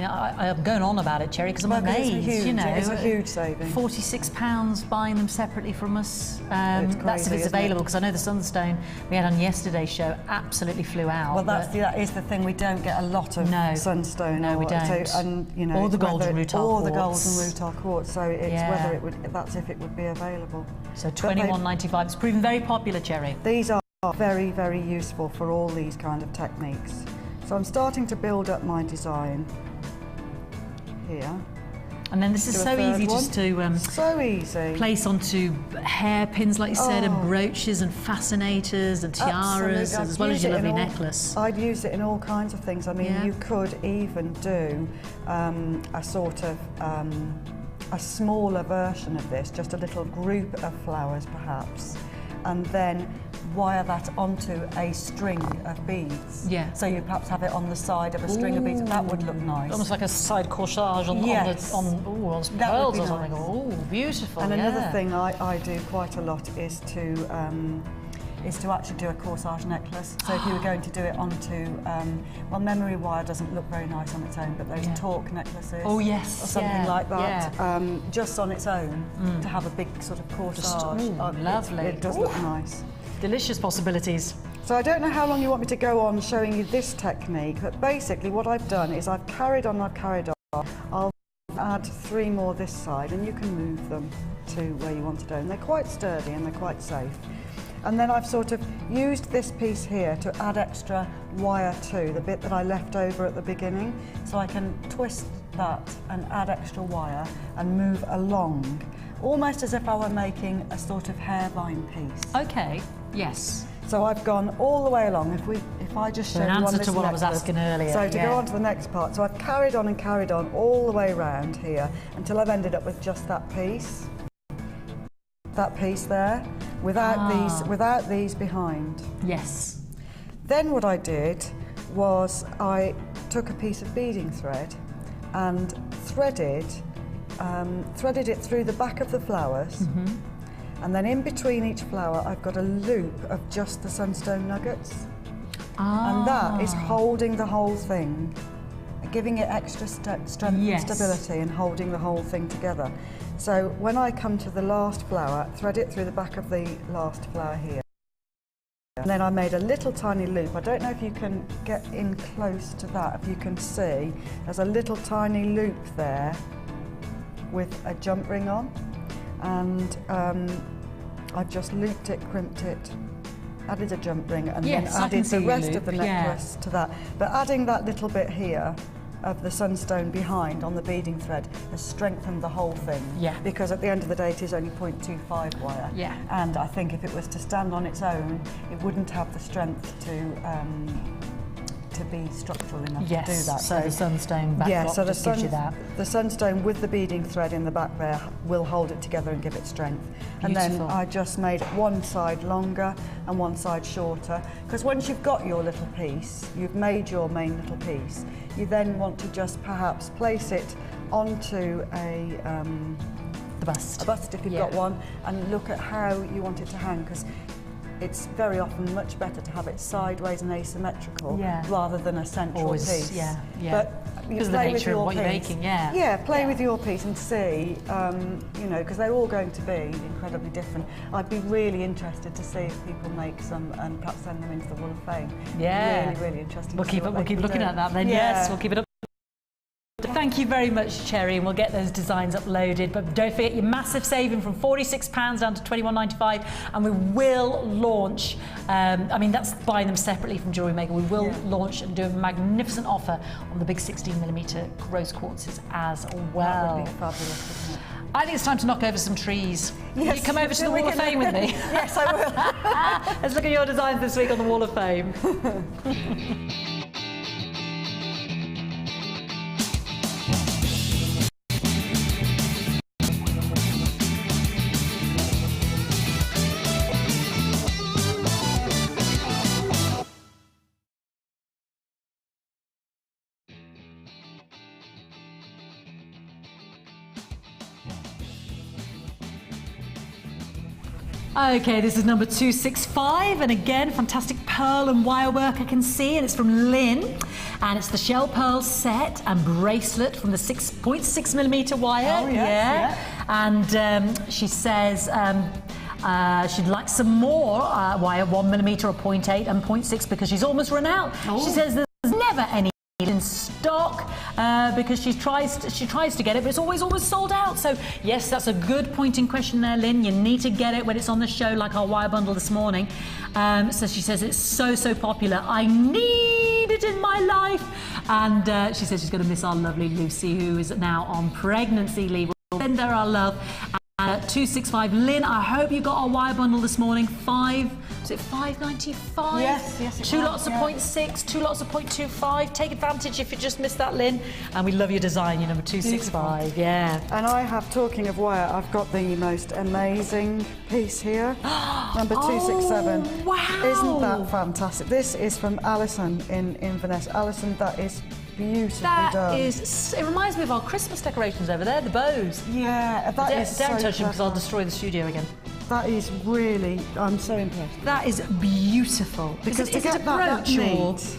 going on about it, Cherry, because I'm Well, 'cause amazed. it's huge. You know, It's a huge saving. £46 buying them separately from us. It's That's if crazy, it's isn't it? available, because I know the sunstone we had on yesterday's show absolutely flew out. Well, but- that is the thing. We don't get a lot of No. sunstone. No, we or- don't. So, and you know, Or the it's golden whether- rutile or the quartz. golden rutile quartz. So it's Yeah. whether it would. That's if it would be available. So But they- £21.95. It's proven very popular, Cherry. These are very, very useful for all these kind of techniques. So I'm starting to build up my design here. And then this is Do a so third easy one. just to So easy. place onto hairpins, like you said, and Oh. brooches and fascinators and tiaras, Absolutely. as well as your I'd use lovely it in all- necklace. I'd use it in all kinds of things. I mean, Yeah. you could even do a sort of a smaller version of this, just a little group of flowers perhaps, and then wire that onto a string of beads. Yeah. So you perhaps have it on the side of a string of beads. That would look nice. Almost like a side corsage on, Yes. on some That would pearls be or something. nice. Oh, beautiful. And yeah. another thing I do quite a lot is to actually do a corsage necklace. So if you were going to do it onto, well, memory wire doesn't look very nice on its own, but those Yeah. torque necklaces, Oh, yes, or something yeah, like that, yeah. just on its own, to have a big sort of corsage. lovely. It does look nice. Delicious possibilities. So I don't know how long you want me to go on showing you this technique, but basically what I've done is I've carried on. I'll add 3 more this side, and you can move them to where you want to go. And they're quite sturdy and they're quite safe. And then I've sort of used this piece here to add extra wire to the bit that I left over at the beginning. So I can twist that and add extra wire and move along, almost as if I were making a sort of hairline piece. Okay, yes. So I've gone all the way along. If I just show an you on answer this to what I was necklace. asking earlier, So to yeah. go on to the next part. So I've carried on and carried on all the way around here until I've ended up with just that piece. That piece there, without these behind. Yes. Then what I did was I took a piece of beading thread and threaded it through the back of the flowers. And then in between each flower, I've got a loop of just the sunstone nuggets. And that is holding the whole thing, giving it extra strength Yes. and stability, and holding the whole thing together. So when I come to the last flower, thread it through the back of the last flower here. And then I made a little tiny loop. I don't know if you can get in close to that, if you can see. There's a little tiny loop there with a jump ring on. And I've just looped it, crimped it, added a jump ring, and Yes, then I can added see the your rest of the loop, yeah. necklace to that. But adding that little bit here of the sunstone behind on the beading thread has strengthened the whole thing. Yeah. Because at the end of the day, it is only 0.25 wire. Yeah. And I think if it was to stand on its own, it wouldn't have the strength to to be structural enough Yes, to do that. so the sunstone backdrop just gives you that. The sunstone with the beading thread in the back there will hold it together and give it strength. And then I just made one side longer and one side shorter, because once you've got your little piece, you've made your main little piece, you then want to just perhaps place it onto The bust. a bust if you've got one, and look at how you want it to hang, because it's very often much better to have it sideways and asymmetrical rather than a central piece. But because of the nature of what you're making, play with your piece and see, you know, because they're all going to be incredibly different. I'd be really interested to see if people make some and perhaps send them into the Wall of Fame. Really, really interesting. We'll keep looking at that then. Yes, we'll keep it up. Thank you very much, Cherry, and we'll get those designs uploaded. But don't forget your massive saving from £46 down to £21.95, and we will launch. I mean, that's buying them separately from Jewellery Maker. We will launch and do a magnificent offer on the big 16mm rose quartzes as well. That would be fabulous, wouldn't it? I think it's time to knock over some trees. Yes, Will you come over to the Wall of Fame with me? Yes, I will. Let's look at your designs this week on the Wall of Fame. Okay, this is number 265, and again, fantastic pearl and wire work I can see, and it's from Lynn, and it's the shell pearl set and bracelet from the 6.6mm wire. Oh, yes, And she says she'd like some more wire, 1mm or 0.8 and 0.6, because she's almost run out. She says there's never any in stock because she tries to get it, but it's always sold out. So yes, that's a good point in question there, Lynn. You need to get it when it's on the show, like our wire bundle this morning. So she says it's so popular. I need it in my life, and she says she's going to miss our lovely Lucy, who is now on pregnancy leave. We'll send her our love. 265. Lynn, I hope you got our wire bundle this morning. Was it £5.95? Yes, it Two was, lots of 0.6, 2 lots of 0.25. Take advantage if you just missed that, Lynn. And we love your design, your number 265. Beautiful. Yeah. And I have, talking of wire, I've got the most amazing piece here. Number 267. Oh, wow. Isn't that fantastic? This is from Alison in Inverness. Alison, that is beautifully done. It reminds me of our Christmas decorations over there, the bows. Yeah, that is so Don't touch them, because I'll clever. destroy the studio again. That is really, I'm so impressed. That is beautiful. Because is to it get a that brooch or? neat,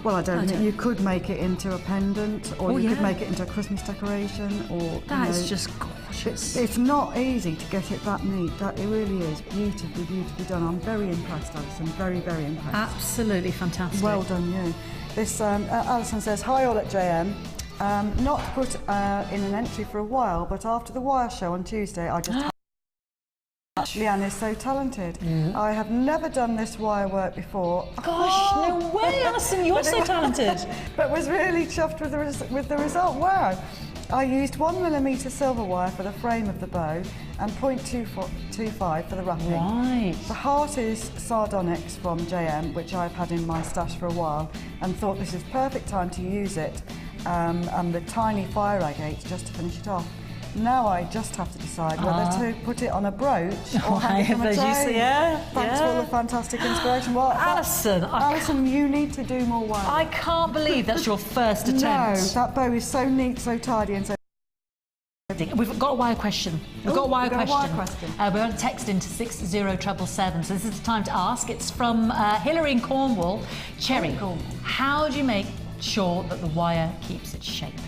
well, I don't know. You could make it into a pendant, or you could make it into a Christmas decoration, or That is just gorgeous. It's not easy to get it that neat. That it really is beautifully done. I'm very impressed, Alison. Very impressed. Absolutely fantastic. Well done, you. This Alison says, hi all at JM. Not put in an entry for a while, but after the wire show on Tuesday, I just. Leanne is so talented. I have never done this wire work before. Gosh, no way, Alison, you're so talented. But was really chuffed with the result. Wow. I used 1mm silver wire for the frame of the bow and 0.25 for the wrapping. Right. The heart is sardonyx from JM, which I've had in my stash for a while, and thought this is perfect time to use it, and the tiny fire agates just to finish it off. Now I just have to decide whether to put it on a brooch or hang it from a chain. Thanks for all the fantastic inspiration. Well, Alison, you need to do more wire. I can't believe that's your first attempt. No, that bow is so neat, so tidy, and so. We've got a wire question. We're going to text into 60777. So this is the time to ask. It's from Hilary in Cornwall. Cherry, how do you make sure that the wire keeps its shape?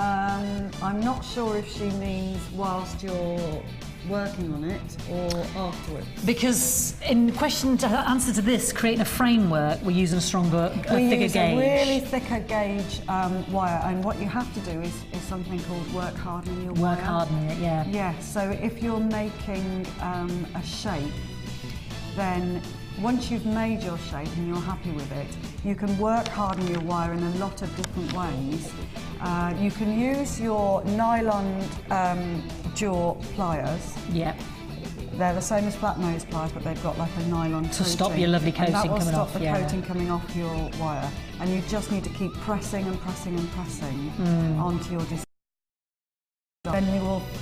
I'm not sure if she means whilst you're working on it or afterwards. Because in answer to this, creating a framework, we're using a stronger, thicker gauge. We use a really thicker gauge wire, and what you have to do is something called work hardening your wire. Work hardening it, yeah. Yeah, so if you're making a shape, then once you've made your shape and you're happy with it, you can work harden your wire in a lot of different ways. You can use your nylon jaw pliers. Yeah. they're the same as flat nose pliers, but they've got like a nylon coating. To stop your lovely coating and that will coming stop off, the yeah. coating coming off your wire. And you just need to keep pressing and pressing and pressing onto your design. Then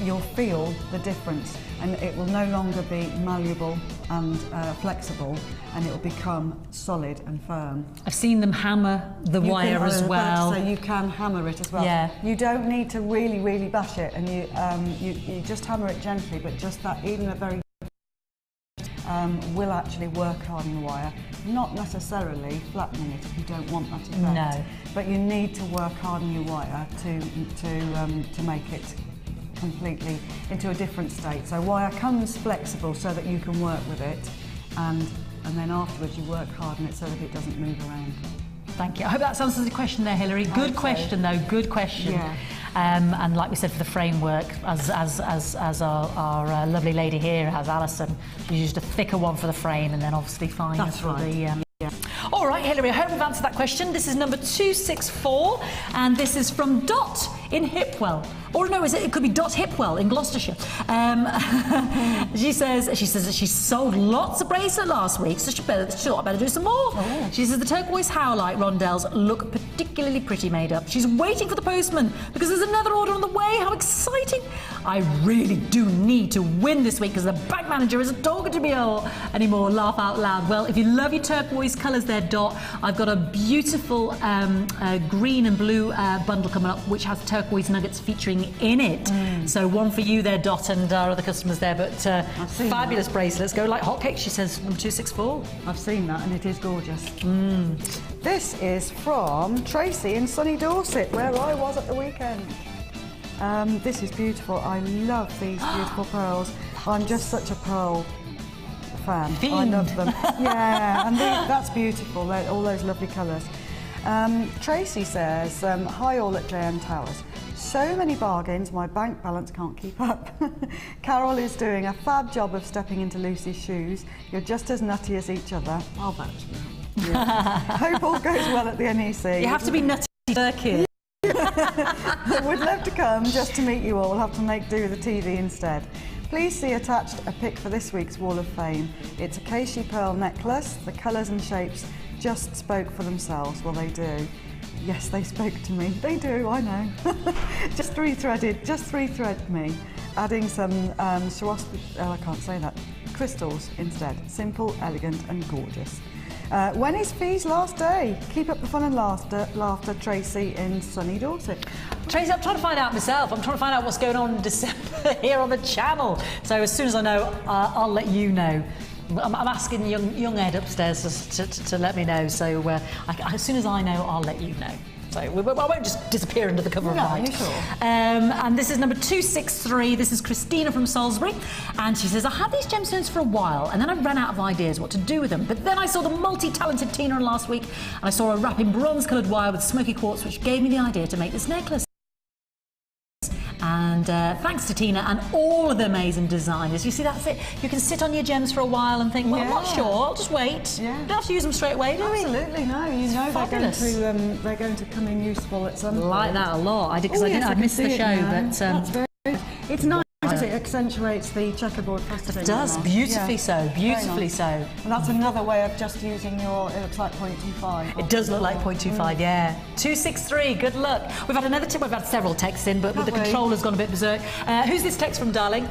you'll feel the difference, and it will no longer be malleable and flexible, and it will become solid and firm. I've seen them hammer the wire as well. So you can hammer it as well. Yeah. You don't need to really, really bash it, and you just hammer it gently, but just that, even a very will actually work on the wire. Not necessarily flattening it if you don't want that effect. No. But you need to work hard on your wire to make it completely into a different state. So wire comes flexible so that you can work with it, and then afterwards you work hard on it so that it doesn't move around. Thank you. I hope that answers the question there, Hilary. Good question though, good question. Yeah. And like we said, for the framework, as our lovely lady here has, Alison, she used a thicker one for the frame, and then obviously finer That's for right. the... Yeah. All right, Hilary, I hope we've answered that question. This is number 264, and this is from Dot in Hipwell. Or no, it could be Dot Hipwell in Gloucestershire. She says that she sold lots of bracelet last week, so she thought I'd better do some more. Oh. She says the turquoise howlite rondelles look particularly pretty made up. She's waiting for the postman because there's another order on the way. How exciting! I really do need to win this week because the bank manager isn't talking to me anymore. Laugh out loud. Well, if you love your turquoise colours there, Dot, I've got a beautiful green and blue bundle coming up which has turquoise nuggets featuring in it. So one for you there, Dot, and our other customers there, but fabulous bracelets, go like hotcakes, she says, number 264. I've seen that, and it is gorgeous. This is from Tracy in sunny Dorset, where I was at the weekend. This is beautiful. I love these beautiful pearls. I'm just such a pearl fan. Fiend. I love them. Yeah, and that's beautiful. All those lovely colours. Tracy says, hi all at JM Towers. So many bargains, my bank balance can't keep up. Carol is doing a fab job of stepping into Lucy's shoes. You're just as nutty as each other. I'll vouch for that. Yeah. Hope all goes well at the NEC. You have to be nutty turkey. Would love to come just to meet you all. We'll have to make do with the TV instead. Please see attached a pic for this week's Wall of Fame. It's a Keishi pearl necklace. The colours and shapes just spoke for themselves. Well, they do. Yes, they spoke to me. They do, I know. just three-thread me. Adding some I can't say that, crystals instead. Simple, elegant and gorgeous. When is Fee's last day? Keep up the fun and laughter, Tracy in sunny Dorset. Tracy, I'm trying to find out myself. I'm trying to find out what's going on in December here on the channel. So as soon as I know, I'll let you know. I'm asking young Ed upstairs to let me know. So as soon as I know, I'll let you know. So I won't just disappear under the cover of night. Sure. And this is number 263. This is Christina from Salisbury. And she says, I had these gemstones for a while and then I ran out of ideas what to do with them. But then I saw the multi-talented Tina on last week and I saw a wrap in bronze-coloured wire with smoky quartz, which gave me the idea to make this necklace. And thanks to Tina and all of the amazing designers. You see, that's it. You can sit on your gems for a while and think, well, I'm not sure, I'll just wait. Yeah. Don't have to use them straight away, do we? Absolutely, no. You know they're going to come in useful at some point. Like that a lot. I did, because I missed the show, but that's very good. It's nice. It accentuates the checkerboard pattern. It does, beautifully so, beautifully so. And that's another way of just using your, it looks like 0.25. It does look like 0.25, yeah. 263, good luck. We've had another tip, we've had several texts in, but the controller's gone a bit berserk. Who's this text from, darling?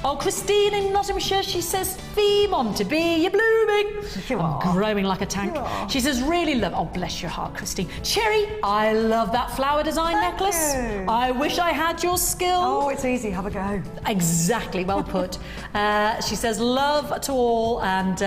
Oh, Christine in Nottinghamshire, she says, Fee Montague, you're blooming. I'm growing like a tank. She says, really love, oh, bless your heart, Christine. Cherry, I love that flower design necklace. I wish I had your skill. Oh, it's easy, have a go. Exactly, well put. She says, love to all, and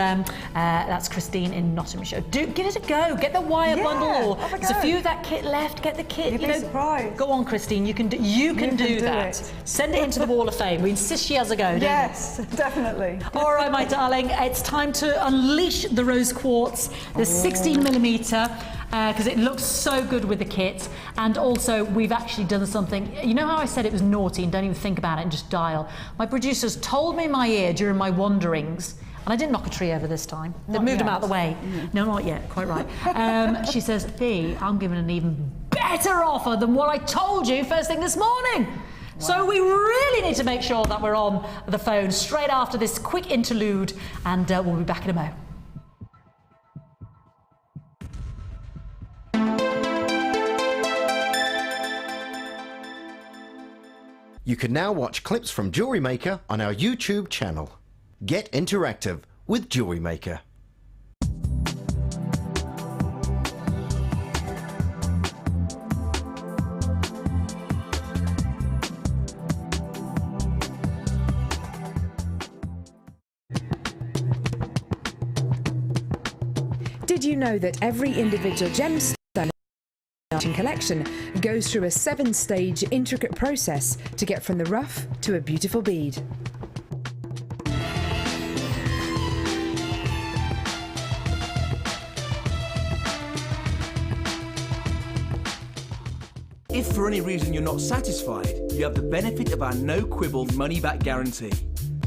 that's Christine in Nottinghamshire. Give it a go, get the wire bundle, or there's a few of that kit left, get the kit. You'd be surprised. Go on, Christine, you can do that. Send it into the Wall of Fame. We insist she has a go. Yes, definitely. All right, my darling, it's time to unleash the rose quartz, the 16mm, because it looks so good with the kit. And also, we've actually done something. You know how I said it was naughty and don't even think about it and just dial? My producers told me in my ear during my wanderings, and I didn't knock a tree over this time. They'd moved them out of the way. No, not yet, quite right. She says, Fee, I'm giving an even better offer than what I told you first thing this morning. So we really need to make sure that we're on the phone straight after this quick interlude, and we'll be back in a mo. You can now watch clips from Jewellery Maker on our YouTube channel. Get interactive with Jewellery Maker. Did you know that every individual gemstone collection goes through a 7-stage intricate process to get from the rough to a beautiful bead? If for any reason you're not satisfied, you have the benefit of our no quibble money back guarantee.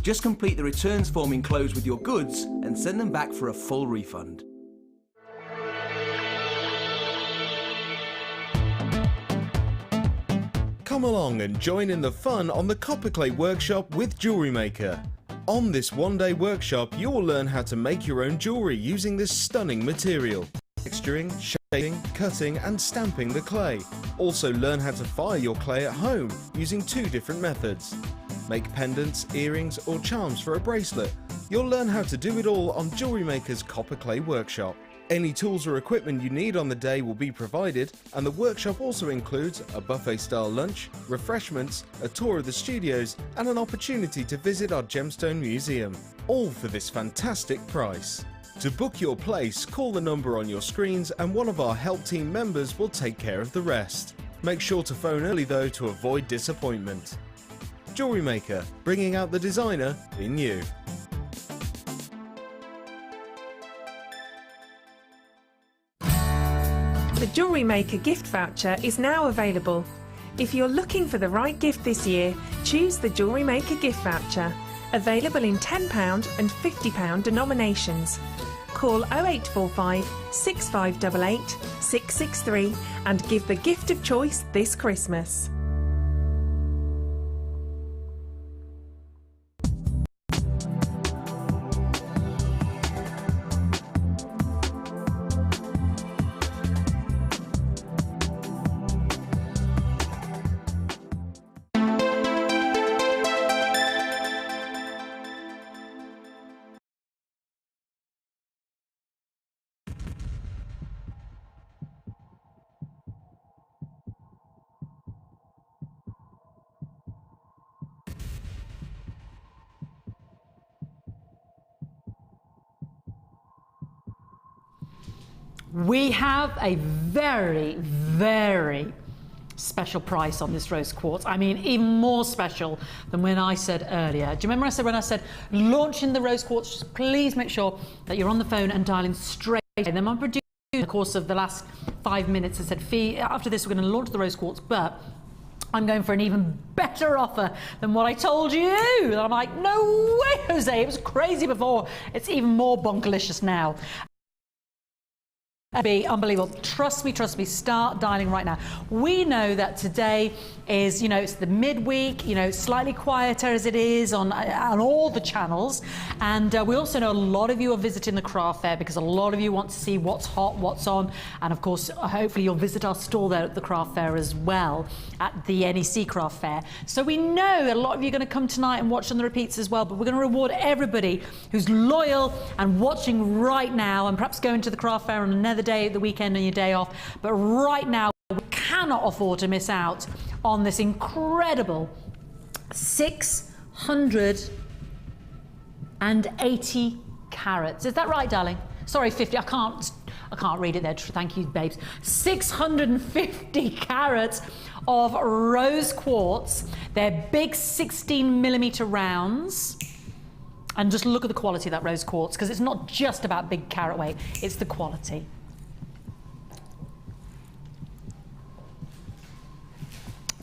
Just complete the returns form enclosed with your goods and send them back for a full refund. Come along and join in the fun on the Copper Clay Workshop with Jewellery Maker. On this one-day workshop, you will learn how to make your own jewellery using this stunning material. Texturing, shaping, cutting and stamping the clay. Also learn how to fire your clay at home using 2 different methods. Make pendants, earrings or charms for a bracelet. You'll learn how to do it all on Jewellery Maker's Copper Clay Workshop. Any tools or equipment you need on the day will be provided, and the workshop also includes a buffet-style lunch, refreshments, a tour of the studios and an opportunity to visit our Gemstone Museum, all for this fantastic price. To book your place, call the number on your screens and one of our help team members will take care of the rest. Make sure to phone early though to avoid disappointment. Jewellery Maker, bringing out the designer in you. The Jewellery Maker gift voucher is now available. If you're looking for the right gift this year, choose the Jewellery Maker gift voucher. Available in £10 and £50 denominations. Call 0845 6588 663 and give the gift of choice this Christmas. We have a very, very special price on this rose quartz. I mean, even more special than when I said earlier. Do you remember when I said launching the rose quartz, just please make sure that you're on the phone and dialing straight. And then I'm producing in the course of the last 5 minutes. I said, Fee, after this we're going to launch the rose quartz, but I'm going for an even better offer than what I told you. And I'm like, no way, Jose, it was crazy before. It's even more bonkalicious now. Be unbelievable. Trust me, start dialing right now. We know that today is, it's the midweek, slightly quieter as it is on all the channels. And we also know a lot of you are visiting the craft fair because a lot of you want to see what's hot, what's on. And of course, hopefully you'll visit our stall there at the craft fair as well, at the NEC craft fair. So we know that a lot of you are going to come tonight and watch on the repeats as well, but we're going to reward everybody who's loyal and watching right now and perhaps going to the craft fair on another day at the weekend and your day off. But right now, we cannot afford to miss out on this incredible 680 carats. Is that right, darling? Sorry, 50. I can't read it there. Thank you, babes. 650 carats of rose quartz. They're big 16mm rounds. And just look at the quality of that rose quartz, because it's not just about big carat weight, it's the quality.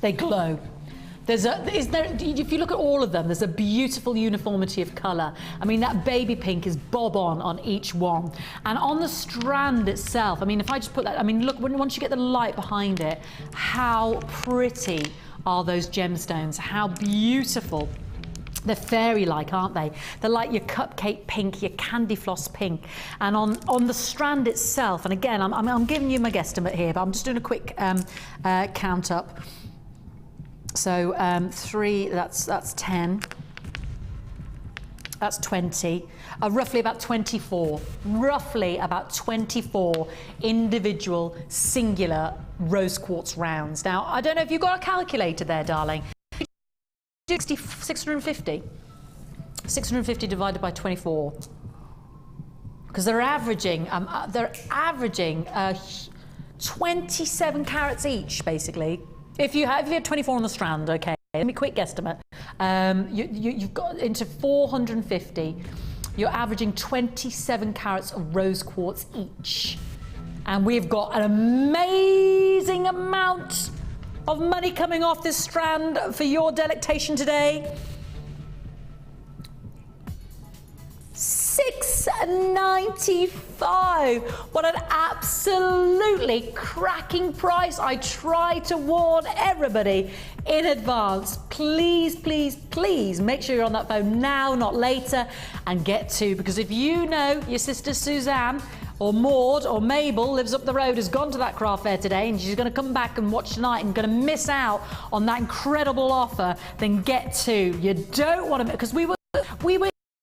They glow. If you look at all of them, there's a beautiful uniformity of colour. I mean, that baby pink is bob on each one. And on the strand itself, I mean, if I just put that, I mean, look, once you get the light behind it, how pretty are those gemstones. How beautiful. They're fairy-like, aren't they? They're like your cupcake pink, your candy floss pink. And on the strand itself, and again, I'm giving you my guesstimate here, but I'm just doing a quick count up. So 3, that's 10. That's 20. Roughly about 24. Roughly about 24 individual, singular rose quartz rounds. Now, I don't know if you've got a calculator there, darling. 650. 650 divided by 24. Because they're averaging 27 carats each, basically. If you had 24 on the strand, okay. Let me quick guesstimate. You've got into 450. You're averaging 27 carats of rose quartz each. And we've got an amazing amount of money coming off this strand for your delectation today. $6.95. What an absolutely cracking price. I try to warn everybody in advance. Please, please, please make sure you're on that phone now, not later, and get to, because if you know your sister Suzanne or Maud or Mabel lives up the road, has gone to that craft fair today, and she's going to come back and watch tonight and going to miss out on that incredible offer, then get to. You don't want to, because we were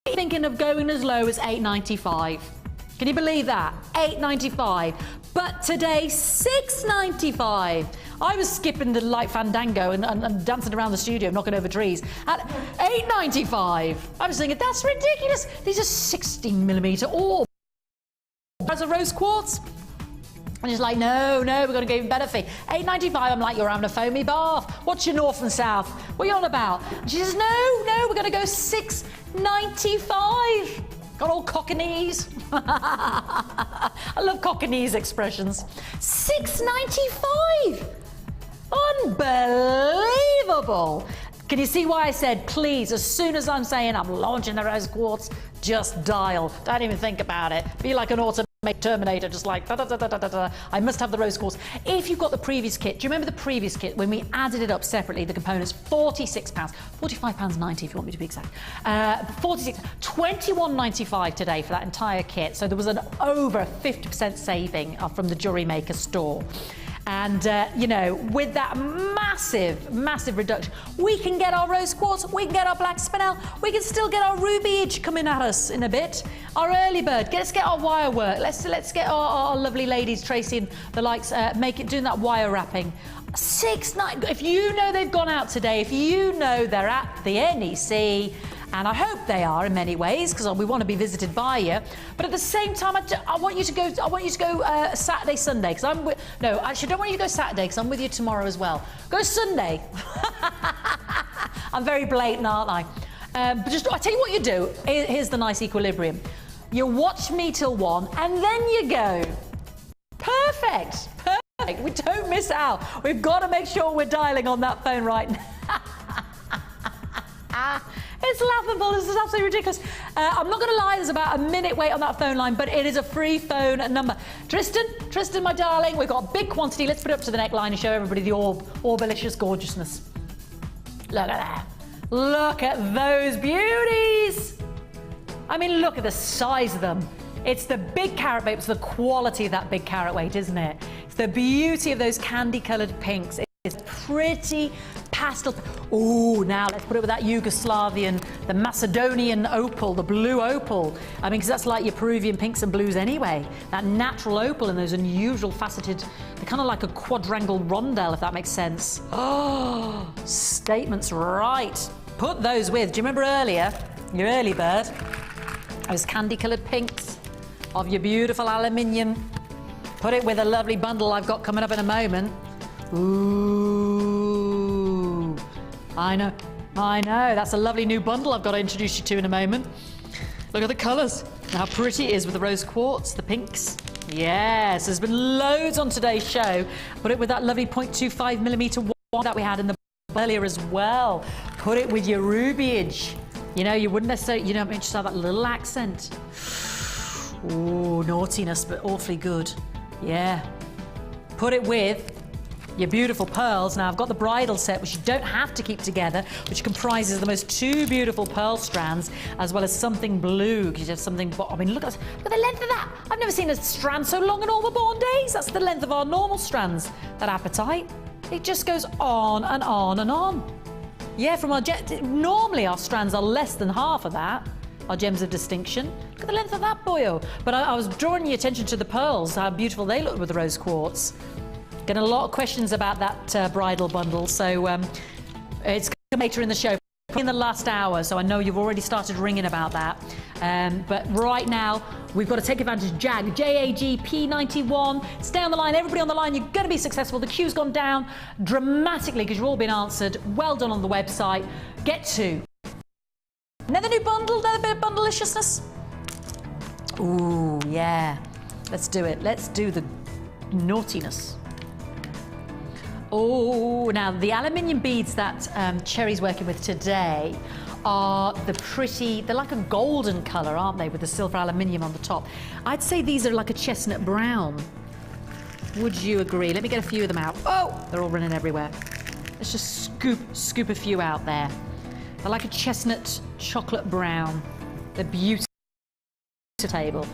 thinking of going as low as $8.95. Can you believe that? $8.95. But today, $6.95. I was skipping the light fandango and dancing around the studio, knocking over trees at $8.95. I was thinking, that's ridiculous. These are 16mm orbs. As a rose quartz. And she's like, no, we're going to go even better fee. $8.95. I'm like, you're having a foamy bath. What's your north and south? What are you on about? And she says, no, we're going to go $6.95. Got all cockneys. I love cockneys expressions. $6.95. Unbelievable. Can you see why I said, please, as soon as I'm saying I'm launching the rose quartz, just dial. Don't even think about it. Be like an automated Terminator, just like da-da-da-da-da-da. I must have the rose quartz. If you've got the previous kit, do you remember the previous kit when we added it up separately, the components, £46, £45.90 if you want me to be exact. 46, £21.95 today for that entire kit. So there was an over 50% saving from the Jewellery Maker store. And, you know, with that massive reduction, we can get our rose quartz, we can get our black spinel, we can still get our rubyage coming at us in a bit. Our early bird, let's get our wire work. Let's get our lovely ladies, Tracy and the likes, doing that wire wrapping. If you know they've gone out today, if you know they're at the NEC, and I hope they are in many ways, because we want to be visited by you. But at the same time, I want you to go. I want you to go Saturday, Sunday, because I'm. No, actually, I don't want you to go Saturday, because I'm with you tomorrow as well. Go Sunday. I'm very blatant, aren't I? But I tell you what you do. Here's the nice equilibrium. You watch me till 1, and then you go. Perfect. We don't miss out. We've got to make sure we're dialing on that phone right now. It's laughable. This is absolutely ridiculous. I'm not going to lie, there's about a minute wait on that phone line, but it is a free phone number. Tristan, my darling, we've got a big quantity. Let's put it up to the neckline and show everybody the orbelicious gorgeousness. Look at that. Look at those beauties. I mean, look at the size of them. It's the big carat weight. It's the quality of that big carat weight, isn't it? It's the beauty of those candy-coloured pinks. It's pretty pastel. Oh, now let's put it with that Yugoslavian, the Macedonian opal, the blue opal. I mean, because that's like your Peruvian pinks and blues anyway. That natural opal and those unusual faceted, they're kind of like a quadrangle rondelle, if that makes sense. Oh, statements right. Put those with, do you remember earlier, your early bird, those candy-coloured pinks of your beautiful aluminium. Put it with a lovely bundle I've got coming up in a moment. Ooh, I know. That's a lovely new bundle I've got to introduce you to in a moment. Look at the colours. How pretty it is with the rose quartz, the pinks. Yes, there's been loads on today's show. Put it with that lovely 0.25mm one that we had in the earlier as well. Put it with your rubyage. You know, you wouldn't necessarily, you know, just have that little accent. Ooh, naughtiness, but awfully good. Yeah. Put it with your beautiful pearls. Now I've got the bridal set, which you don't have to keep together, which comprises the most two beautiful pearl strands, as well as something blue, because you have something, I mean, look at the length of that. I've never seen a strand so long in all the born days. That's the length of our normal strands, that apatite. It just goes on and on and on. Yeah, from our normally our strands are less than half of that. Our gems of distinction. Look at the length of that boyo. But I was drawing your attention to the pearls, how beautiful they look with the rose quartz. Getting a lot of questions about that bridal bundle, so it's later in the show, in the last hour, so I know you've already started ringing about that. But right now, we've got to take advantage of JAG, P91. Stay on the line, everybody on the line, you're going to be successful. The queue's gone down dramatically because you've all been answered. Well done on the website. Get to. Another new bundle, another bit of bundleliciousness. Ooh, yeah. Let's do it. Let's do the naughtiness. Oh, now the aluminium beads that Cherry's working with today are they're like a golden colour, aren't they, with the silver aluminium on the top. I'd say these are like a chestnut brown. Would you agree? Let me get a few of them out. Oh, they're all running everywhere. Let's just scoop a few out there. They're like a chestnut chocolate brown. They're beautiful table.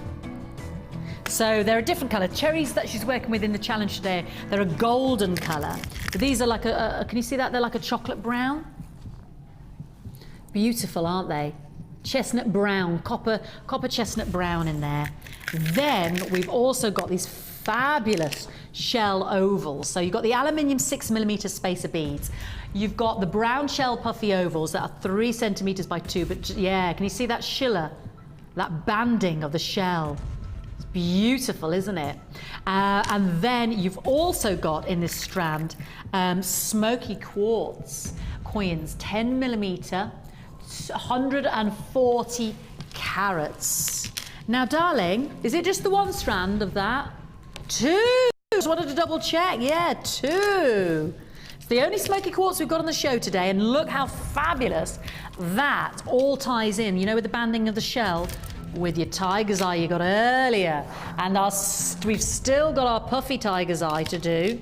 So they're a different colour. Cherries that she's working with in the challenge today, they're a golden colour. But these are like can you see that? They're like a chocolate brown. Beautiful, aren't they? Chestnut brown, copper chestnut brown in there. Then we've also got these fabulous shell ovals. So you've got the aluminium 6mm spacer beads. You've got the brown shell puffy ovals that are 3 centimetres by 2. But yeah, can you see that schiller? That banding of the shell. It's beautiful, isn't it? And then you've also got in this strand smoky quartz coins, 10mm, 140 carats. Now, darling, is it just the one strand of that? 2! Just wanted to double check. Yeah, 2. It's the only smoky quartz we've got on the show today, and look how fabulous that all ties in, you know, with the banding of the shell, with your tiger's eye you got earlier. And we've still got our puffy tiger's eye to do.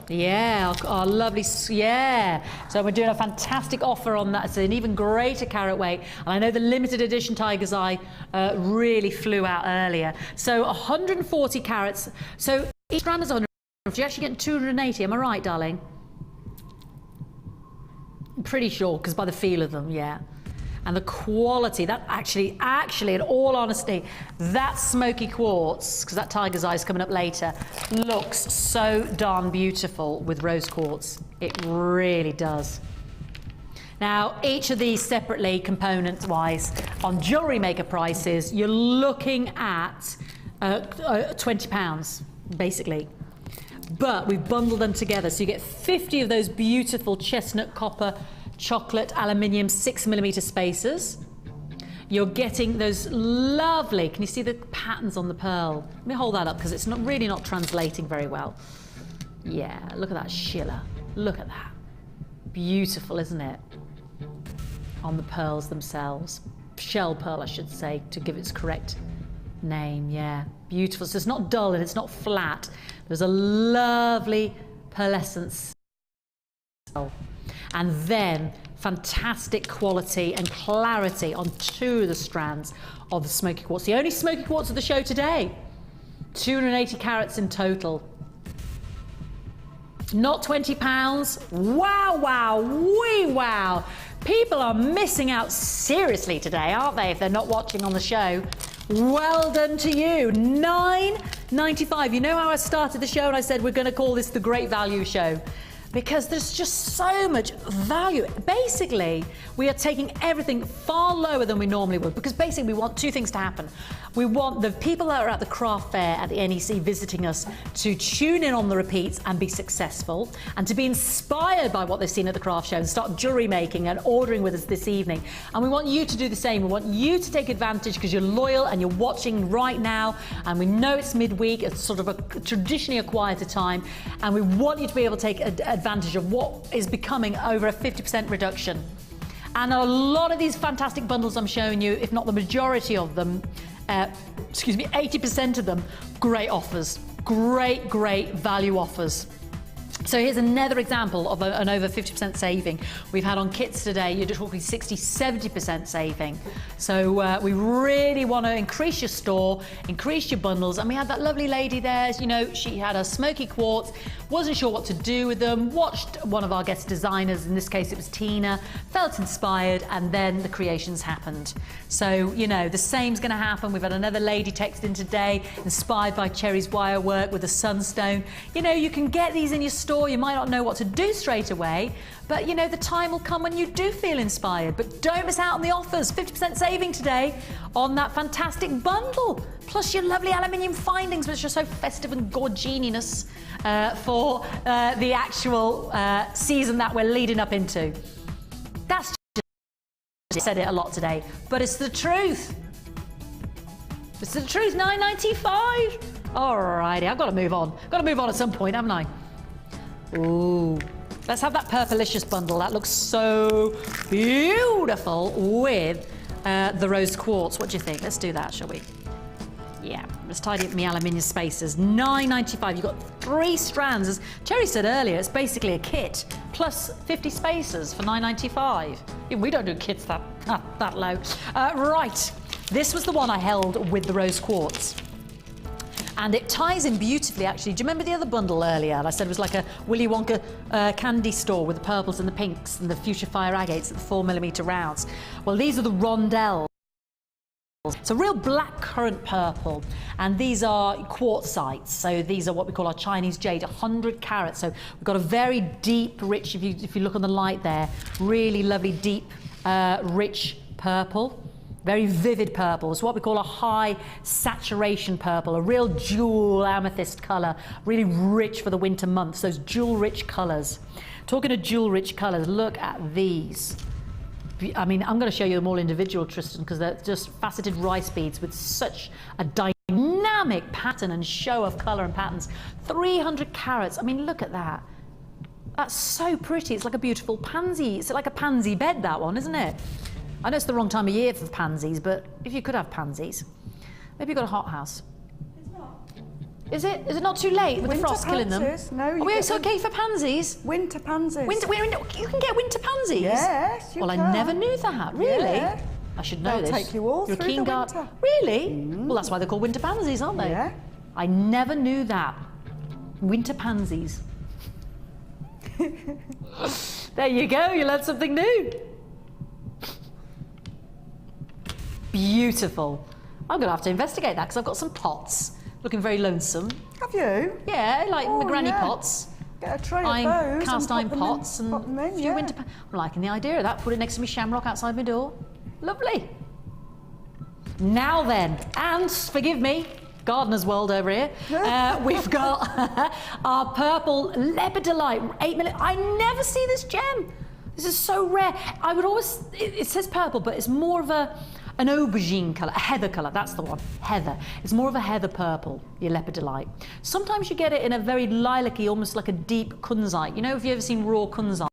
Yeah, our lovely, yeah. So we're doing a fantastic offer on that. It's an even greater carat weight. And I know the limited edition tiger's eye really flew out earlier. So 140 carats. So each strand is 140. You're actually getting 280. Am I right, darling? I'm pretty sure, because by the feel of them, yeah. And the quality, that actually, in all honesty, that smoky quartz, because that tiger's eye is coming up later, looks so darn beautiful with rose quartz. It really does. Now, each of these separately, components-wise, on Jewellery Maker prices, you're looking at £20, basically. But we've bundled them together, so you get 50 of those beautiful chestnut copper chocolate aluminium 6mm spacers. You're getting those lovely, can you see the patterns on the pearl? Let me hold that up because it's really not translating very well. Yeah, look at that schiller. Look at that. Beautiful, isn't it? On the pearls themselves. Shell pearl, I should say, to give its correct name. Yeah, beautiful. So it's not dull and it's not flat. There's a lovely pearlescence. And then fantastic quality and clarity on 2 of the strands of the smoky quartz. The only smoky quartz of the show today. 280 carats in total. Not £20. Wow, wow, wee wow. People are missing out seriously today, aren't they, if they're not watching on the show? Well done to you. £9.95. You know how I started the show and I said we're going to call this the Great Value Show? Because there's just so much value. Basically, we are taking everything far lower than we normally would, because basically we want 2 things to happen. We want the people that are at the craft fair at the NEC visiting us to tune in on the repeats and be successful, and to be inspired by what they've seen at the craft show and start jewellery making and ordering with us this evening. And we want you to do the same. We want you to take advantage because you're loyal and you're watching right now, and we know it's midweek, it's sort of traditionally a quieter time, and we want you to be able to take advantage of what is becoming over a 50% reduction. And a lot of these fantastic bundles I'm showing you, if not the majority of them, 80% of them, great offers, great value offers. So here's another example of an over 50% saving we've had on kits today. You're talking 60-70% saving. So we really want to increase your store, increase your bundles. And we had that lovely lady there, you know, she had a smoky quartz, wasn't sure what to do with them, watched one of our guest designers, in this case it was Tina, felt inspired, and then the creations happened. So, you know, the same's going to happen. We've had another lady text in today, inspired by Cherry's wire work with the sunstone. You know, you can get these in your store. You might not know what to do straight away, but you know, the time will come when you do feel inspired. But don't miss out on the offers. 50% saving today on that fantastic bundle, plus your lovely aluminium findings, which are so festive and gorgininess for the actual season that we're leading up into. That's just said it a lot today, but it's the truth. It's the truth. $9.95. Alrighty, I've got to move on. Got to move on at some point, haven't I? Ooh, let's have that purplicious bundle. That looks so beautiful with the rose quartz. What do you think? Let's do that, shall we? Yeah, let's tidy up my aluminium spaces. $9.95. You've got 3 strands. As Cherry said earlier, it's basically a kit plus 50 spaces for $9.95. We don't do kits that low. Right, this was the one I held with the rose quartz. And it ties in beautifully, actually. Do you remember the other bundle earlier? I said it was like a Willy Wonka candy store with the purples and the pinks and the fuchsia fire agates at the 4mm rounds. Well, these are the rondelles. It's a real black currant purple, and these are quartzites. So these are what we call our Chinese jade, 100 carats. So we've got a very deep, rich, if you look on the light there, really lovely, deep, rich purple. Very vivid purple. It's what we call a high saturation purple, a real jewel amethyst colour, really rich for the winter months, those jewel rich colours. Talking of jewel rich colours, look at these. I mean, I'm going to show you them all individual, Tristan, because they're just faceted rice beads with such a dynamic pattern and show of colour and patterns. 300 carats. I mean, look at that. That's so pretty. It's like a beautiful pansy. It's like a pansy bed, that one, isn't it? I know it's the wrong time of year for pansies, but if you could have pansies, maybe you've got a hothouse. It's not. Is it? Is it not too late with the frost killing them? No. It's okay for pansies? Winter pansies. You can get winter pansies? Yes, you can. Well, I never knew that. Really? Yeah. I should know this. They'll take you all You're a through keen the guard. winter. Really? Well, that's why they're called winter pansies, aren't they? Yeah. I never knew that. Winter pansies. There you go. You learned something new. Beautiful. I'm going to have to investigate that because I've got some pots. Looking very lonesome. Have you? Yeah, like my granny yeah. pots. Get a tray of those. Cast iron pots and put them in, a few winter. I'm liking the idea of that. Put it next to me shamrock outside my door. Lovely. Now then, and forgive me, gardener's world over here. We've got our purple lepidolite 8mm. I never see this gem. This is so rare. I would always. It says purple, but it's more of an aubergine colour, a heather colour, that's the one, heather. It's more of a heather purple, your lepidolite. Sometimes you get it in a very lilac-y, almost like a deep kunzite. You know, if you've ever seen raw kunzite,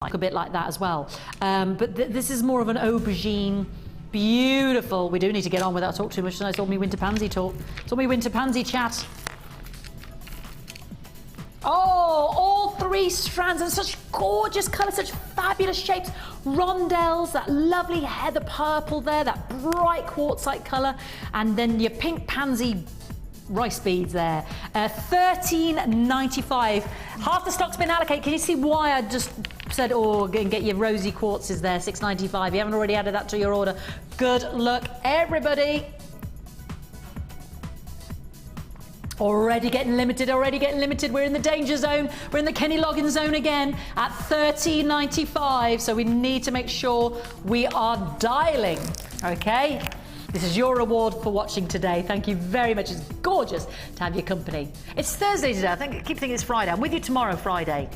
a bit like that as well. But this is more of an aubergine, beautiful. We do need to get on without talk too much tonight. It's all me winter pansy talk. It's all me winter pansy chat. Oh, all 3 strands and such gorgeous colours, such fabulous shapes. Rondelles, that lovely heather purple there, that bright quartzite colour, and then your pink pansy rice beads there. $13.95. Half the stock's been allocated. Can you see why I just said, oh, go and get your rosy quartzes there, $6.95. You haven't already added that to your order. Good luck, everybody. Already getting limited, already getting limited. We're in the danger zone. We're in the Kenny Loggins zone again at $13.95. So we need to make sure we are dialing, okay? This is your reward for watching today. Thank you very much. It's gorgeous to have your company. It's Thursday today. I keep thinking it's Friday. I'm with you tomorrow, Friday.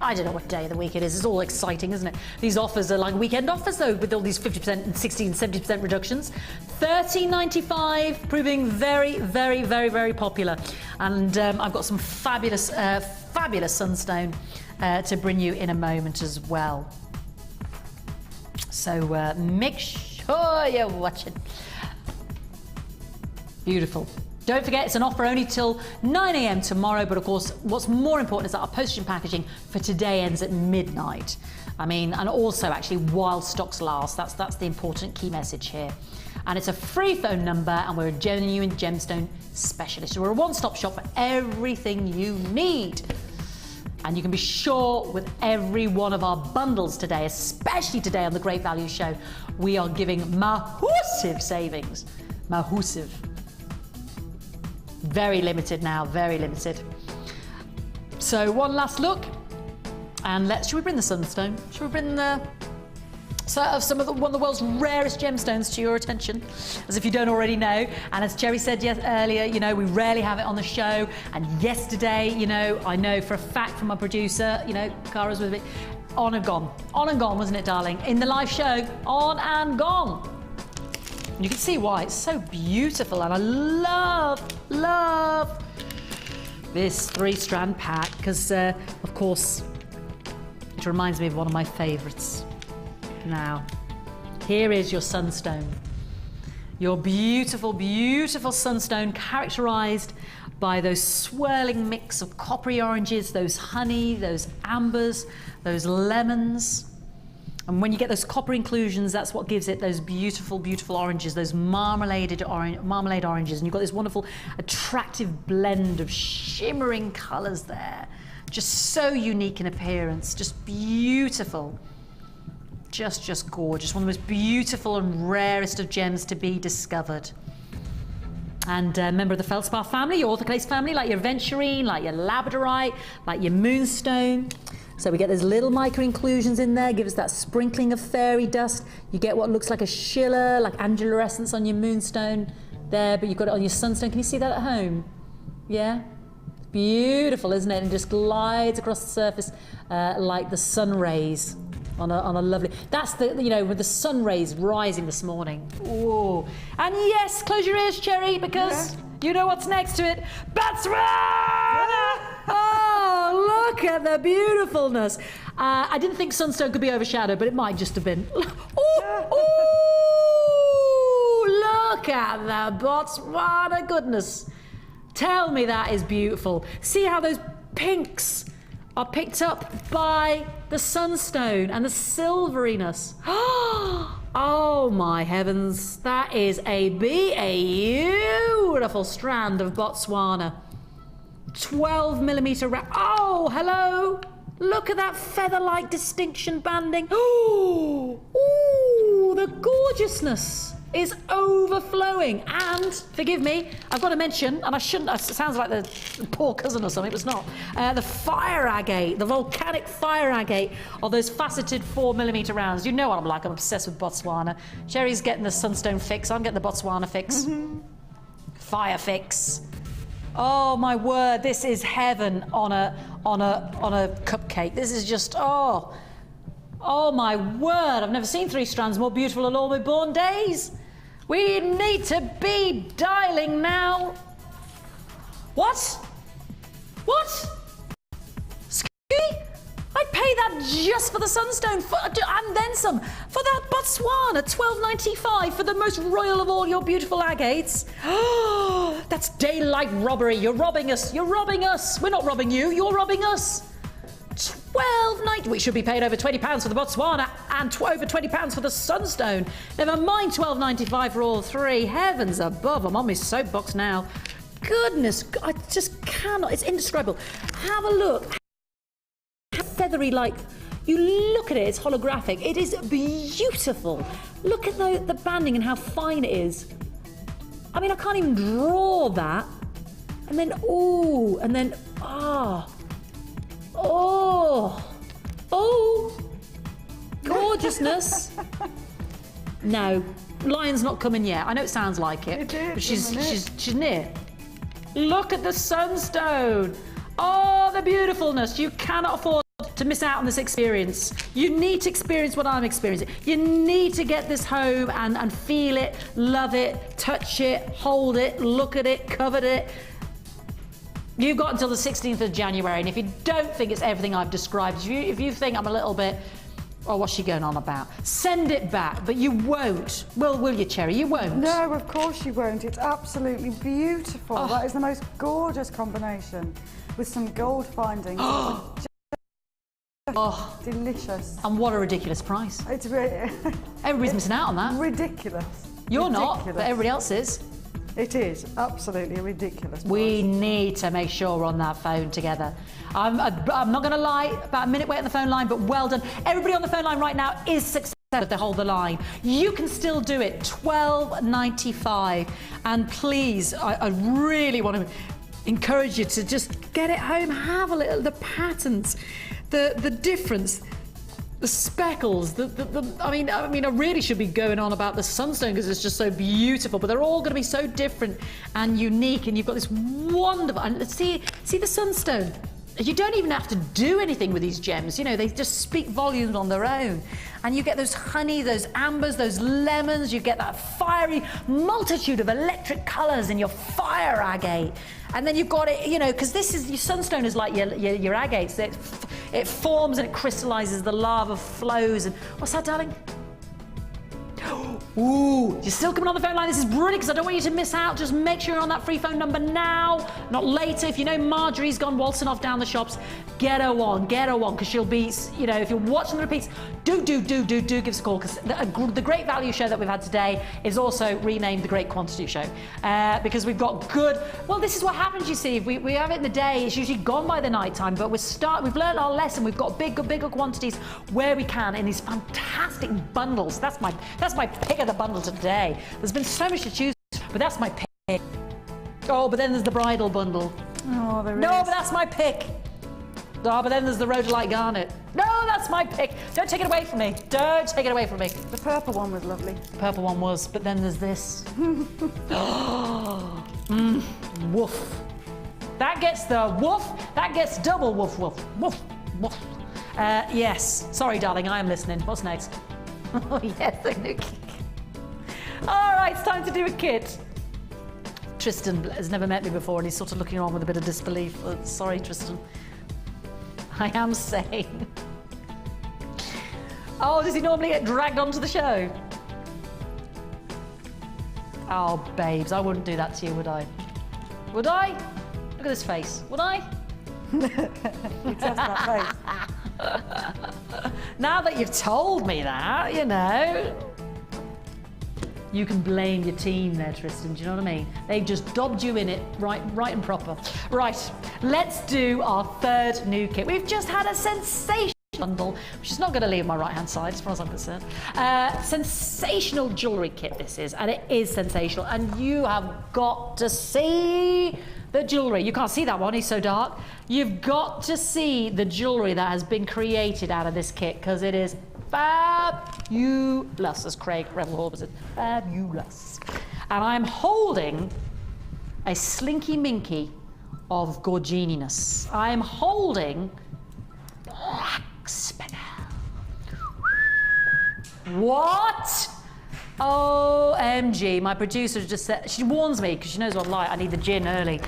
I don't know what day of the week it is. It's all exciting, isn't it? These offers are like weekend offers, though, with all these 50% and 60% and 70% reductions. $13.95, proving very, very, very, very popular. And I've got some fabulous, fabulous sunstone to bring you in a moment as well. So make sure you're watching. Beautiful. Don't forget, it's an offer only till 9 a.m. tomorrow, but of course, what's more important is that our postage and packaging for today ends at midnight. I mean, and also actually while stocks last. That's the important key message here. And it's a free phone number, and we're a genuine gemstone specialist. We're a one-stop shop for everything you need. And you can be sure with every one of our bundles today, especially today on the Great Value Show, we are giving massive savings. Massive. Very limited now, very limited. So one last look, and should we bring the sunstone? Should we bring the one of the world's rarest gemstones to your attention, as if you don't already know? And as Jerry said earlier, you know, we rarely have it on the show. And yesterday, you know, I know for a fact from my producer, you know, Cara's with me, on and gone, wasn't it, darling? In the live show, on and gone. And you can see why. It's so beautiful, and I love this 3-strand pack because, of course, it reminds me of one of my favourites. Now, here is your sunstone. Your beautiful, beautiful sunstone, characterised by those swirling mix of coppery oranges, those honey, those ambers, those lemons. And when you get those copper inclusions, that's what gives it those beautiful, beautiful oranges, those marmalade oranges. And you've got this wonderful, attractive blend of shimmering colours there. Just so unique in appearance, just beautiful. Just gorgeous. One of the most beautiful and rarest of gems to be discovered. And a member of the feldspar family, your orthoclase family, like your aventurine, like your labradorite, like your moonstone. So we get those little micro inclusions in there, give us that sprinkling of fairy dust. You get what looks like a schiller, like angelurescence on your moonstone there, but you've got it on your sunstone. Can you see that at home? Yeah? Beautiful, isn't it? And just glides across the surface like the sun rays on a lovely... That's the, you know, with the sun rays rising this morning. Ooh. And yes, close your ears, Cherry, because you know what's next to it. Botswana! Oh, look at the beautifulness. I didn't think sunstone could be overshadowed, but it might just have been. Ooh, look at the Botswana goodness. Tell me that is beautiful. See how those pinks are picked up by the sunstone and the silveriness. Oh my heavens, that is a beautiful strand of Botswana. 12mm round. Oh, hello. Look at that feather-like distinction banding. Oh, ooh, the gorgeousness is overflowing. And, forgive me, I've got to mention, and I shouldn't, it sounds like the poor cousin or something, but it's not, the fire agate, the volcanic fire agate of those faceted 4mm rounds. You know what I'm like, I'm obsessed with Botswana. Sherry's getting the sunstone fix, I'm getting the Botswana fix. Fire fix. Oh my word, this is heaven on a cupcake. This is just, oh my word, I've never seen 3 strands more beautiful in all my born days. We need to be dialing now. What? Excuse me? I'd pay that just for the sunstone and then some. For that Botswana, $12.95 for the most royal of all your beautiful agates. Oh, that's daylight robbery. You're robbing us. You're robbing us. We're not robbing you. You're robbing us. $12.90. We should be paying over £20 for the Botswana and over £20 for the sunstone. Never mind $12.95 for all 3. Heavens above, I'm on my soapbox now. Goodness, I just cannot. It's indescribable. Have a look. Feathery, like, you look at it, it's holographic. It is beautiful. Look at the banding and how fine it is. I mean, I can't even draw that. And then, ooh, and then, gorgeousness. No, lion's not coming yet. I know it sounds like it, but she's near. Look at the sunstone. Oh, the beautifulness. You cannot afford to miss out on this experience. You need to experience what I'm experiencing. You need to get this home and feel it, love it, touch it, hold it, look at it, covet it. You've got until the 16th of January, and if you don't think it's everything I've described, if you think I'm a little bit, Oh, what's she going on about? Send it back, but you won't. Will you, Cherry? You won't. No, of course you won't. It's absolutely beautiful. Oh. That is the most gorgeous combination with some gold findings. Oh. Delicious. And what a ridiculous price. It's Everybody's missing out on that. ridiculous. You're not, Ridiculous. but everybody else is. It is absolutely ridiculous. We price. need to make sure we're on that phone together. I'm not going to lie, about a minute wait on the phone line, but well done. Everybody on the phone line right now is successful to hold the line. You can still do it, $12.95. And please, I really want to encourage you to just get it home, have a little, the patterns, the difference, the speckles, I mean, I really should be going on about the sunstone because it's just so beautiful, but they're all going to be so different and unique, and you've got this wonderful, and see the sunstone. You don't even have to do anything with these gems, you know, they just speak volumes on their own. And you get those honey, those ambers, those lemons, you get that fiery multitude of electric colours in your fire agate. And then you've got it, you know, because this is, your sunstone is like your agates. It forms and it crystallises, the lava flows. And what's that, darling? Ooh, you're still coming on the phone line. This is brilliant because I don't want you to miss out. Just make sure you're on that free phone number now, not later. If you know Marjorie's gone waltzing off down the shops, get her on, because she'll be, you know, if you're watching the repeats, do give us a call, because the Great Value Show that we've had today is also renamed the Great Quantity Show, because we've got good, well, this is what happens, you see. If we have it in the day, it's usually gone by the night time, but we've learned our lesson. We've got bigger quantities where we can in these fantastic bundles. That's my pick of the bundle today. There's been so much to choose, but that's my pick. Oh, but then there's the bridal bundle. Oh, there is. No, but that's my pick. Oh, but then there's the rhodolite garnet. No, that's my pick. Don't take it away from me. Don't take it away from me. The purple one was lovely. The purple one was, but then there's this. Woof. That gets the woof. That gets double woof, woof, woof, woof. Yes. Sorry, darling, I am listening. What's next? Oh, yes, a new kit. All right, it's time to do a kit. Tristan has never met me before and he's sort of looking on with a bit of disbelief. Sorry, Tristan. I am sane. Oh, does he normally get dragged onto the show? Oh, babes, I wouldn't do that to you, would I? Would I? Look at this face. Would I? It's just that face. Now that you've told me that, you know, you can blame your team there, Tristan. Do you know what I mean? They've just dobbed you in it right and proper. Right, let's do our third new kit. We've just had a sensational bundle, which is not going to leave my right-hand side as far as I'm concerned. Sensational jewellery kit this is, and it is sensational. And you have got to see the jewellery. You can't see that one, he's so dark. You've got to see the jewellery that has been created out of this kit, because it is fabulous, as Craig Revel said. Fabulous. And I'm holding a slinky minky of gorgininess. I'm holding black spinel. What? OMG, my producer just said, she warns me because she knows what I'm like, I need the gin early.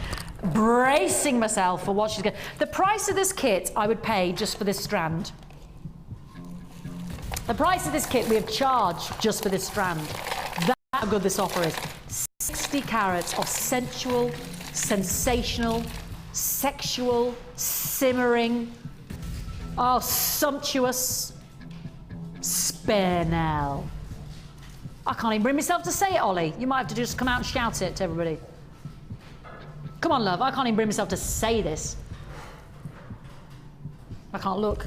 Bracing myself for what she's going to. The price of this kit I would pay just for this strand. The price of this kit we have charged just for this strand. That's how good this offer is. 60 carats of sensual, sensational, sexual, simmering, oh, sumptuous spinel. I can't even bring myself to say it, Ollie. You might have to just come out and shout it to everybody. Come on, love. I can't even bring myself to say this. I can't look.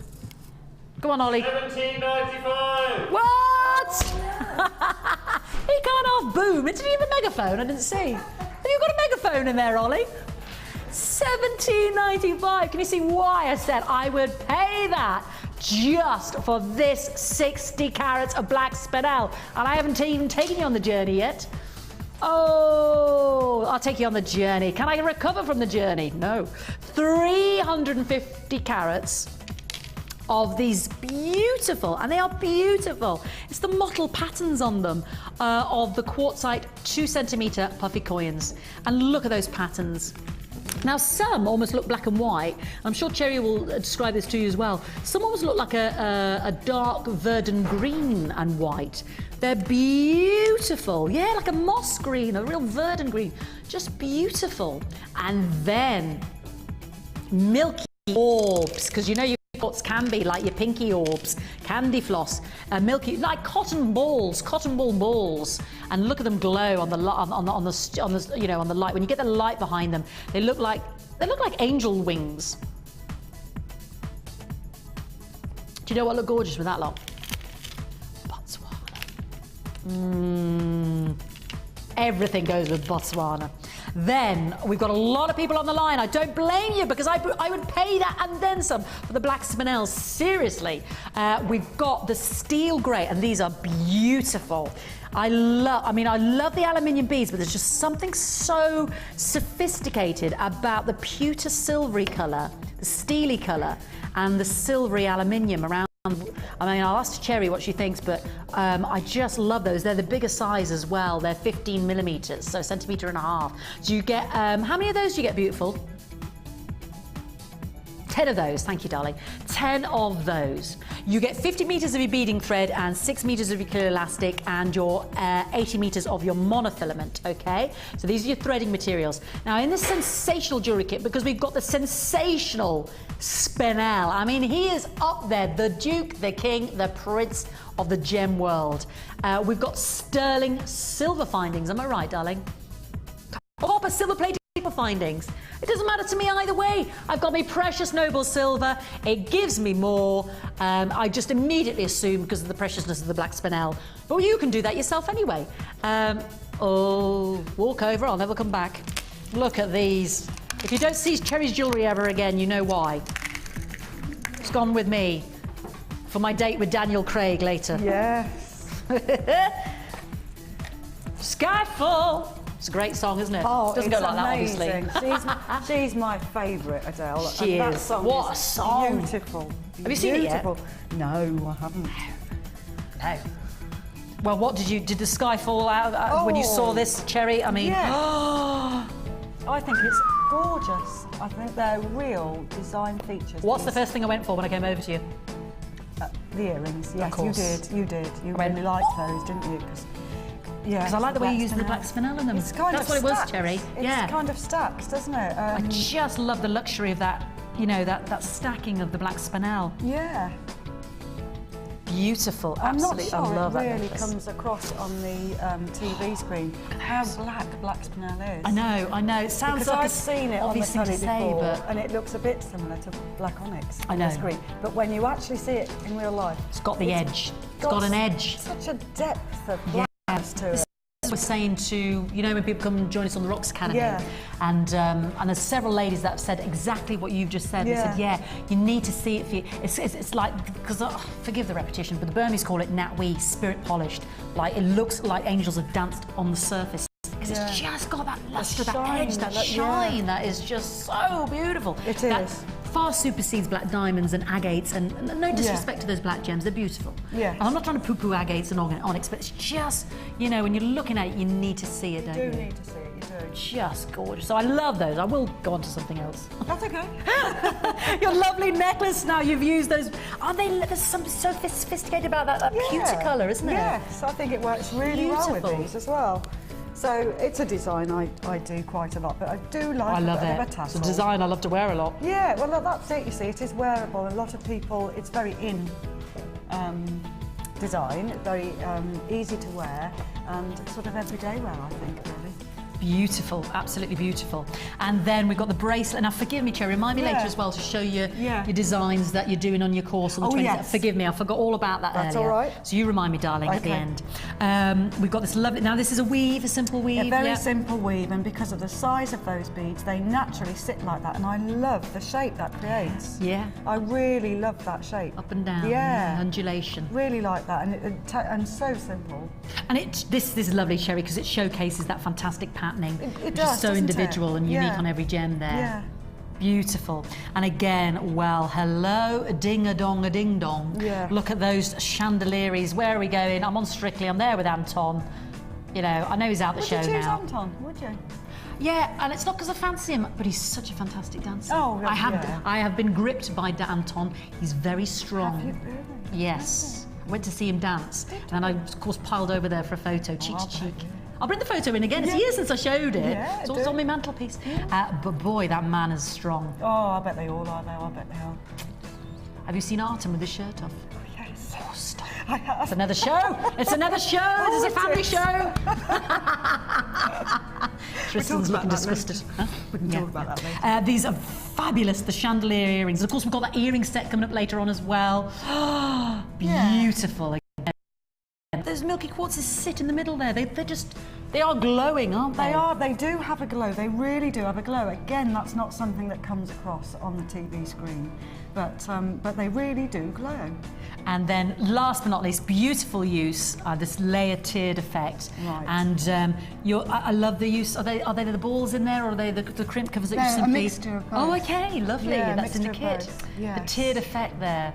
Come on, Ollie. $17.95. What? He can't half boom. Did he have a megaphone? I didn't see. Have you got a megaphone in there, Ollie? $17.95. Can you see why I said I would pay that just for this 60 carats of black spinel? And I haven't even taken you on the journey yet. Oh, I'll take you on the journey. Can I recover from the journey? No. 350 carats of these beautiful, and they are beautiful, it's the mottled patterns on them, of the quartzite 2 centimetre puffy coins. And look at those patterns. Now, some almost look black and white. I'm sure Cherry will describe this to you as well. Some almost look like a dark verdant green and white. They're beautiful. Yeah, like a moss green, a real verdant green. Just beautiful. And then milky orbs, because you know your thoughts can be like your pinky orbs, candy floss, milky, like cotton balls, cotton ball balls, and look at them glow on the you know, on the light. When you get the light behind them, they look like angel wings. Do you know what look gorgeous with that lot? Botswana. Everything goes with Botswana. Then we've got a lot of people on the line. I don't blame you, because I would pay that and then some for the black spinels. Seriously. We've got the steel grey, and these are beautiful. I love the aluminium beads, but there's just something so sophisticated about the pewter silvery colour, the steely colour, and the silvery aluminium around. I mean, I'll ask Cherry what she thinks, but I just love those. They're the bigger size as well. They're 15 millimetres, so 1.5 centimetres. Do you get, how many of those do you get, beautiful? 10 of those, thank you, darling. 10 of those. You get 50 metres of your beading thread and 6 metres of your clear elastic and your 80 metres of your monofilament, okay? So these are your threading materials. Now, in this sensational jewellery kit, because we've got the sensational Spinel, I mean, he is up there, the Duke, the King, the Prince of the gem world. We've got sterling silver findings, am I right, darling? Copper silver plated findings. It doesn't matter to me either way. I've got my precious noble silver. It gives me more. I just immediately assume because of the preciousness of the black spinel. But you can do that yourself anyway. Oh, walk over, I'll never come back. Look at these. If you don't see Cherry's jewellery ever again, you know why. It's gone with me for my date with Daniel Craig later. Yes. Skyfall. It's a great song, isn't it? Oh, it doesn't go like amazing. that, obviously. She's my favourite, Adele. She and is. That song What is a song. Beautiful. Have you seen it yet? No, I haven't. No. Well, what did the sky fall out when you saw this, Cherry? I mean, yeah. I think it's gorgeous. I think they're real design features. What's the first thing I went for when I came over to you? The earrings. Yes, Of course. You did. You really liked those, didn't you? Because I like the way you use the black spinel in them. It's kind That's of what it was, stacked. Cherry. It's kind of stacked, doesn't it? I just love the luxury of that, you know, that stacking of the black spinel. Yeah. Beautiful, I'm not absolutely. sure I love it that really necklace. comes across on the TV screen how black spinel is. I know. It sounds because like I've seen it on the obvious thing telly to say, before, but and it looks a bit similar to black onyx I on know. the screen. But when you actually see it in real life, it's got the edge. It's got an edge. Such a depth of blackness to it. We're saying to, you know, when people come and join us on the Rocks Academy, Yeah. and there's several ladies that have said exactly what you've just said. They said, yeah, you need to see it for you. It's like, because, forgive the repetition, but the Burmese call it natwi, spirit polished. Like, it looks like angels have danced on the surface. Because it's just got that luster, that edge, that shine, that is just so beautiful. It that is. Far supersedes black diamonds and agates, and no disrespect to those black gems, they're beautiful. Yeah. And I'm not trying to poo-poo agates and onyx, but it's just, you know, when you're looking at it, you need to see it, don't you? You do need to see it, you do. Just gorgeous. So I love those. I will go on to something else. That's okay. Your lovely necklace now, you've used those. There's something so sophisticated about that pewter colour, isn't there? Yes, I think it works really well with Beautiful. these as well. So it's a design I do quite a lot, but I do like I love a bit of a it. It's tassel. a design I love to wear a lot. Yeah, well that's it, you see, it is wearable. A lot of people, it's very in design, very easy to wear, and sort of everyday wear, I think, really. Beautiful, absolutely beautiful. And then we've got the bracelet. Now, forgive me, Cherry, remind me later as well to show you your designs that you're doing on your course on the 20th. Yes. Forgive me, I forgot all about that That's earlier. all right. So you remind me, darling, at the end. We've got this lovely, now this is a weave, a simple weave. A very simple weave, and because of the size of those beads, they naturally sit like that, and I love the shape that creates. Yeah. I really love that shape. Up and down. Yeah. Undulation. Really like that, and so simple. And this is lovely, Cherry, because it showcases that fantastic patterning. It which does, is so doesn't it? individual and unique Yeah. on every gem there. Yeah. Beautiful. And again, well, hello, ding-a-dong, a-ding-dong. Yeah. Look at those chandeliers. Where are we going? I'm on Strictly. I'm there with Anton. You know, I know he's out the show Would you choose now. Anton, would you? Yeah, and it's not because I fancy him, but he's such a fantastic dancer. Oh, I have, yeah. I have been gripped by Anton. He's very strong. Have you really? Yes. I went to see him dance, and I, of course, piled over there for a photo, cheek to cheek. I'll bring the photo in again. It's years since I showed it. Yeah, It's also on my mantelpiece. But boy, that man is strong. Oh, I bet they all are now. I bet they are. Have you seen Artem with his shirt off? Yes. Oh, stop. I have. It's another show. It's another show. This is a family show. Tristan's looking disgusted. Huh? We can talk about that later. These are fabulous, the chandelier earrings. Of course, we've got that earring set coming up later on as well. Beautiful. Those milky quartzes sit in the middle there. They are glowing, aren't they? They are. They do have a glow. They really do have a glow. Again, that's not something that comes across on the TV screen, but they really do glow. And then, last but not least, beautiful use, this layered tiered effect. Right. And I love the use. Are they the balls in there, or are they the crimp covers that you They're a simply? mixture of both. Oh, okay, lovely. Yeah, That's in the mixture of kit. both. The Yes. tiered effect there,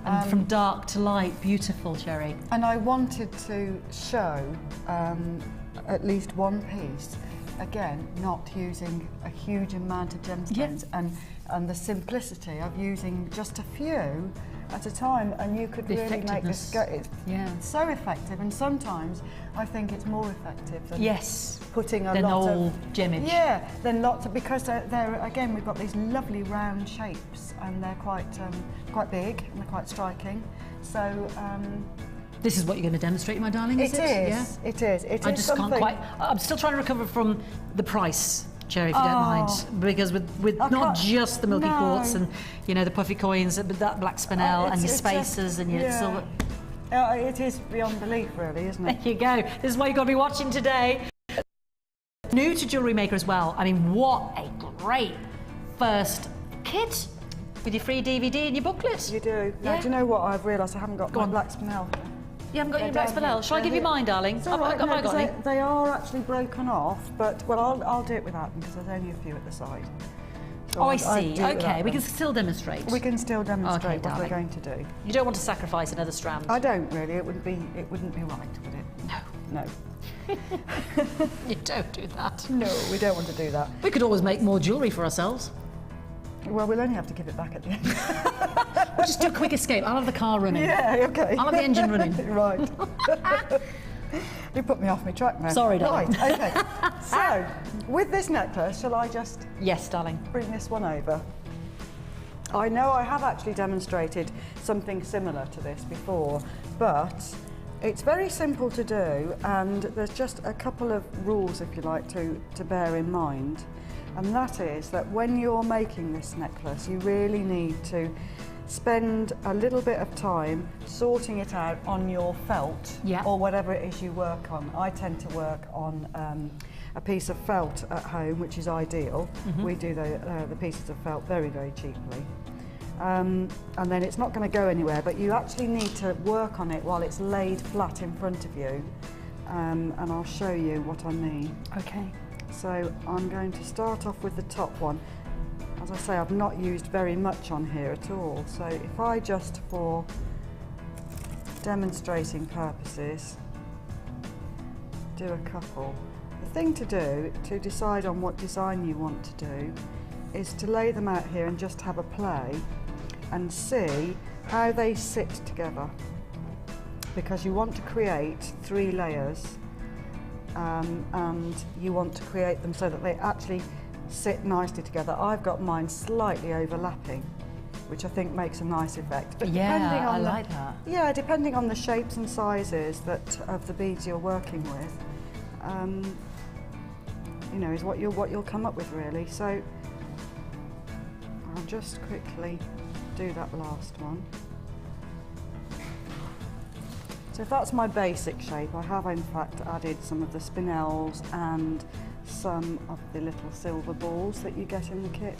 and from dark to light, beautiful, Cherry. And I wanted to show at least one piece, again, not using a huge amount of gemstones, and the simplicity of using just a few at a time, and you could The really make this go. It's so effective, and sometimes I think it's more effective than putting a Than lot all of gemage. Yeah, then lots of, because they're again, we've got these lovely round shapes, and they're quite big and they're quite striking. So This is what you're going to demonstrate, my darling, is it? Yeah. It is. I just can't quite. I'm still trying to recover from the price, Cherry, if you don't mind, because with not just the milky quartz and the puffy coins, but that black spinel and your spacers and your silver. It is beyond belief, really, isn't it? There you go. This is what you've got to be watching today. New to Jewellery Maker as well. I mean, what a great first kit with your free DVD and your booklet. You do. Now, do you know what I've realised? I haven't got my black spinel. You haven't got your black spinel. Shall I give you mine, darling? It's all right, Have I got any? they are actually broken off, but I'll do it without them because there's only a few at the side. So Oh, I I'll see. do it Okay, without we can them. still demonstrate. We can still demonstrate what we're darling. going to do. You don't want to sacrifice another strand. I don't really. It wouldn't be right, would it? No. No. You don't do that. No, we don't want to do that. We could always make more jewellery for ourselves. Well, we'll only have to give it back at the end. We'll just do a quick escape. I'll have the car running. Yeah, okay. I'll have the engine running. Right. You put me off my track now. Sorry, darling. Right, okay. So, with this necklace, shall I just Yes, darling. bring this one over? I know I have actually demonstrated something similar to this before, but it's very simple to do, and there's just a couple of rules, if you like, to bear in mind. And that is that when you're making this necklace, you really need to spend a little bit of time sorting it out on your felt or whatever it is you work on. I tend to work on a piece of felt at home, which is ideal. We do the pieces of felt very, very cheaply. And then it's not going to go anywhere, but you actually need to work on it while it's laid flat in front of you. And I'll show you what I mean. Okay. So I'm going to start off with the top one. As I say, I've not used very much on here at all. So if I just, for demonstrating purposes, do a couple. The thing to do, to decide on what design you want to do, is to lay them out here and just have a play and see how they sit together. Because you want to create 3 layers. And you want to create them so that they actually sit nicely together. I've got mine slightly overlapping, which I think makes a nice effect. But depending on like that. Yeah, depending on the shapes and sizes of the beads you're working with, is what you'll come up with really. So I'll just quickly do that last one. So if that's my basic shape, I have in fact added some of the spinels and some of the little silver balls that you get in the kit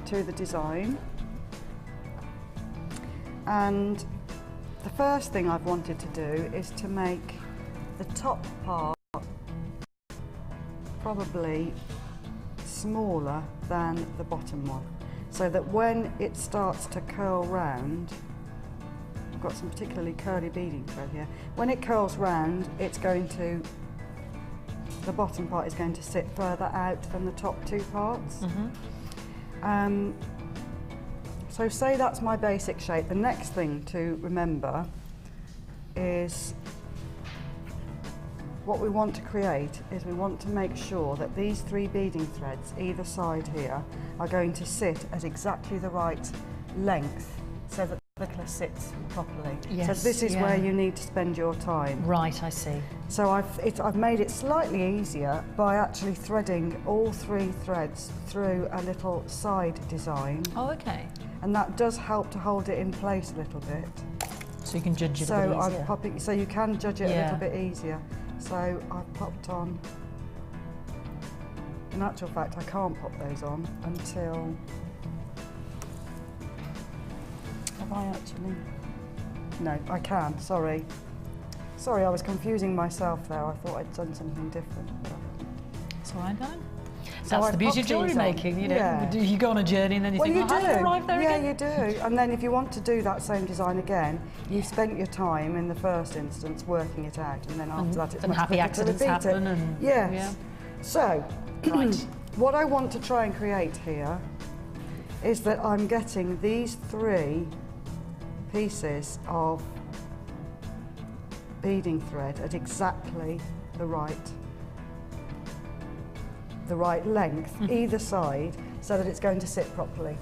to the design. And the first thing I've wanted to do is to make the top part probably smaller than the bottom one, so that when it starts to curl round, got some particularly curly beading thread here. When it curls round, it's going to the bottom part is going to sit further out than the top two parts. So say that's my basic shape. The next thing to remember is what we want to create is we want to make sure that these 3 beading threads either side here are going to sit at exactly the right length so that the necklace sits properly. Yes, so this is where you need to spend your time. Right, I see. So I've made it slightly easier by actually threading all 3 threads through a little side design. Oh, okay. And that does help to hold it in place a little bit. So you can judge it a bit So easier. I'm popping, so you can judge it a little bit easier. So I've popped on. In actual fact, I can't pop those on until. Have I actually? No, I can. Sorry. Sorry, I was confusing myself there. I thought I'd done something different. It's all right, darling. So That's I the beauty of popped jewellery these on. making, you know. Yeah. You go on a journey and then you Well, think, you well, how did I do. arrive there Yeah, again? you do. And then if you want to do that same design again, you've spent your time in the first instance working it out, and then after that it's and much happy quicker to accidents repeat happen it. and- Yes. yeah. So, Right. what I want to try and create here is that I'm getting these 3 pieces of beading thread at exactly the right length either side so that it's going to sit properly.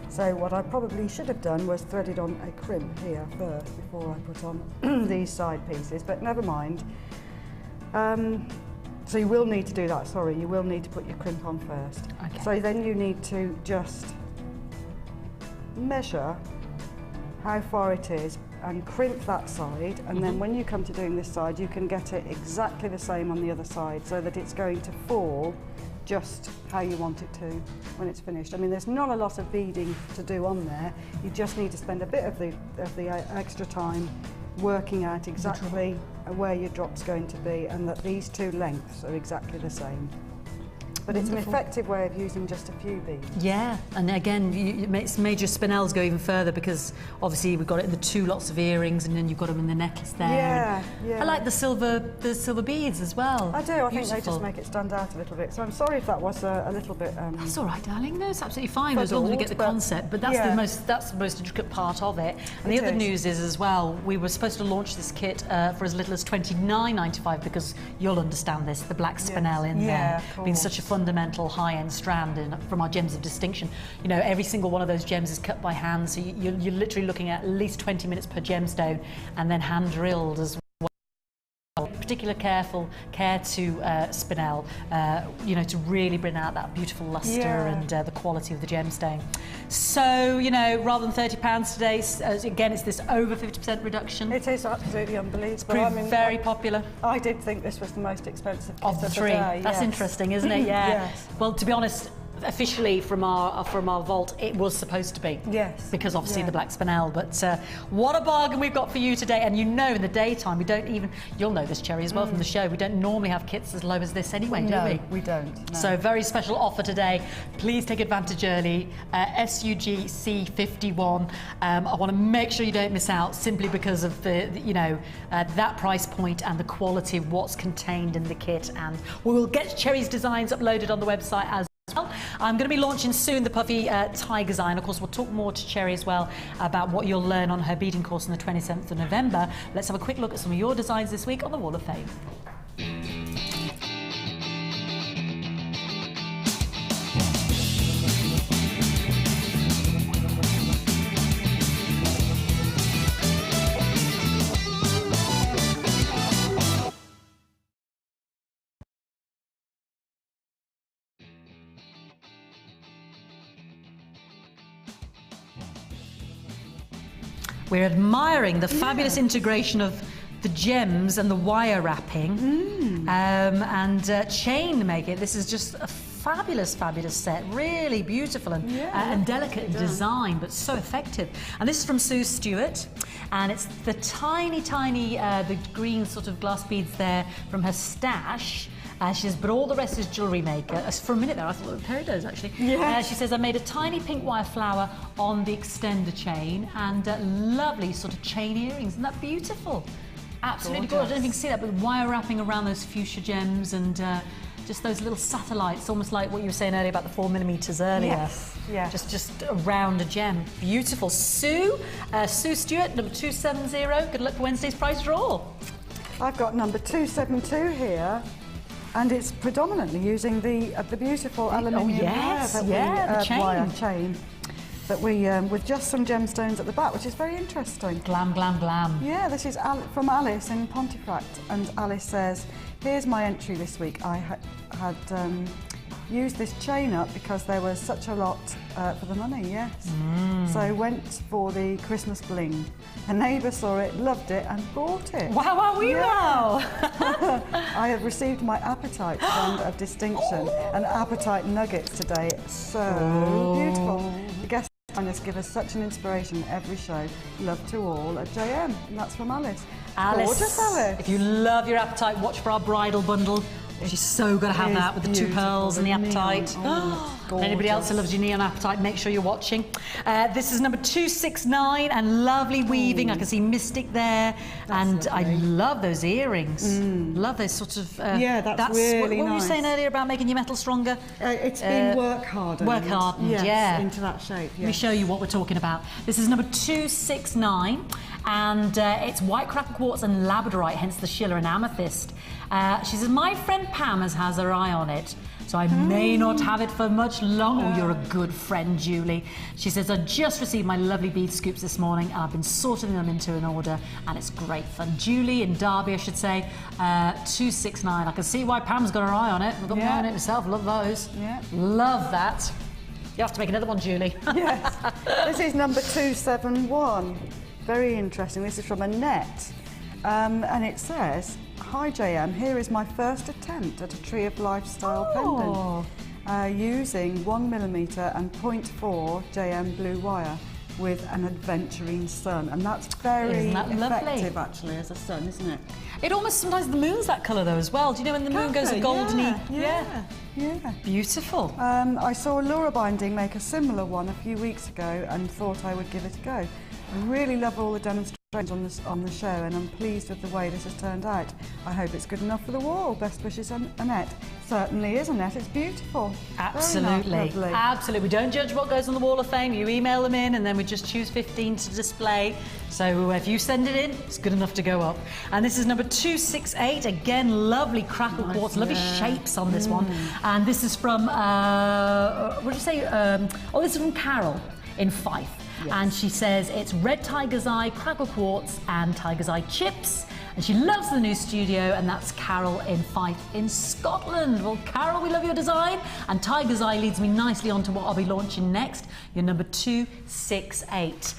So what I probably should have done was threaded on a crimp here first before I put on these side pieces, but never mind. So you will need to do that, sorry, you will need to put your crimp on first. Okay. So then you need to just measure how far it is and crimp that side, and then when you come to doing this side you can get it exactly the same on the other side so that it's going to fall just how you want it to when it's finished. I mean, there's not a lot of beading to do on there, you just need to spend a bit of the extra time working out exactly where your drop's going to be and that these 2 lengths are exactly the same. But it's an effective way of using just a few beads. Yeah, and again, it made your spinels go even further because obviously we've got it in the 2 lots of earrings and then you've got them in the necklace there. Yeah, yeah. I like the silver beads as well. I do, I think they Beautiful. just make it stand out a little bit. So I'm sorry if that was a little bit... That's all right, darling. No, it's absolutely fine as long as we get the Fuddled, but concept. But that's yeah. the most intricate part of it. And the It other is. news is as well, we were supposed to launch this kit for as little as $29.95 because you'll understand this, the black spinel in Yeah, there of being such a course. fundamental high-end strand from our gems of distinction. You know, every single one of those gems is cut by hand, so you're literally looking at least 20 minutes per gemstone and then hand drilled as well. Particular care to spinel, you know, to really bring out that beautiful lustre and the quality of the gemstone. So, you know, rather than £30 today, again, it's this over 50% reduction. It is absolutely unbelievable. Proved very popular. I did think this was the most expensive kit Of the 3. day. That's yes. interesting, isn't it? Yeah. Yes. Well, to be honest, officially from our vault, it was supposed to be. Yes. Because obviously Yeah. the black spinel. But what a bargain we've got for you today. And you know, in the daytime, we don't even, you'll know this, Cherry, as well from the show, we don't normally have kits as low as this anyway, do we? No, we don't. No. So very special offer today. Please take advantage early. SUGC51. I want to make sure you don't miss out simply because of that price point and the quality of what's contained in the kit. And we will get Cherry's designs uploaded on the website as well. I'm going to be launching soon the puffy tiger's eye, and of course we'll talk more to Cherry as well about what you'll learn on her beading course on the 27th of November. Let's have a quick look at some of your designs this week on the Wall of Fame. We're admiring the fabulous integration of the gems and the wire wrapping and chain making. This is just a fabulous set, really beautiful and delicate in design, but so effective. And this is from Sue Stewart, and it's the tiny, the green sort of glass beads there from her stash. She says, but all the rest is Jewellery Maker. For a minute there, I thought it was peridot, actually. She says, I made a tiny pink wire flower on the extender chain and lovely sort of chain earrings. Isn't that beautiful? Absolutely gorgeous. I don't know if you can see that, but wire wrapping around those fuchsia gems and just those little satellites, almost like what you were saying earlier about the 4mm earlier. Yes, yes. Just around a gem. Beautiful. Sue Stewart, number 270. Good luck for Wednesday's prize draw. I've got number 272 here, and it's predominantly using the beautiful aluminium wire chain that we with just some gemstones at the back, which is very interesting. Glam, glam, glam. Yeah, this is from Alice in Pontefract, and Alice says, "Here's my entry this week. I had used this chain up because there was such a lot for the money, yes. So I went for the Christmas bling. A neighbour saw it, loved it and bought it. Wow, wow, wow! I have received my appetite friend of distinction and appetite nuggets today. So beautiful. The guest kindness give us such an inspiration every show. Love to all at JM. And that's from Alice. Alice, gorgeous Alice. If you love your appetite, watch for our bridal bundle. She's so got to have that with the 2 pearls and the appetite. And anybody else who loves your neon appetite, make sure you're watching. This is number 269 and lovely weaving. I can see mystic there. That's lovely. I love those earrings. Love those sort of... yeah, that's really what nice. were you saying earlier about making your metal stronger? It's been work hardened. Work hardened, yes, yeah. into that shape, yes. Let me show you what we're talking about. This is number 269 and it's white crackle quartz and labradorite, hence the Schiller and amethyst. She says, my friend Pam has her eye on it, so I may not have it for much longer. Oh, you're a good friend, Julie. She says, I just received my lovely bead scoops this morning and I've been sorting them into an order and it's great fun. Julie in Derby, I should say, 269. I can see why Pam's got her eye on it. I've got my eye on it myself, love those. Yeah. Love that. You have to make another one, Julie. Yes. This is number 271. Very interesting. This is from Annette. And it says, hi JM, here is my first attempt at a Tree of Life style pendant using 1mm and 0.4 JM blue wire with an adventuring sun, and that's very effective actually as a sun, isn't it? It almost, sometimes the moon's that colour though as well. Do you know when the moon goes a goldeny? Yeah. Beautiful. I saw Laura Binding make a similar one a few weeks ago and thought I would give it a go. I really love all the demonstrations on the show and I'm pleased with the way this has turned out. I hope it's good enough for the wall. Best wishes, Annette. Certainly is, Annette. It's beautiful. Absolutely. Nice, lovely. Absolutely. We don't judge what goes on the Wall of Fame. You email them in and then we just choose 15 to display. So if you send it in, it's good enough to go up. And this is number 268. Again, lovely crackle quartz, lovely shapes on this one. And this is from, what did you say? This is from Carol in Fife. Yes. And she says it's red tiger's eye, crackle quartz and tiger's eye chips. And she loves the new studio, and that's Carol in Fife in Scotland. Well, Carol, we love your design. And tiger's eye leads me nicely on to what I'll be launching next. Your number 268.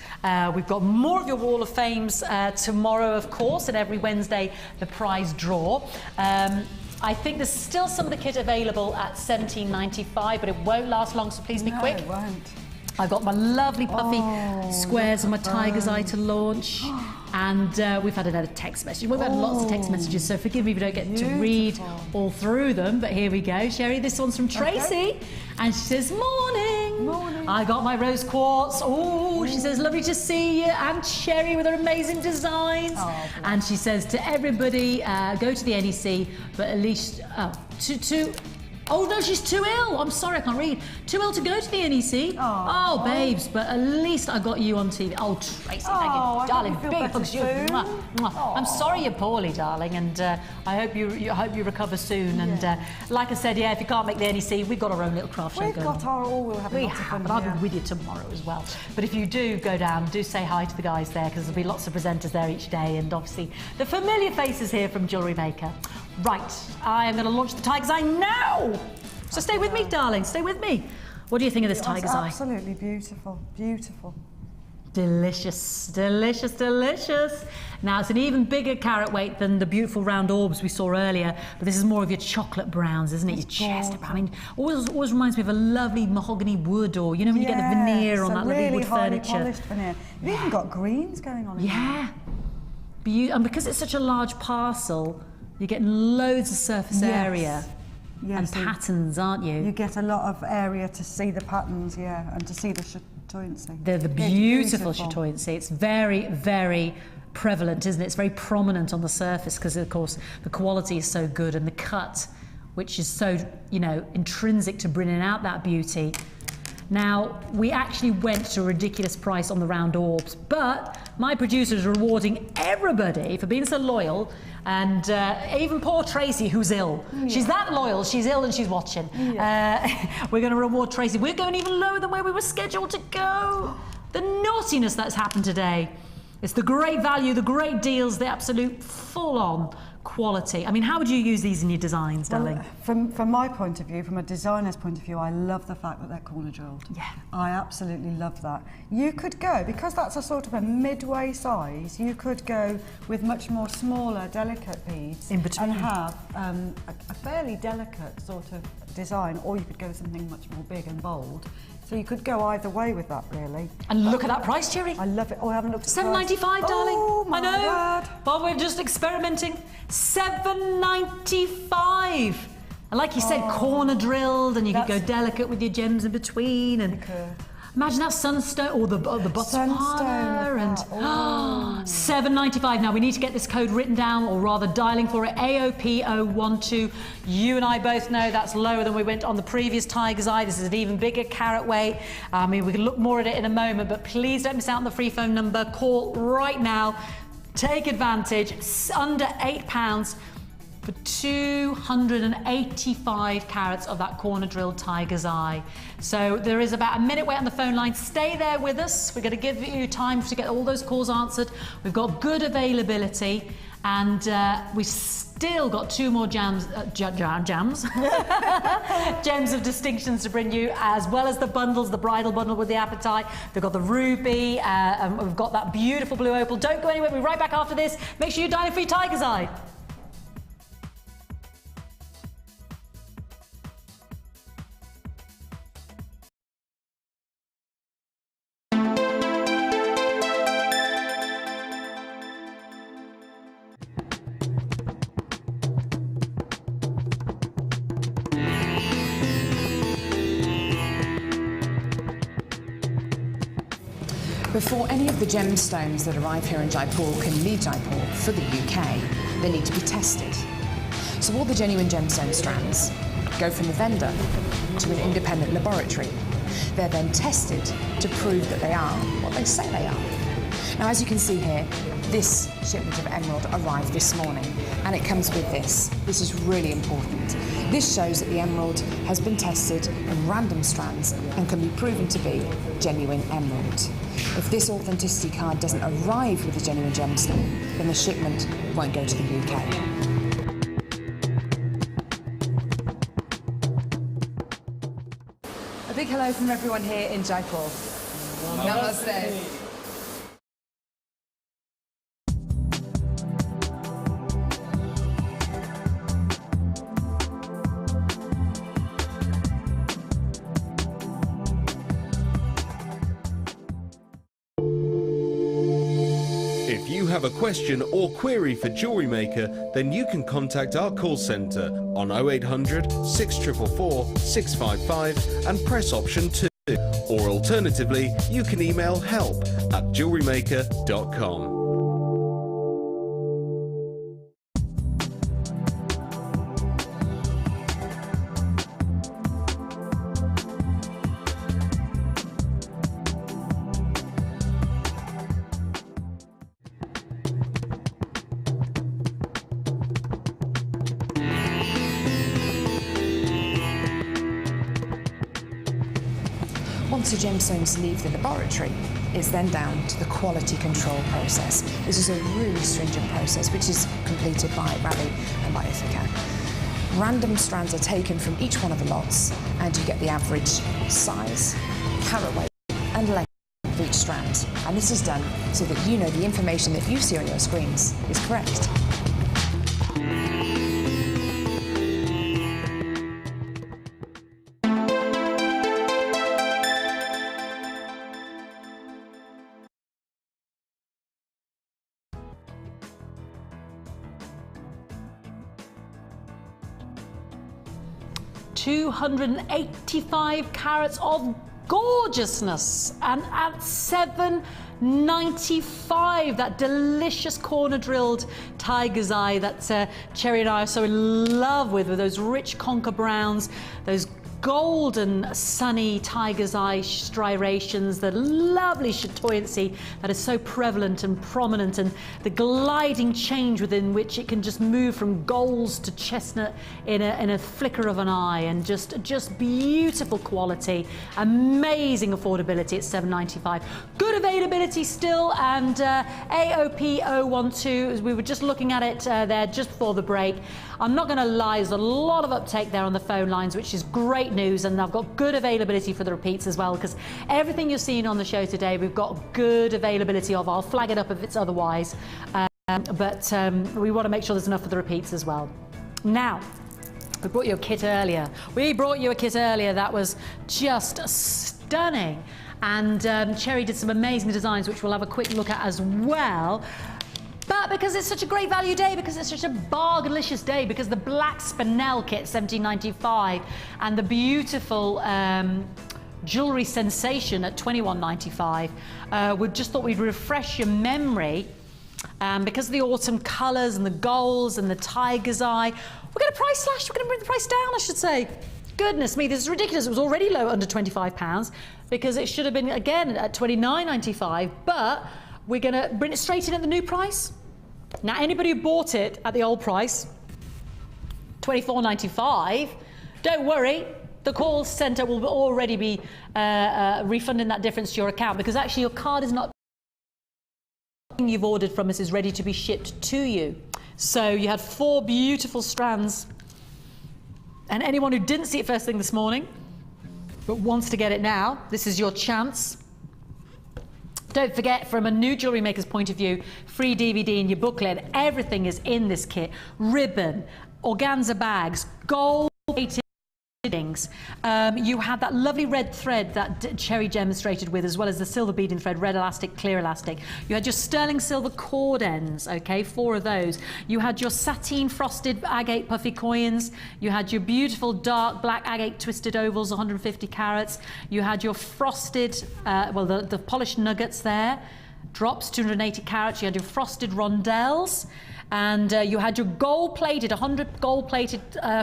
We've got more of your Wall of Fames tomorrow, of course, and every Wednesday, the prize draw. I think there's still some of the kit available at £17.95, but it won't last long, so please be quick. It won't. I've got my lovely puffy squares of my tiger's eye to launch, and we've had another text message. We've had lots of text messages, so forgive me if we don't get to read all through them, but here we go. Sherry, this one's from Tracy, and she says, morning. Morning. I got my rose quartz. Oh, she says, lovely to see you, and Sherry with her amazing designs. And she says to everybody, go to the NEC, but at least, oh no, she's too ill. I'm sorry, I can't read. Too ill to go to the NEC. Oh, babes, but at least I got you on TV. Oh, Tracy, thank you, darling. Big hugs to you. Mwah, mwah. I'm sorry you're poorly, darling, and I hope you recover soon. And like I said, if you can't make the NEC, we've got our own little craft show going on. We've got our all. We'll have lots of fun. But I'll be with you tomorrow as well. But if you do go down, do say hi to the guys there, because there'll be lots of presenters there each day, and obviously the familiar faces here from Jewellery Maker. Right, I am going to launch the tiger's eye now. So stay with me, darling, stay with me. What do you think of this tiger's eye? Absolutely beautiful, beautiful. Delicious, delicious, delicious. Now, it's an even bigger carat weight than the beautiful round orbs we saw earlier, but this is more of your chocolate browns, isn't it? Your chestnut brown. I mean, always reminds me of a lovely mahogany wood, or, you know, when you get the veneer on that lovely wood furniture. Polished veneer. You've even got greens going on in there. And because it's such a large parcel, you're getting loads of surface area. Yes, and patterns, aren't you? You get a lot of area to see the patterns, and to see the chatoyancy. The beautiful chatoyancy. It's very, very prevalent, isn't it? It's very prominent on the surface because, of course, the quality is so good, and the cut, which is so, you know, intrinsic to bringing out that beauty. Now, we actually went to a ridiculous price on the round orbs, but my producers are rewarding everybody for being so loyal, and even poor Tracy, who's ill. Yeah. She's that loyal, she's ill and she's watching. Yeah. We're going to reward Tracy. We're going even lower than where we were scheduled to go. The naughtiness that's happened today. It's the great value, the great deals, the absolute full-on quality. I mean, how would you use these in your designs, darling? From my point of view, from a designer's point of view, I love the fact that they're corner drilled. Yeah. I absolutely love that. You could go, because that's a sort of a midway size, you could go with much more smaller, delicate beads in between and have a fairly delicate sort of design, or you could go with something much more big and bold. So you could go either way with that, really. And look at that price, Jerry. I love it. Oh, I haven't looked at the $7.95, darling. Oh, my word. Well, we're just experimenting. $7.95. And like you said, corner drilled, and you could go delicate with your gems in between. And imagine that sunstone or the Botswana. And $7.95. Now we need to get this code written down, or rather dialing for it. AOP012. You and I both know that's lower than we went on the previous Tiger's Eye. This is an even bigger carat weight. I mean, we can look more at it in a moment, but please don't miss out on the free phone number. Call right now. Take advantage. It's under £8 for 285 carats of that corner drilled Tiger's Eye. So there is about a minute wait on the phone line. Stay there with us. We're going to give you time to get all those calls answered. We've got good availability, and we've still got 2 more gems of distinctions to bring you, as well as the bundles, the bridal bundle with the appetite. We've got the ruby, and we've got that beautiful blue opal. Don't go anywhere. We'll be right back after this. Make sure you're dialing for your Tiger's Eye. Before any of the gemstones that arrive here in Jaipur can leave Jaipur for the UK, they need to be tested. So all the genuine gemstone strands go from the vendor to an independent laboratory. They're then tested to prove that they are what they say they are. Now, as you can see here, this shipment of emerald arrived this morning, and it comes with this. This is really important. This shows that the emerald has been tested in random strands and can be proven to be genuine emerald. If this authenticity card doesn't arrive with a genuine gemstone, then the shipment won't go to the UK. A big hello from everyone here in Jaipur. Namaste. If you have a question or query for Jewellery Maker, then you can contact our call centre on 0800 6444 655 and press option 2. Or alternatively, you can email help@jewellerymaker.com. Once the gemstones leave the laboratory, it's then down to the quality control process. This is a really stringent process which is completed by Ravi and by Ithaca. Random strands are taken from each one of the lots, and you get the average size, carat weight and length of each strand. And this is done so that you know the information that you see on your screens is correct. $285 carats of gorgeousness. And at $7.95, that delicious corner drilled tiger's eye that Cherry and I are so in love with those rich conker browns, those golden sunny tiger's eye striations, the lovely chatoyancy that is so prevalent and prominent, and the gliding change within which it can just move from golds to chestnut in a flicker of an eye, and just beautiful quality, amazing affordability at $7.95. Good availability still, and AOP 012, as we were just looking at it there just before the break. I'm not going to lie, there's a lot of uptake there on the phone lines, which is great news, and I've got good availability for the repeats as well, because everything you're seeing on the show today, we've got good availability of. I'll flag it up if it's otherwise, but we want to make sure there's enough for the repeats as well. Now, we brought you a kit earlier. That was just stunning, and Cherry did some amazing designs, which we'll have a quick look at as well. But because it's such a great value day, because it's such a bargainlicious day, because the black spinel kit, $17.95, and the beautiful jewellery sensation at $21.95, we just thought we'd refresh your memory. Because of the autumn colours and the golds and the tiger's eye, we're going to price slash, we're going to bring the price down, I should say. Goodness me, this is ridiculous. It was already low, under £25, because it should have been, again, at $29.95, but we're going to bring it straight in at the new price. Now, anybody who bought it at the old price, $24.95, don't worry, the call centre will already be refunding that difference to your account, because actually your card is not... you've ordered from us is ready to be shipped to you. So you had 4 beautiful strands, and anyone who didn't see it first thing this morning but wants to get it now, this is your chance. Don't forget, from a new jewellery maker's point of view, free DVD in your booklet. Everything is in this kit. Ribbon, organza bags, gold-plated things. You had that lovely red thread that Cherry demonstrated with, as well as the silver beading thread, red elastic, clear elastic. You had your sterling silver cord ends, okay, 4 of those. You had your sateen frosted agate puffy coins. You had your beautiful dark black agate twisted ovals, 150 carats. You had your frosted, the polished nuggets there, drops, 280 carats. You had your frosted rondelles. And you had your gold-plated, 100 gold-plated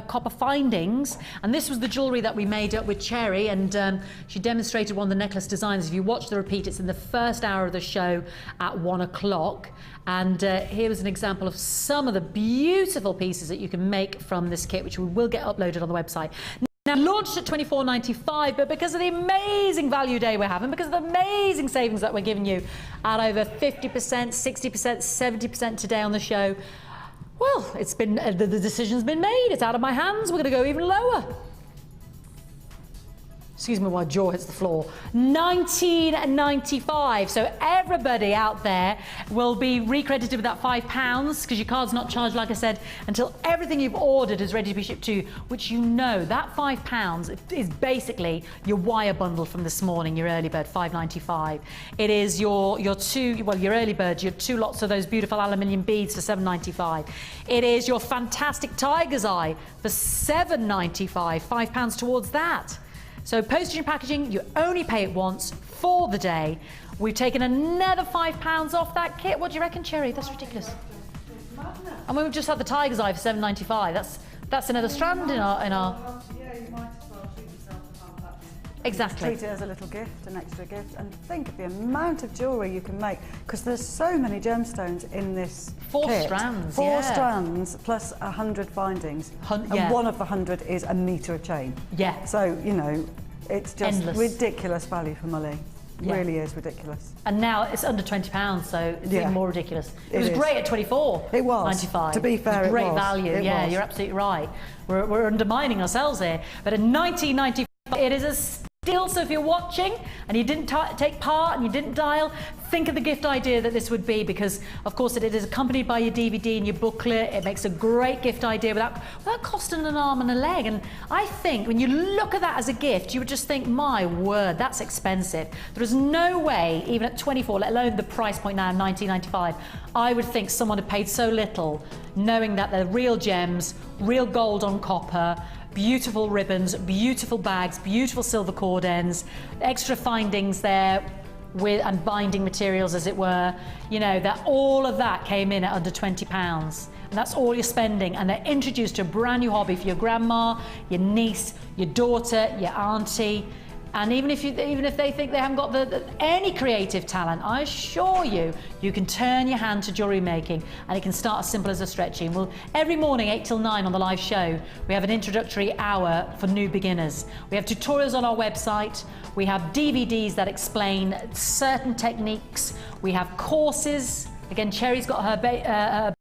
copper findings, and this was the jewellery that we made up with Cherry, and she demonstrated one of the necklace designs. If you watch the repeat, it's in the first hour of the show at 1 o'clock, and here was an example of some of the beautiful pieces that you can make from this kit, which we will get uploaded on the website. Now, launched at $24.95, but because of the amazing value day we're having, because of the amazing savings that we're giving you at over 50%, 60%, 70% today on the show, well, it's been the decision's been made. It's out of my hands. We're going to go even lower. Excuse me, my jaw hits the floor. $19.95. So everybody out there will be recredited with that £5, because your card's not charged, like I said, until everything you've ordered is ready to be shipped to you, which you know, that £5 is basically your wire bundle from this morning, your early bird, $5.95. It is your early bird, your 2 lots of those beautiful aluminium beads for $7.95. It is your fantastic tiger's eye for $7.95, £5 towards that. So postage and packaging, you only pay it once for the day. We've taken another £5 off that kit. What do you reckon, Cherry? That's ridiculous. And we've just had the tiger's eye for $7.95. That's another strand in our... Yeah, you might as well treat yourself to half that. Exactly. Treat it as a little gift, an extra gift, and think of the amount of jewellery you can make, because there's so many gemstones in this 4 kit. strands, 4 yeah. strands plus 100 findings, and yeah. one of the 100 is a metre of chain. Yeah. So, you know, it's just endless. Ridiculous value for money. Yeah. Really is ridiculous. And now it's under £20, so it's even more ridiculous. It was great at $24.95. It was. To be fair, it was. Great value. Yeah, you're absolutely right. We're undermining ourselves here. But at $19.95, it is a steal. So if you're watching and you didn't take part and you didn't dial, think of the gift idea that this would be, because of course it is accompanied by your DVD and your booklet. It makes a great gift idea without costing an arm and a leg. And I think when you look at that as a gift, you would just think, my word, that's expensive. There is no way, even at $24, let alone the price point now, $19.95, I would think someone had paid so little, knowing that they're real gems, real gold on copper, beautiful ribbons, beautiful bags, beautiful silver cord ends, extra findings there and binding materials, as it were. You know, that all of that came in at under £20. And that's all you're spending, and they're introduced to a brand new hobby for your grandma, your niece, your daughter, your auntie. And even if they think they haven't got any creative talent, I assure you, you can turn your hand to jewellery making, and it can start as simple as a stretching. Well, every morning 8 till 9 on the live show, we have an introductory hour for new beginners. We have tutorials on our website. We have DVDs that explain certain techniques. We have courses. Again, Cherry's got her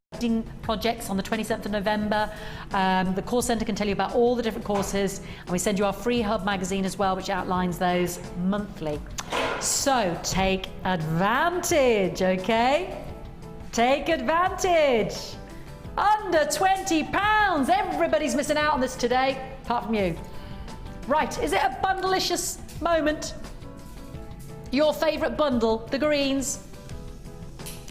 projects on the 27th of November. The course centre can tell you about all the different courses, and we send you our free hub magazine as well, which outlines those monthly. So take advantage, okay? Take advantage. Under £20. Everybody's missing out on this today, apart from you. Right, is it a bundleicious moment? Your favourite bundle, the greens?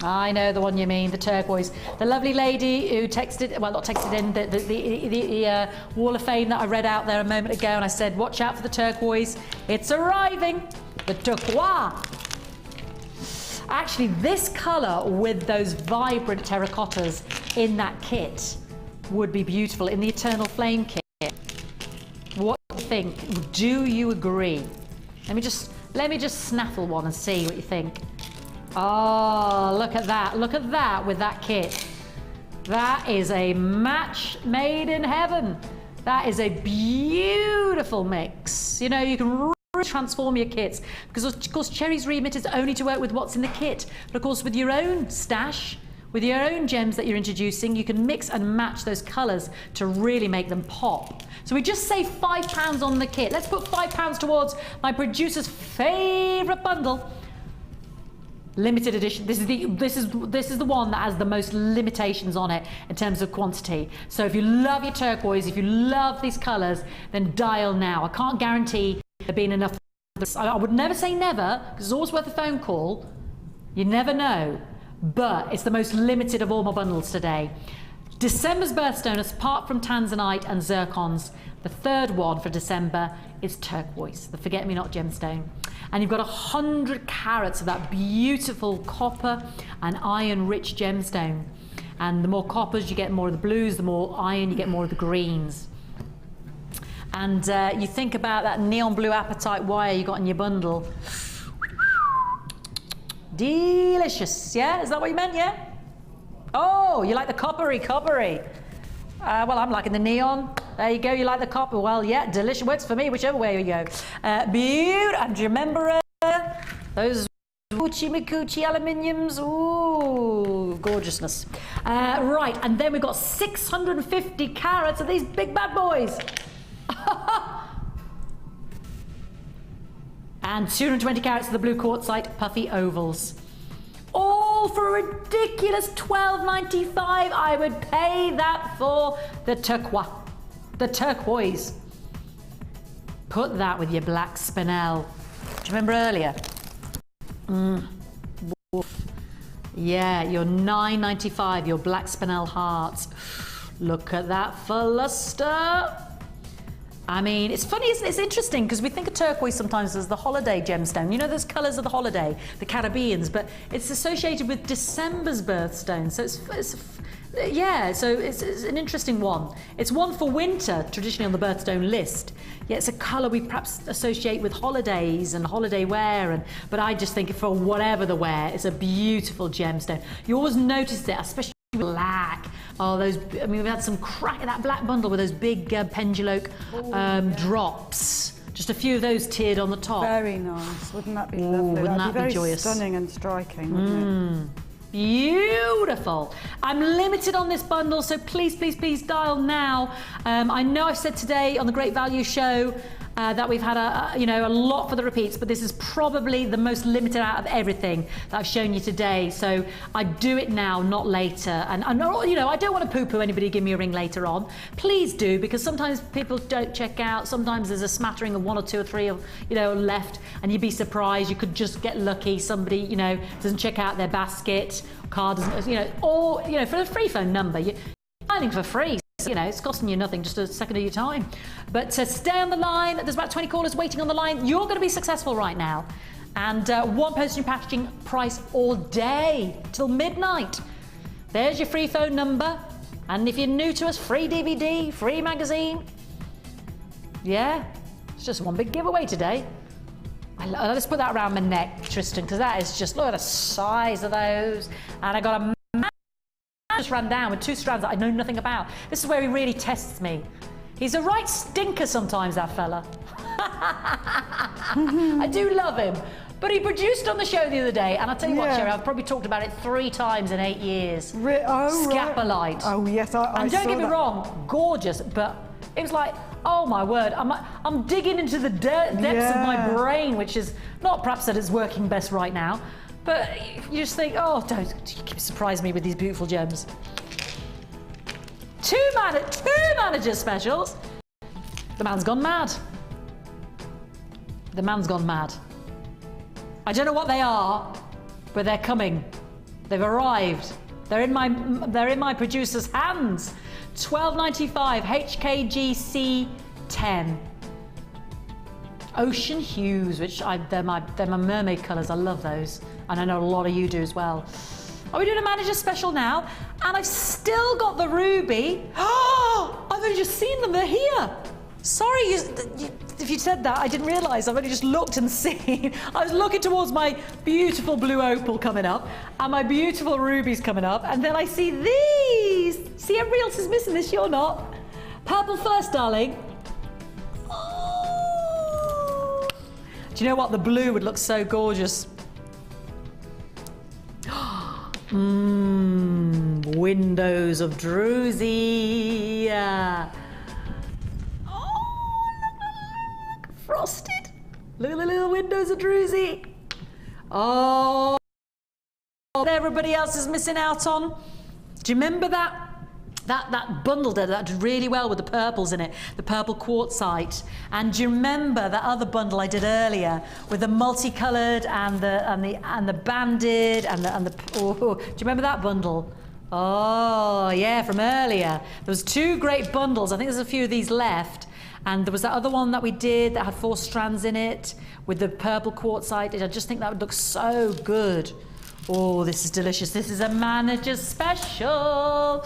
I know the one you mean, the turquoise. The lovely lady who texted, well, not texted in, the Wall of Fame that I read out there a moment ago, and I said, watch out for the turquoise. It's arriving. The turquoise. Actually, this colour with those vibrant terracottas in that kit would be beautiful, in the Eternal Flame kit. What do you think? Do you agree? Let me just snaffle one and see what you think. Oh, look at that. Look at that with that kit. That is a match made in heaven. That is a beautiful mix. You know, you can really transform your kits, because of course Cherry's remit is only to work with what's in the kit. But of course with your own stash, with your own gems that you're introducing, you can mix and match those colours to really make them pop. So we just saved £5 on the kit. Let's put £5 towards my producer's favourite bundle. Limited edition. This is the one that has the most limitations on it in terms of quantity. So if you love your turquoise, if you love these colours, then dial now. I can't guarantee there being enough. I would never say never, because it's always worth a phone call. You never know. But it's the most limited of all my bundles today. December's birthstone, apart from tanzanite and zircons, the third one for December is turquoise, the forget-me-not gemstone. And you've got 100 carats of that beautiful copper and iron-rich gemstone. And the more coppers, you get more of the blues, the more iron, you get more of the greens. And you think about that neon blue apatite wire you got in your bundle. Delicious, yeah? Is that what you meant, yeah? Oh, you like the coppery. Well, I'm liking the neon. There you go, you like the copper. Well, yeah, delicious. Works for me, whichever way you go. Beautiful. And do you remember those Mikuchi aluminiums? Ooh, gorgeousness. Right, and then we've got 650 carats of these big bad boys. And 220 carats of the blue quartzite puffy ovals. All for a ridiculous $12.95. I would pay that for the turquoise. Put that with your black spinel. Do you remember earlier? Yeah, your $9.95, your black spinel hearts. Look at that for luster. I mean, it's funny, isn't it? It's interesting, because we think of turquoise sometimes as the holiday gemstone. You know, those colours of the holiday, the Caribbeans, but it's associated with December's birthstone. So it's an interesting one. It's one for winter, traditionally on the birthstone list. Yeah, it's a colour we perhaps associate with holidays and holiday wear, but I just think for whatever the wear, it's a beautiful gemstone. You always notice it, especially black. Oh, those, I mean, we've had some crack at that black bundle with those big penduloke drops. Just a few of those tiered on the top. Very nice. Wouldn't that be lovely? Wouldn't that be very joyous? Stunning and striking, wouldn't it? Beautiful. I'm limited on this bundle, so please dial now. I know I've said today on the Great Value Show that we've had a lot for the repeats, but this is probably the most limited out of everything that I've shown you today. So I do it now, not later. And I don't want to poo-poo anybody give me a ring later on. Please do, because sometimes people don't check out. Sometimes there's a smattering of one or two or three of left, and you'd be surprised. You could just get lucky. Somebody doesn't check out their basket, card doesn't, or for a free phone number. You're dialing for free. You know, it's costing you nothing, just a second of your time. But stay on the line. There's about 20 callers waiting on the line. You're going to be successful right now. And one postage and packaging price all day till midnight. There's your free phone number. And if you're new to us, free DVD, free magazine. Yeah, it's just one big giveaway today. I'll just put that around my neck, Tristan, because that is just, look at the size of those. And I got a just ran down with 2 strands that I know nothing about. This is where he really tests me. He's a right stinker sometimes, that fella. I do love him. But he produced on the show the other day, and I'll tell you what, Sherry, I've probably talked about it 3 times in 8 years. Scapolite. Right. Oh, yes, I and don't get me wrong, gorgeous, but it was like, oh my word, I'm digging into the depths of my brain, which is not perhaps that it's working best right now, but you just think, oh, don't surprise me with these beautiful gems. 2 manager specials. The man's gone mad. The man's gone mad. I don't know what they are, but they're coming. They've arrived. They're in my producer's hands. $12.95 HKGC 10. Ocean hues, which they're my mermaid colours. I love those, and I know a lot of you do as well. Are we doing a manager special now? And I've still got the ruby. Oh, I've only just seen them. They're here. Sorry, if you said that, I didn't realise. I've only just looked and seen. I was looking towards my beautiful blue opal coming up and my beautiful rubies coming up, and then I see these. See, everybody else is missing this. You're not. Purple first, darling. Oh. Do you know what? The blue would look so gorgeous. Windows of Druzy. Frosted. Look at the little windows of Druzy. Oh, everybody else is missing out on. Do you remember that bundle that did really well with the purples in it, the purple quartzite? And do you remember that other bundle I did earlier with the multicoloured and the banded and the oh, do you remember that bundle? Oh yeah, from earlier. There was 2 great bundles. I think there's a few of these left. And there was that other one that we did that had 4 strands in it with the purple quartzite. I just think that would look so good. Oh, this is delicious. This is a manager special.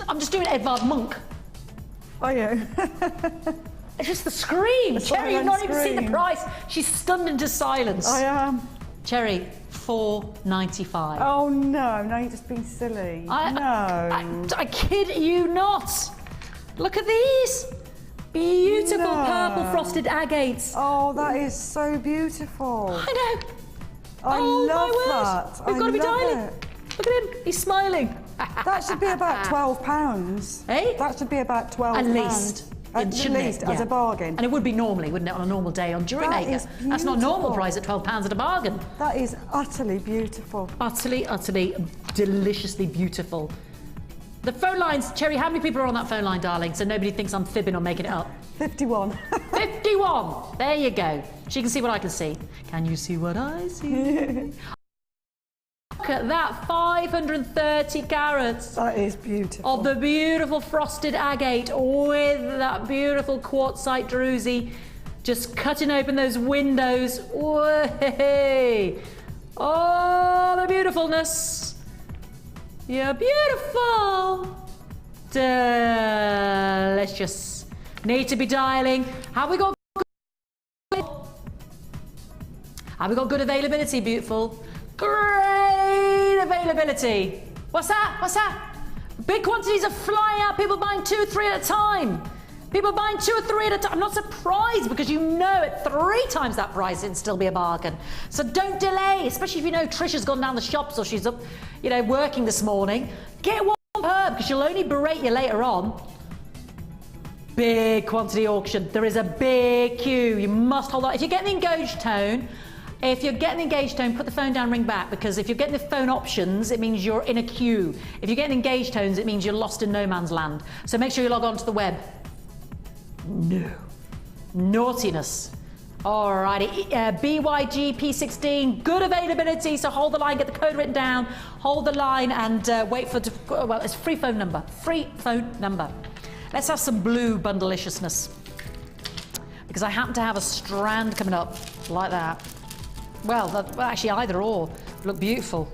I'm just doing Edvard Munch. Oh, yeah. It's just the scream. Cherry, you've not even seen the price. She's stunned into silence. I am. Cherry, $4.95. Oh no, you're just being silly. I kid you not. Look at these. Beautiful purple frosted agates. Oh, that is so beautiful. I know. I love that. We've got to be dialing. Look at him. He's smiling. That should be about £12. Eh? That should be about £12. At least. At least, as a bargain. And it would be normally, wouldn't it, on a normal day on Jewellery Maker? That's not normal price at £12 at a bargain. That is utterly beautiful. Utterly, utterly, deliciously beautiful. The phone lines, Cherry, how many people are on that phone line, darling? So nobody thinks I'm fibbing or making it up. 51. 51! There you go. She can see what I can see. Can you see what I see? Look at that, 530 carats. That is beautiful. Of the beautiful frosted agate with that beautiful quartzite druzy. Just cutting open those windows. Way! Oh, the beautifulness. You're beautiful. Delicious. Need to be dialing. Have we got good availability, beautiful? Great availability. What's that? What's that? Big quantities are flying out. People buying 2 or 3 at a time. People buying 2 or 3 at a time. I'm not surprised because you know at 3 times that price it'd still be a bargain. So don't delay, especially if you know Trisha's gone down the shops or she's up, you know, working this morning. Get one per because she'll only berate you later on. Big quantity auction. There is a big queue. You must hold on. If you're getting the engaged tone, put the phone down, ring back, because if you're getting the phone options, it means you're in a queue. If you're getting engaged tones, it means you're lost in no man's land. So make sure you log on to the web. No. Naughtiness. Alrighty, BYG P16, good availability, so hold the line, get the code written down, hold the line and wait for, well, it's free phone number, Let's have some blue bundleliciousness, because I happen to have a strand coming up like that. Well, actually either or, look beautiful.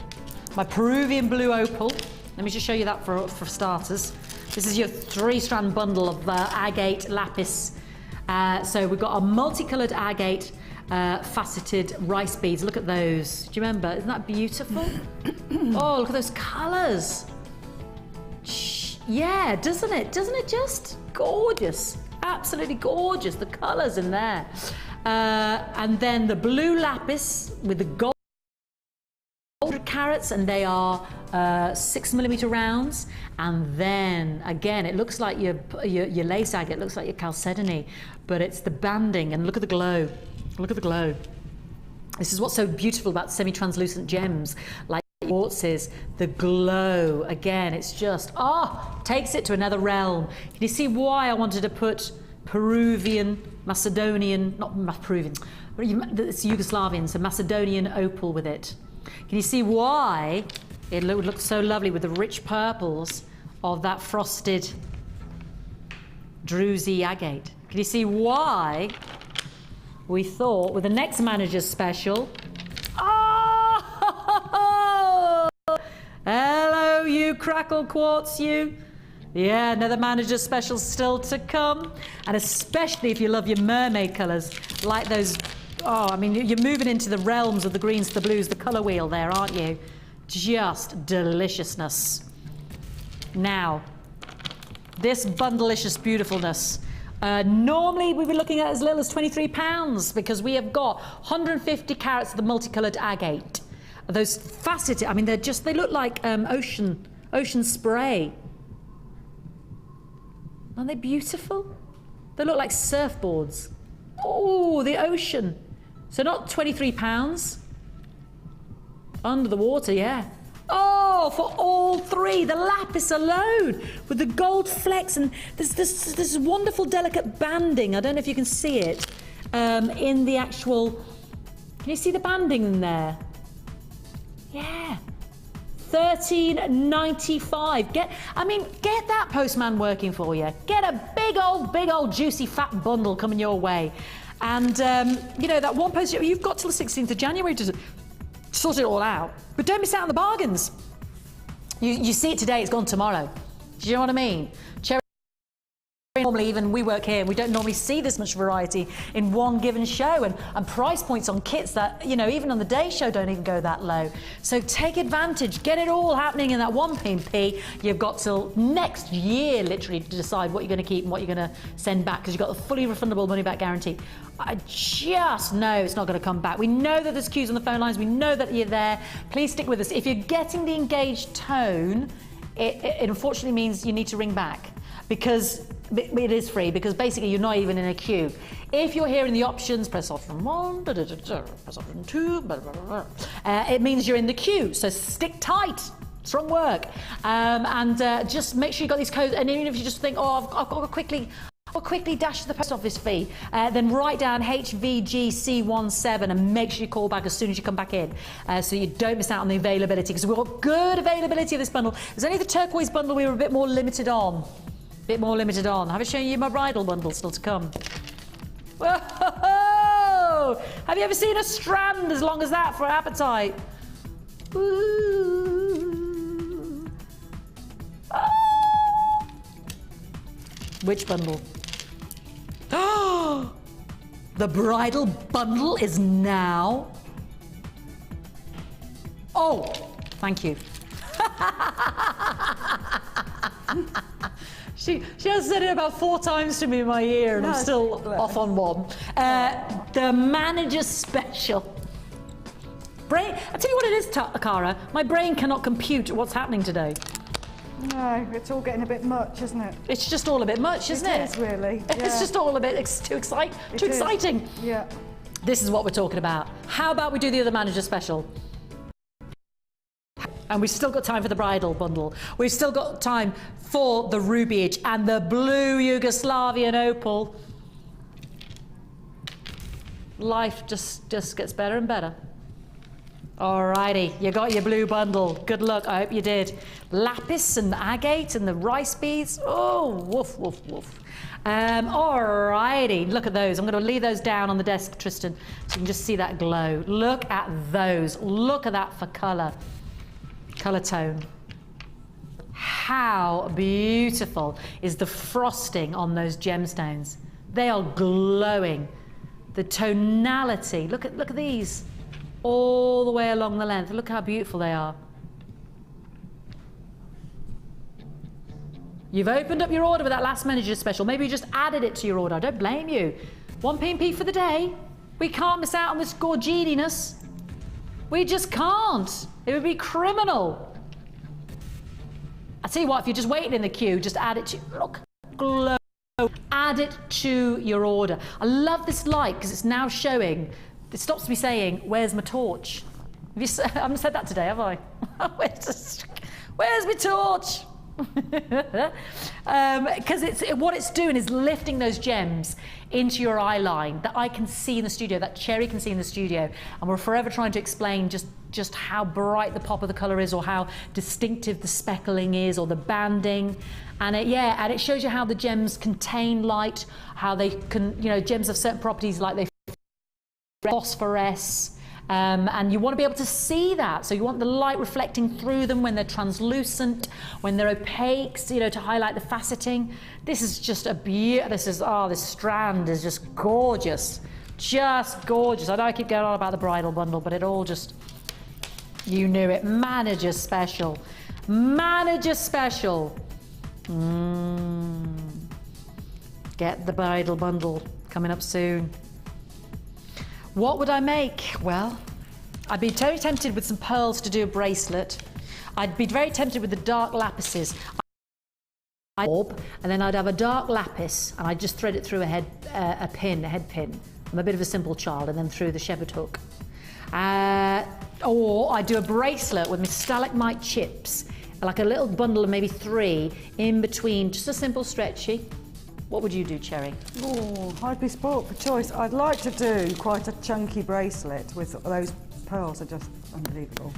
My Peruvian blue opal, let me just show you that for starters. This is your 3-strand bundle of agate lapis. So we've got a multicoloured agate faceted rice beads. Look at those. Do you remember? Isn't that beautiful? Oh, look at those colours. Yeah, doesn't it? Doesn't it just? Gorgeous. Absolutely gorgeous. The colours in there. And then the blue lapis with the gold carats, and they are 6mm rounds. And then again, it looks like your lace agate, it looks like your chalcedony, but it's the banding. And look at the glow. Look at the glow. This is what's so beautiful about semi-translucent gems like quartzes. The glow, again, it's just takes it to another realm. Can you see why I wanted to put Peruvian, Macedonian, not Peruvian, it's Yugoslavian, so Macedonian opal with it? Can you see why it would look so lovely with the rich purples of that frosted druzy agate? Can you see why we thought with the next manager's special? Oh! Hello, you crackle quartz, you. Yeah, another manager's special still to come. And especially if you love your mermaid colours, like those. Oh, I mean, you're moving into the realms of the greens, the blues, the colour wheel there, aren't you? Just deliciousness. Now, this bundleicious beautifulness. Normally, we'd be looking at as little as £23 because we have got 150 carats of the multicoloured agate. Those faceted, I mean, they look like ocean spray. Aren't they beautiful? They look like surfboards. Oh, the ocean. So not £23. Under the water, yeah. Oh, for all three, the lapis alone, with the gold flecks, and this wonderful delicate banding. I don't know if you can see it in the actual. Can you see the banding in there? Yeah. $13.95. Get that postman working for you. Get a big old juicy fat bundle coming your way. And you know, that one post, you've got till the 16th of January to sort it all out. But don't miss out on the bargains. You see it today, it's gone tomorrow. Do you know what I mean? Normally, even we work here, and we don't normally see this much variety in one given show, and price points on kits that, you know, even on the day show don't even go that low. So take advantage, get it all happening in that one P&P. You've got till next year literally to decide what you're going to keep and what you're going to send back, because you've got the fully refundable money back guarantee. I just know it's not going to come back. We know that there's queues on the phone lines, we know that you're there. Please stick with us. If you're getting the engaged tone, it unfortunately means you need to ring back, because it is free, because basically you're not even in a queue. If you're hearing the options, press option 1, press option 2, it means you're in the queue, so stick tight. Strong work. Just make sure you got these codes, and even if you just think, oh, I've got to quickly dash the post office fee, then write down HVGC17 and make sure you call back as soon as you come back in, so you don't miss out on the availability, because we've got good availability of this bundle. There's only the turquoise bundle we were a bit more limited on. Have I shown you my bridal bundle still to come? Whoa! Have you ever seen a strand as long as that for appetite? Ooh. Ah! Which bundle? Oh! The bridal bundle is now. Oh, thank you. She has said it about 4 times to me in my ear, and I'm still off on one. The manager's special. Brain. I tell you what it is, Cara. My brain cannot compute what's happening today. No, it's all getting a bit much, isn't it? It's just all a bit much, isn't it? It is really. Yeah. It's just all a bit too exciting. Yeah. This is what we're talking about. How about we do the other manager special? And we've still got time for the bridal bundle. We've still got time for the rubiage and the blue Yugoslavian opal. life just gets better and better. Alrighty, you got your blue bundle. Good luck, I hope you did. Lapis and agate and the rice beads. Oh, woof, woof, woof. Alrighty, look at those. I'm going to leave those down on the desk, Tristan, so you can just see that glow. Look at those. Look at that for colour. Colour tone. How beautiful is the frosting on those gemstones? They are glowing. The tonality. Look at these. All the way along the length. Look how beautiful they are. You've opened up your order with that last manager special. Maybe you just added it to your order. I don't blame you. 1 P&P for the day. We can't miss out on this gorgetiness. We just can't. It would be criminal. I tell you what, if you're just waiting in the queue, just add it to, look, glow. Add it to your order. I love this light because it's now showing. It stops me saying, where's my torch? I haven't said that today, have I? Where's my torch? Because what it's doing is lifting those gems into your eye line that I can see in the studio, that Cherry can see in the studio, and we're forever trying to explain just how bright the pop of the colour is, or how distinctive the speckling is, or the banding. And it shows you how the gems contain light, how they can, gems have certain properties like they phosphoresce, and you want to be able to see that. So you want the light reflecting through them when they're translucent, when they're opaque, to highlight the faceting. This is just a this strand is just gorgeous. Just gorgeous. I know I keep going on about the bridal bundle, but it all just, you knew it. Manager special. Manager special. Get the bridal bundle coming up soon. What would I make? Well, I'd be very tempted with some pearls to do a bracelet. I'd be very tempted with the dark lapises. And then I'd have a dark lapis and I'd just thread it through a head pin. I'm a bit of a simple child, and then through the shepherd hook. Or I'd do a bracelet with my stalagmite chips, like a little bundle of maybe 3 in between, just a simple stretchy. What would you do, Cherry? Oh, I'd be sport for choice. I'd like to do quite a chunky bracelet with those pearls are just unbelievable.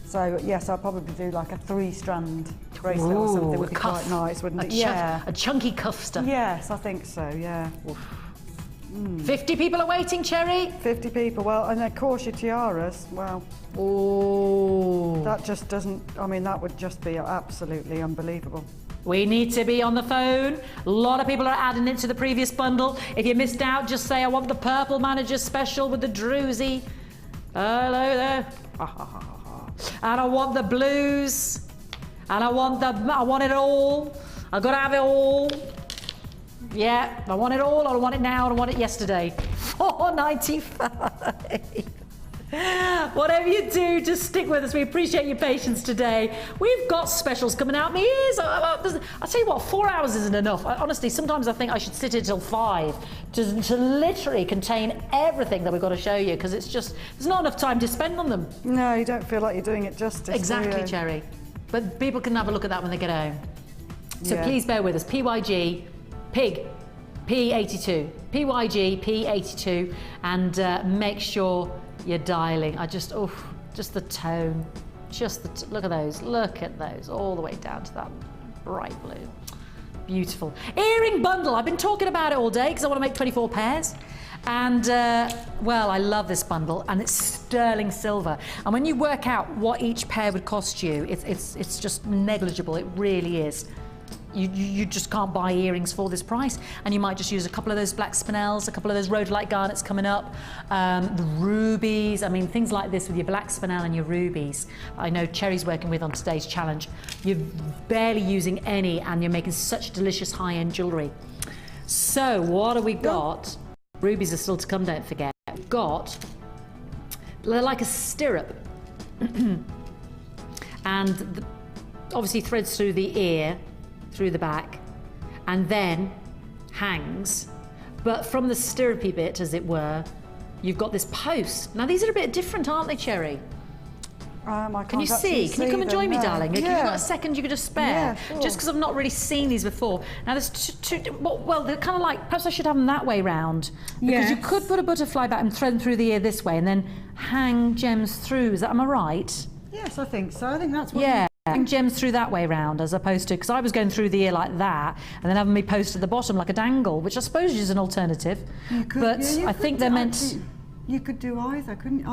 So yes, I'd probably do like a 3-strand bracelet or something. Would be quite nice, wouldn't it? Yeah. A chunky cuffster. Yes, I think so, yeah. 50 people are waiting, Cherry. 50 people, well, and of course your tiaras, well. Oh. That just doesn't, that would just be absolutely unbelievable. We need to be on the phone. A lot of people are adding it to the previous bundle. If you missed out, just say, I want the purple manager special with the druzy. Hello there. And I want the blues. And I want it all. I've got to have it all. Yeah, I want it all. I don't want it now. I don't want it yesterday. $4.95. Whatever you do, just stick with us. We appreciate your patience today. We've got specials coming out. I'll tell you what, 4 hours isn't enough. Honestly, sometimes I think I should sit here till 5 to literally contain everything that we've got to show you, because it's just, there's not enough time to spend on them. No, you don't feel like you're doing it justice. Exactly, Cherry. But people can have a look at that when they get home. So please bear with us. PYG, PIG, P82. PYG, P82. And make sure you're dialing. Just the tone, look at those, all the way down to that bright blue. Beautiful. Earring bundle. I've been talking about it all day because I want to make 24 pairs. And, well, I love this bundle, and it's sterling silver. And when you work out what each pair would cost you, it's just negligible. It really is. You just can't buy earrings for this price, and you might just use a couple of those black spinels, a couple of those rhodolite garnets coming up, the rubies. Things like this with your black spinel and your rubies. I know Cherry's working with on today's challenge. You're barely using any, and you're making such delicious high-end jewellery. So what have we got? Rubies are still to come, don't forget. We've got, they're like a stirrup, and obviously threads through the ear, through the back, and then hangs, but from the stirrupy bit, as it were, you've got this post. Now these are a bit different, aren't they, Cherry? I Can you can't actually see? Can you come and join me, them, no. darling? If you've Yeah. got a second you could just spare. Yeah, sure. Just because I've not really seen these before. Now there's two well, they're kind of like, perhaps I should have them that way round. Because you Yes. could put a butterfly back and thread them through the ear this way and then hang gems through. Am I right? Yes, I think so. I think that's what. Yeah. Hang gems through that way round as opposed to, because I was going through the ear like that and then having me post at the bottom like a dangle, which I suppose is an alternative. You could, But yeah, you I could think they're do- meant. actually, You could do either, couldn't you?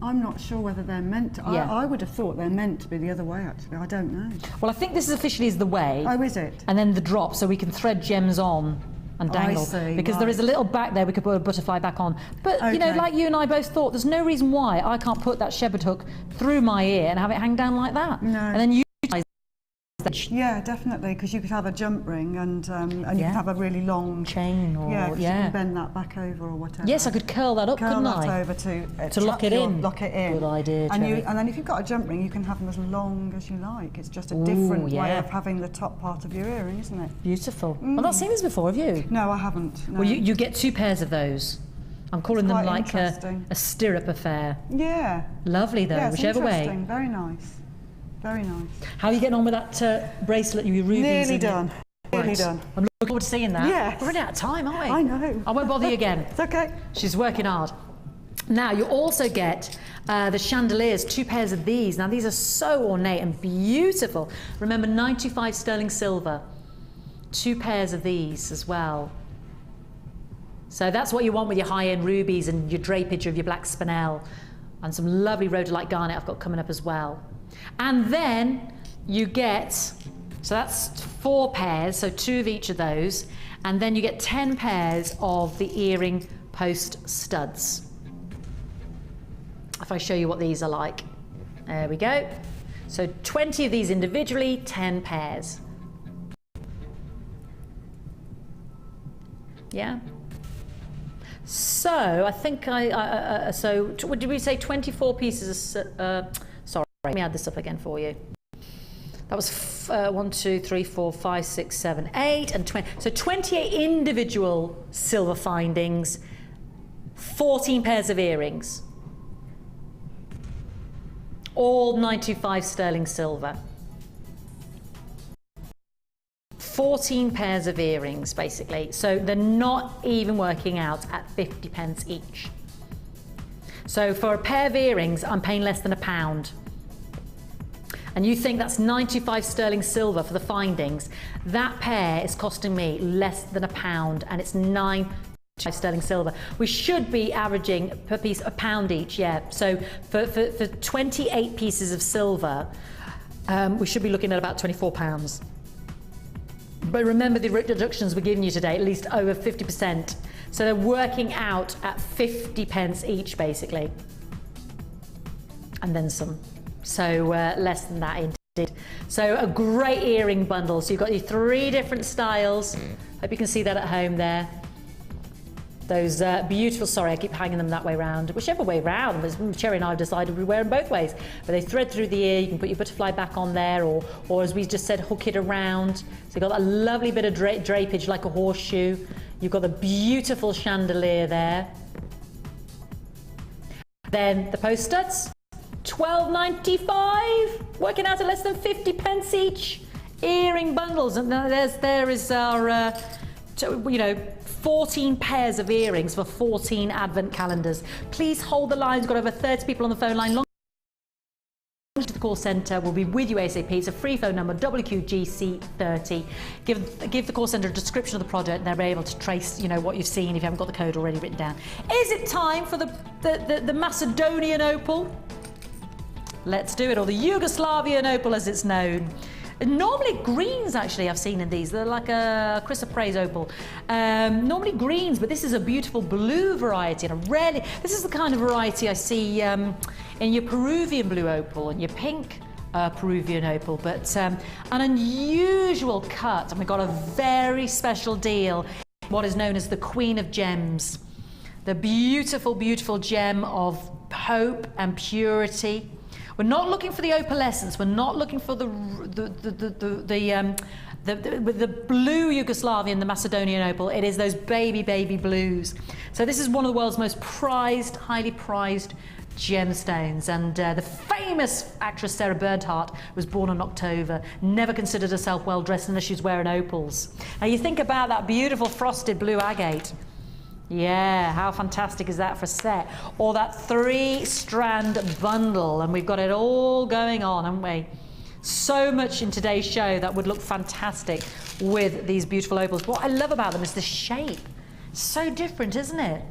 I'm not sure whether they're meant to. Yeah. I would have thought they're meant to be the other way, actually. I don't know. Well, I think this is officially is the way. Oh, is it? And then the drop, so we can thread gems on and dangle. see, Because there right. is a little back there we could put a butterfly back on. But, you know, Okay. like you and I both thought, there's no reason why I can't put that shepherd hook through my ear and have it hang down like that. No. And then you Yeah, definitely, because you could have a jump ring and you Yeah. could have a really long chain or Yeah, 'cause you can bend that back over or whatever. Yes, I could curl that up, curl couldn't that I? over to lock it in. Lock it in. Good idea, And Cherry. and then if you've got a jump ring, you can have them as long as you like. It's just a Ooh, different way yeah. of having the top part of your earring, isn't it? Beautiful. I've not seen this before, have you? No, I haven't. No. Well, you get 2 pairs of those. I'm calling them quite like interesting. a stirrup affair. Yeah. Lovely though, Yeah, it's whichever way. interesting. Very nice. Very nice. How are you getting on with that bracelet, your rubies? Nearly and- done. Nearly Right. done. I'm looking forward to seeing that. Yes. We're running out of time, aren't we? I know. I won't bother you again. It's okay. She's working hard. Now, you also get the chandeliers, 2 pairs of these. Now, these are so ornate and beautiful. Remember, 925 sterling silver. 2 pairs of these as well. So that's what you want with your high-end rubies and your drapage of your black spinel. And some lovely rhodolite garnet I've got coming up as well. And then you get, so that's 4 pairs, so 2 of each of those. And then you get 10 pairs of the earring post studs. If I show you what these are like. There we go. So 20 of these individually, 10 pairs. Yeah. So I think what did we say? 24 pieces of, sorry, let me add this up again for you. That was 1, 2, 3, 4, 5, 6, 7, 8 and 20. So 28 individual silver findings, 14 pairs of earrings. All 925 sterling silver. 14 pairs of earrings, basically. So they're not even working out at 50 pence each. So for a pair of earrings, I'm paying less than £1. And you think that's 95 sterling silver for the findings. That pair is costing me less than £1 and it's 9 sterling silver. We should be averaging per piece £1 each, yeah. So for 28 pieces of silver, we should be looking at about £24. But remember the reductions we're giving you today, at least over 50%. So they're working out at 50 pence each, basically. And then some. So less than that indeed. So a great earring bundle. So you've got your 3 different styles. Hope you can see that at home there. Those beautiful, sorry, I keep hanging them that way round. Whichever way round, Cherry and I have decided we wear them both ways. But they thread through the ear, you can put your butterfly back on there, or as we just said, hook it around. So you've got that lovely bit of drapage like a horseshoe. You've got the beautiful chandelier there. Then the post studs, £12.95, working out at less than 50 pence each. Earring bundles, and there is our, 14 pairs of earrings for 14 advent calendars. Please hold the line. We've got over 30 people on the phone line. Long to the call centre. We'll be with you ASAP. It's a free phone number, WQGC30. Give the call centre a description of the product and they're able to trace, what you've seen if you haven't got the code already written down. Is it time for the Macedonian opal? Let's do it, or the Yugoslavian opal as it's known. Normally greens, actually, I've seen in these. They're like a chrysoprase opal. Normally greens, but this is a beautiful blue variety. And this is the kind of variety I see in your Peruvian blue opal and your pink Peruvian opal. But an unusual cut, and we've got a very special deal. What is known as the Queen of Gems. The beautiful, beautiful gem of hope and purity. We're not looking for the opalescence. We're not looking for the blue Yugoslavian, the Macedonian opal. It is those baby blues. So this is one of the world's most prized, highly prized gemstones. And the famous actress Sarah Bernhardt was born in October, never considered herself well dressed unless she's wearing opals. Now you think about that beautiful frosted blue agate. Yeah, how fantastic is that for a set? Or that 3-strand bundle, and we've got it all going on, haven't we? So much in today's show that would look fantastic with these beautiful opals. What I love about them is the shape. So different, isn't it?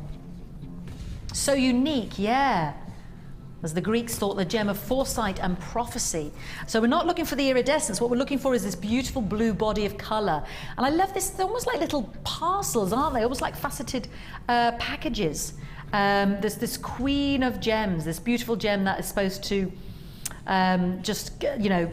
So unique, yeah. As the Greeks thought, the gem of foresight and prophecy. So we're not looking for the iridescence. What we're looking for is this beautiful blue body of colour. And I love this. They're almost like little parcels, aren't they? Almost like faceted packages. There's this queen of gems, this beautiful gem that is supposed to just, you know,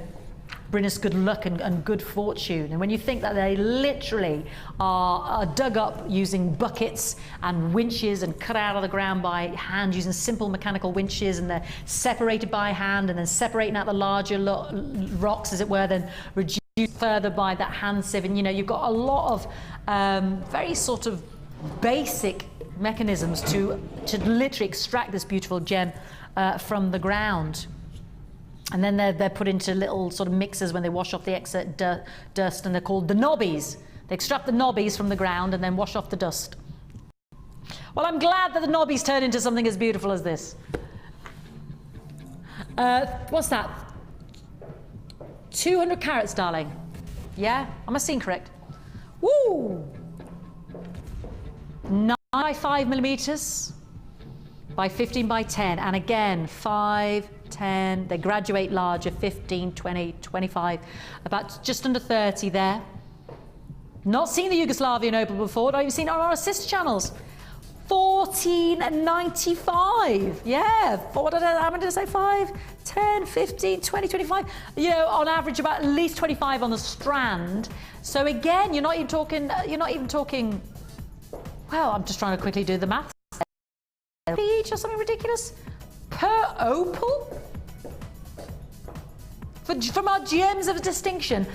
bring us good luck and good fortune. And when you think that they literally are dug up using buckets and winches and cut out of the ground by hand using simple mechanical winches, and they're separated by hand and then separating out the larger rocks, as it were, then reduced further by that hand sieve. And you know, you've got a lot of very sort of basic mechanisms to literally extract this beautiful gem from the ground. And then they're put into little sort of mixers when they wash off the excess dust, and they're called the knobbies. They extract the knobbies from the ground and then wash off the dust. Well, I'm glad that the knobbies turn into something as beautiful as this. What's that? 200 carats, darling. Yeah? Am I seeing correct? Woo! 9 by 5 millimeters by 15 by 10. And again, 5, 10, they graduate larger, 15, 20, 25, about just under 30 there. Not seen the Yugoslavian opal before, not even seen it on our sister channels. 14.95, yeah. How many did I say? 5, 10, 15, 20, 25. You know, on average about at least 25 on the strand. So again, you're not even talking, well, I'm just trying to quickly do the maths. Each or something ridiculous per opal from our gems of distinction,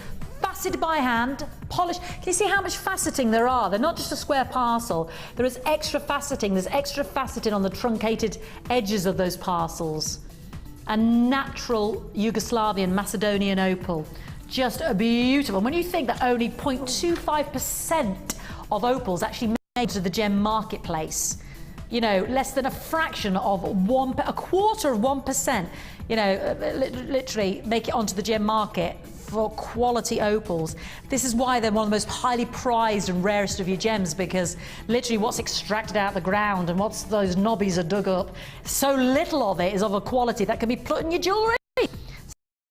faceted by hand, polished. Can you see how much faceting there are? They're not just a square parcel. There is extra faceting. There's extra faceting on the truncated edges of those parcels. A natural Yugoslavian Macedonian opal, just a beautiful. When you think that only 0.25% of opals actually made to the gem marketplace. You know, less than a fraction of a quarter of 1%, you know, literally make it onto the gem market for quality opals. This is why they're one of the most highly prized and rarest of your gems, because literally what's extracted out of the ground and what's those knobbies are dug up, so little of it is of a quality that can be put in your jewellery.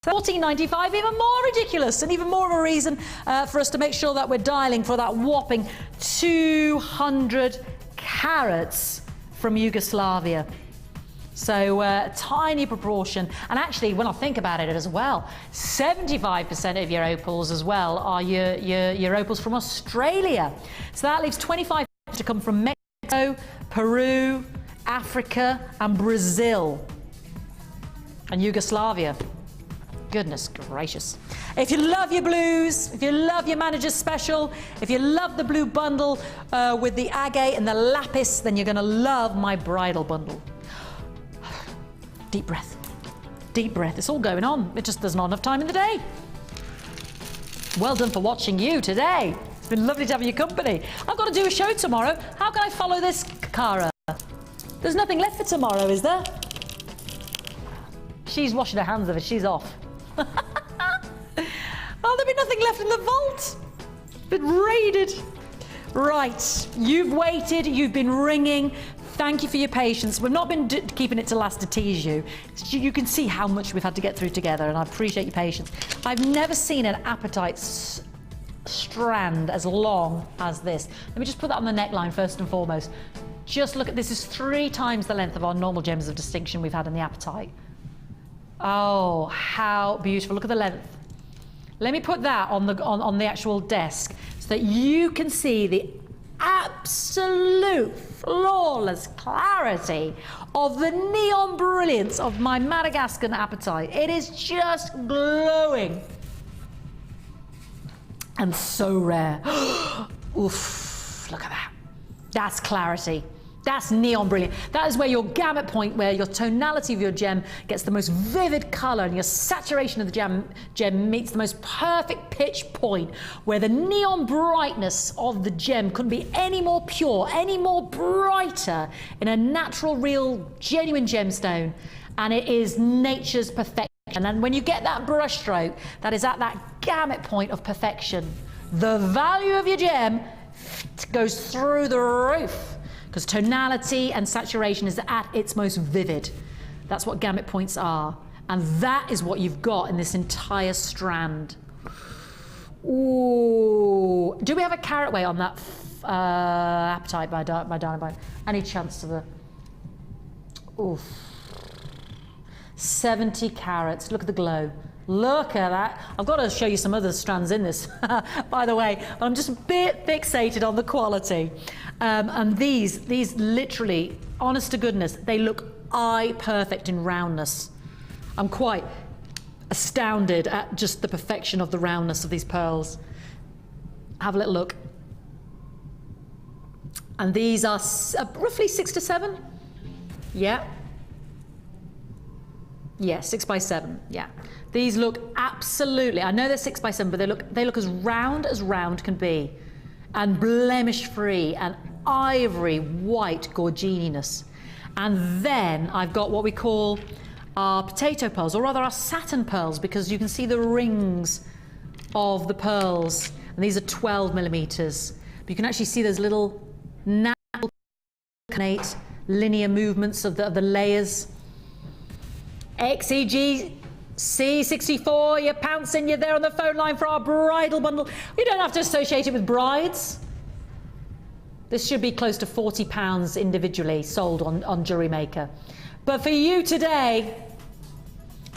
$14.95, even more ridiculous, and even more of a reason for us to make sure that we're dialing for that whopping 200 carats from Yugoslavia. So tiny proportion, and actually when I think about it as well, 75% of your opals as well are your opals from Australia. So that leaves 25% to come from Mexico, Peru, Africa and Brazil and Yugoslavia. Goodness gracious. If you love your blues, if you love your manager's special, if you love the blue bundle with the agate and the lapis, then you're going to love my bridal bundle. Deep breath. Deep breath. It's all going on. There's not enough time in the day. Well done for watching you today. It's been lovely to have your company. I've got to do a show tomorrow. How can I follow this, Cara? There's nothing left for tomorrow, is there? She's washing her hands of it. She's off. Oh, there'll be nothing left in the vault. It's been raided. Right, you've waited, you've been ringing. Thank you for your patience. We've not been keeping it to last to tease you. You can see how much we've had to get through together, and I appreciate your patience. I've never seen an apatite strand as long as this. Let me just put that on the neckline first and foremost. Just look at this. Is 3 times the length of our normal gems of distinction we've had in the apatite. Oh, how beautiful. Look at the length. Let me put that on the actual desk so that you can see the absolute flawless clarity of the neon brilliance of my Madagascan apatite. It is just glowing. And so rare. Oof, look at that. That's clarity. That's neon brilliant. That is where your gamut point, where your tonality of your gem gets the most vivid colour and your saturation of the gem meets the most perfect pitch point, where the neon brightness of the gem couldn't be any more pure, any more brighter in a natural, real, genuine gemstone. And it is nature's perfection. And when you get that brush stroke, that is at that gamut point of perfection, the value of your gem goes through the roof. Because tonality and saturation is at its most vivid. That's what gamut points are. And that is what you've got in this entire strand. Ooh. Do we have a carat weight on that Apatite by Dynamite? Any chance of a... Oof. 70 carats. Look at the glow. Look at that. I've got to show you some other strands in this, by the way, but I'm just a bit fixated on the quality. And these literally, honest to goodness, they look eye perfect in roundness. I'm quite astounded at just the perfection of the roundness of these pearls. Have a little look. And these are roughly 6 to 7. Yeah. Yeah, 6 by 7. Yeah. These look absolutely, I know they're 6 by 7, but they look as round can be, and blemish free and ivory white gorgininess. And then I've got what we call our potato pearls, or rather our satin pearls, because you can see the rings of the pearls, and these are 12 millimeters. But you can actually see those little natural linear movements of the layers. XEG C64, you're pouncing, you're there on the phone line for our bridal bundle. We don't have to associate it with brides. This should be close to £40 individually sold on Jewellery Maker. But for you today,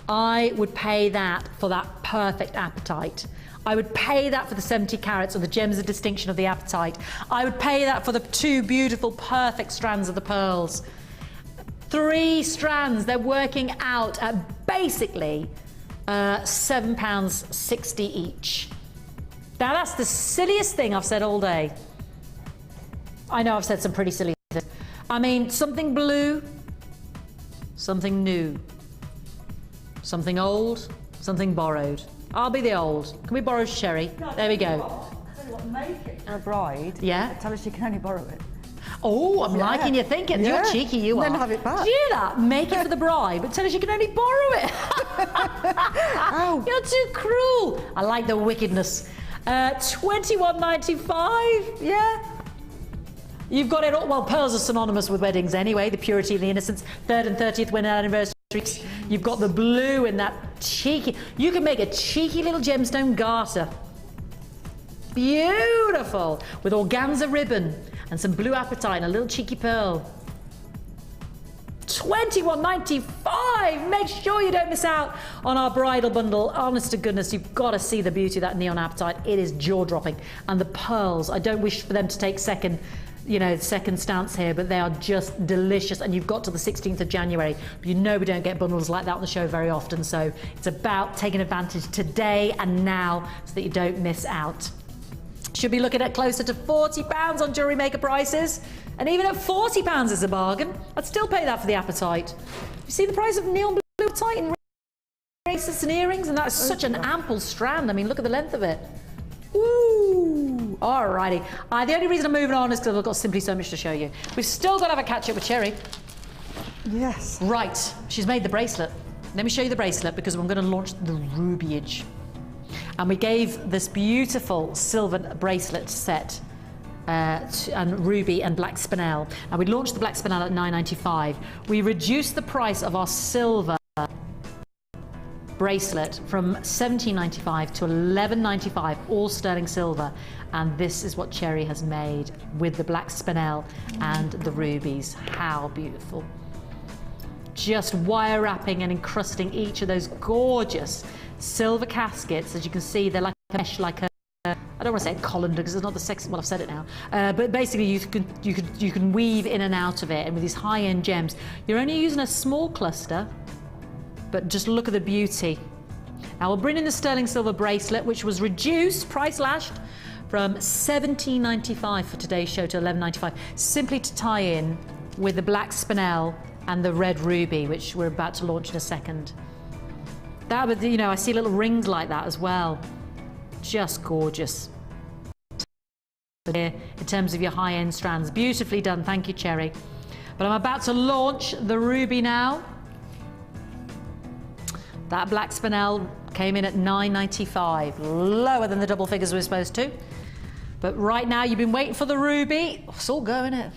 I would pay that for that perfect Apatite. I would pay that for the 70 carats or the gems of distinction of the Apatite. I would pay that for the 2 beautiful, perfect strands of the pearls. 3 strands, they're working out at basically £7.60 each. Now that's the silliest thing I've said all day. I know I've said some pretty silly things. I mean, something blue, something new, something old, something borrowed. I'll be the old. Can we borrow Sherry? There we go. Tell you what, make it for a bride. Yeah. Tell her she can only borrow it. Oh, I'm liking your thinking. Yeah. You're cheeky, you are. Then have it back. Do you hear that? Make it for the bride, but tell her she can only borrow it. Ow. You're too cruel. I like the wickedness. $21.95. Yeah. You've got it all. Well, pearls are synonymous with weddings anyway. The purity and the innocence. 3rd and 30th wedding anniversary. You've got the blue in that cheeky. You can make a cheeky little gemstone garter. Beautiful. With organza ribbon and some blue Apatite and a little cheeky pearl. $21.95. Make sure you don't miss out on our bridal bundle. Honest to goodness, you've got to see the beauty of that neon Apatite. It is jaw-dropping. And the pearls, I don't wish for them to take second stance here, but they are just delicious. And you've got to the 16th of January. But you know we don't get bundles like that on the show very often. So it's about taking advantage today and now so that you don't miss out. Should be looking at closer to £40 on Jewellery Maker prices. And even at £40 is a bargain. I'd still pay that for the Apatite. You see the price of neon blue Apatite in bracelets and earrings? And that's such an ample strand. I mean, look at the length of it. Ooh, alrighty. The only reason I'm moving on is because I've got simply so much to show you. We've still got to have a catch up with Cherry. Yes. Right, she's made the bracelet. Let me show you the bracelet because I'm going to launch the rubiage. And we gave this beautiful silver bracelet set and ruby and black spinel. And we launched the black spinel at $9.95. We reduced the price of our silver bracelet from $17.95 to $11.95, all sterling silver. And this is what Cherry has made with the black spinel and the rubies. How beautiful. Just wire wrapping and encrusting each of those gorgeous silver caskets. As you can see, they're like a mesh, like a, I don't want to say a colander because it's not the sexy, well, I've said it now. But basically you can weave in and out of it, and with these high-end gems, you're only using a small cluster, but just look at the beauty. Now we'll bring in the sterling silver bracelet, which was reduced, price lashed, from $17.95 for today's show to $11.95, simply to tie in with the black spinel and the red ruby, which we're about to launch in a second. That would, you know, I see little rings like that as well. Just gorgeous. In terms of your high-end strands, beautifully done, thank you, Cherry. But I'm about to launch the ruby now. That black spinel came in at $9.95, lower than the double figures we're supposed to. But right now, you've been waiting for the ruby. It's all going in.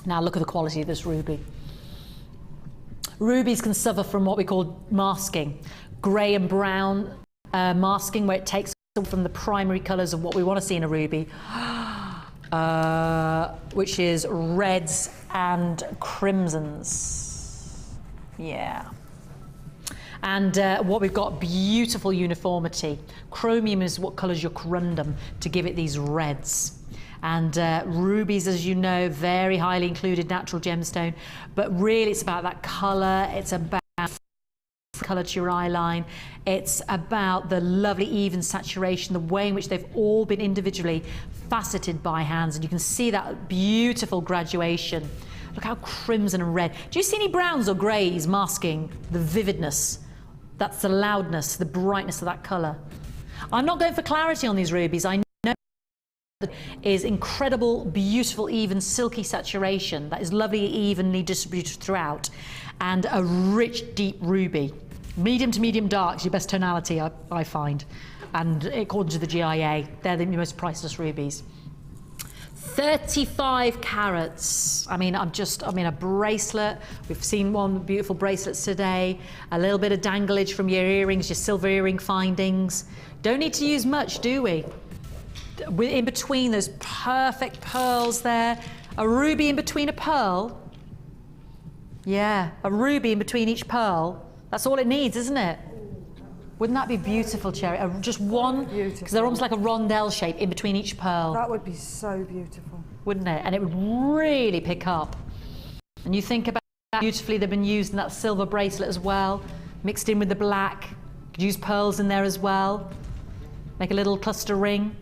Now look at the quality of this ruby. Rubies can suffer from what we call masking, grey and brown masking, where it takes from the primary colours of what we want to see in a ruby, which is reds and crimsons. Yeah. And what we've got, beautiful uniformity. Chromium is what colours your corundum to give it these reds. And rubies, as you know, very highly included natural gemstone, but really it's about that colour, it's about colour to your eye line, it's about the lovely even saturation, the way in which they've all been individually faceted by hands, and you can see that beautiful graduation. Look how crimson and red. Do you see any browns or greys masking the vividness? That's the loudness, the brightness of that colour. I'm not going for clarity on these rubies. I know is incredible, beautiful, even silky saturation that is lovely, evenly distributed throughout, and a rich, deep ruby. Medium to medium dark is your best tonality, I find, and according to the GIA, they're the most priceless rubies. 35 carats. I mean, a bracelet. We've seen one beautiful bracelets today. A little bit of danglage from your earrings, your silver earring findings. Don't need to use much, do we? In between those perfect pearls there. A ruby in between a pearl. Yeah, a ruby in between each pearl. That's all it needs, isn't it? Wouldn't that be beautiful, Cherry? Just one, because they're almost like a rondelle shape in between each pearl. That would be so beautiful. Wouldn't it? And it would really pick up. And you think about how beautifully they've been used in that silver bracelet as well, mixed in with the black. Could use pearls in there as well. Make a little cluster ring.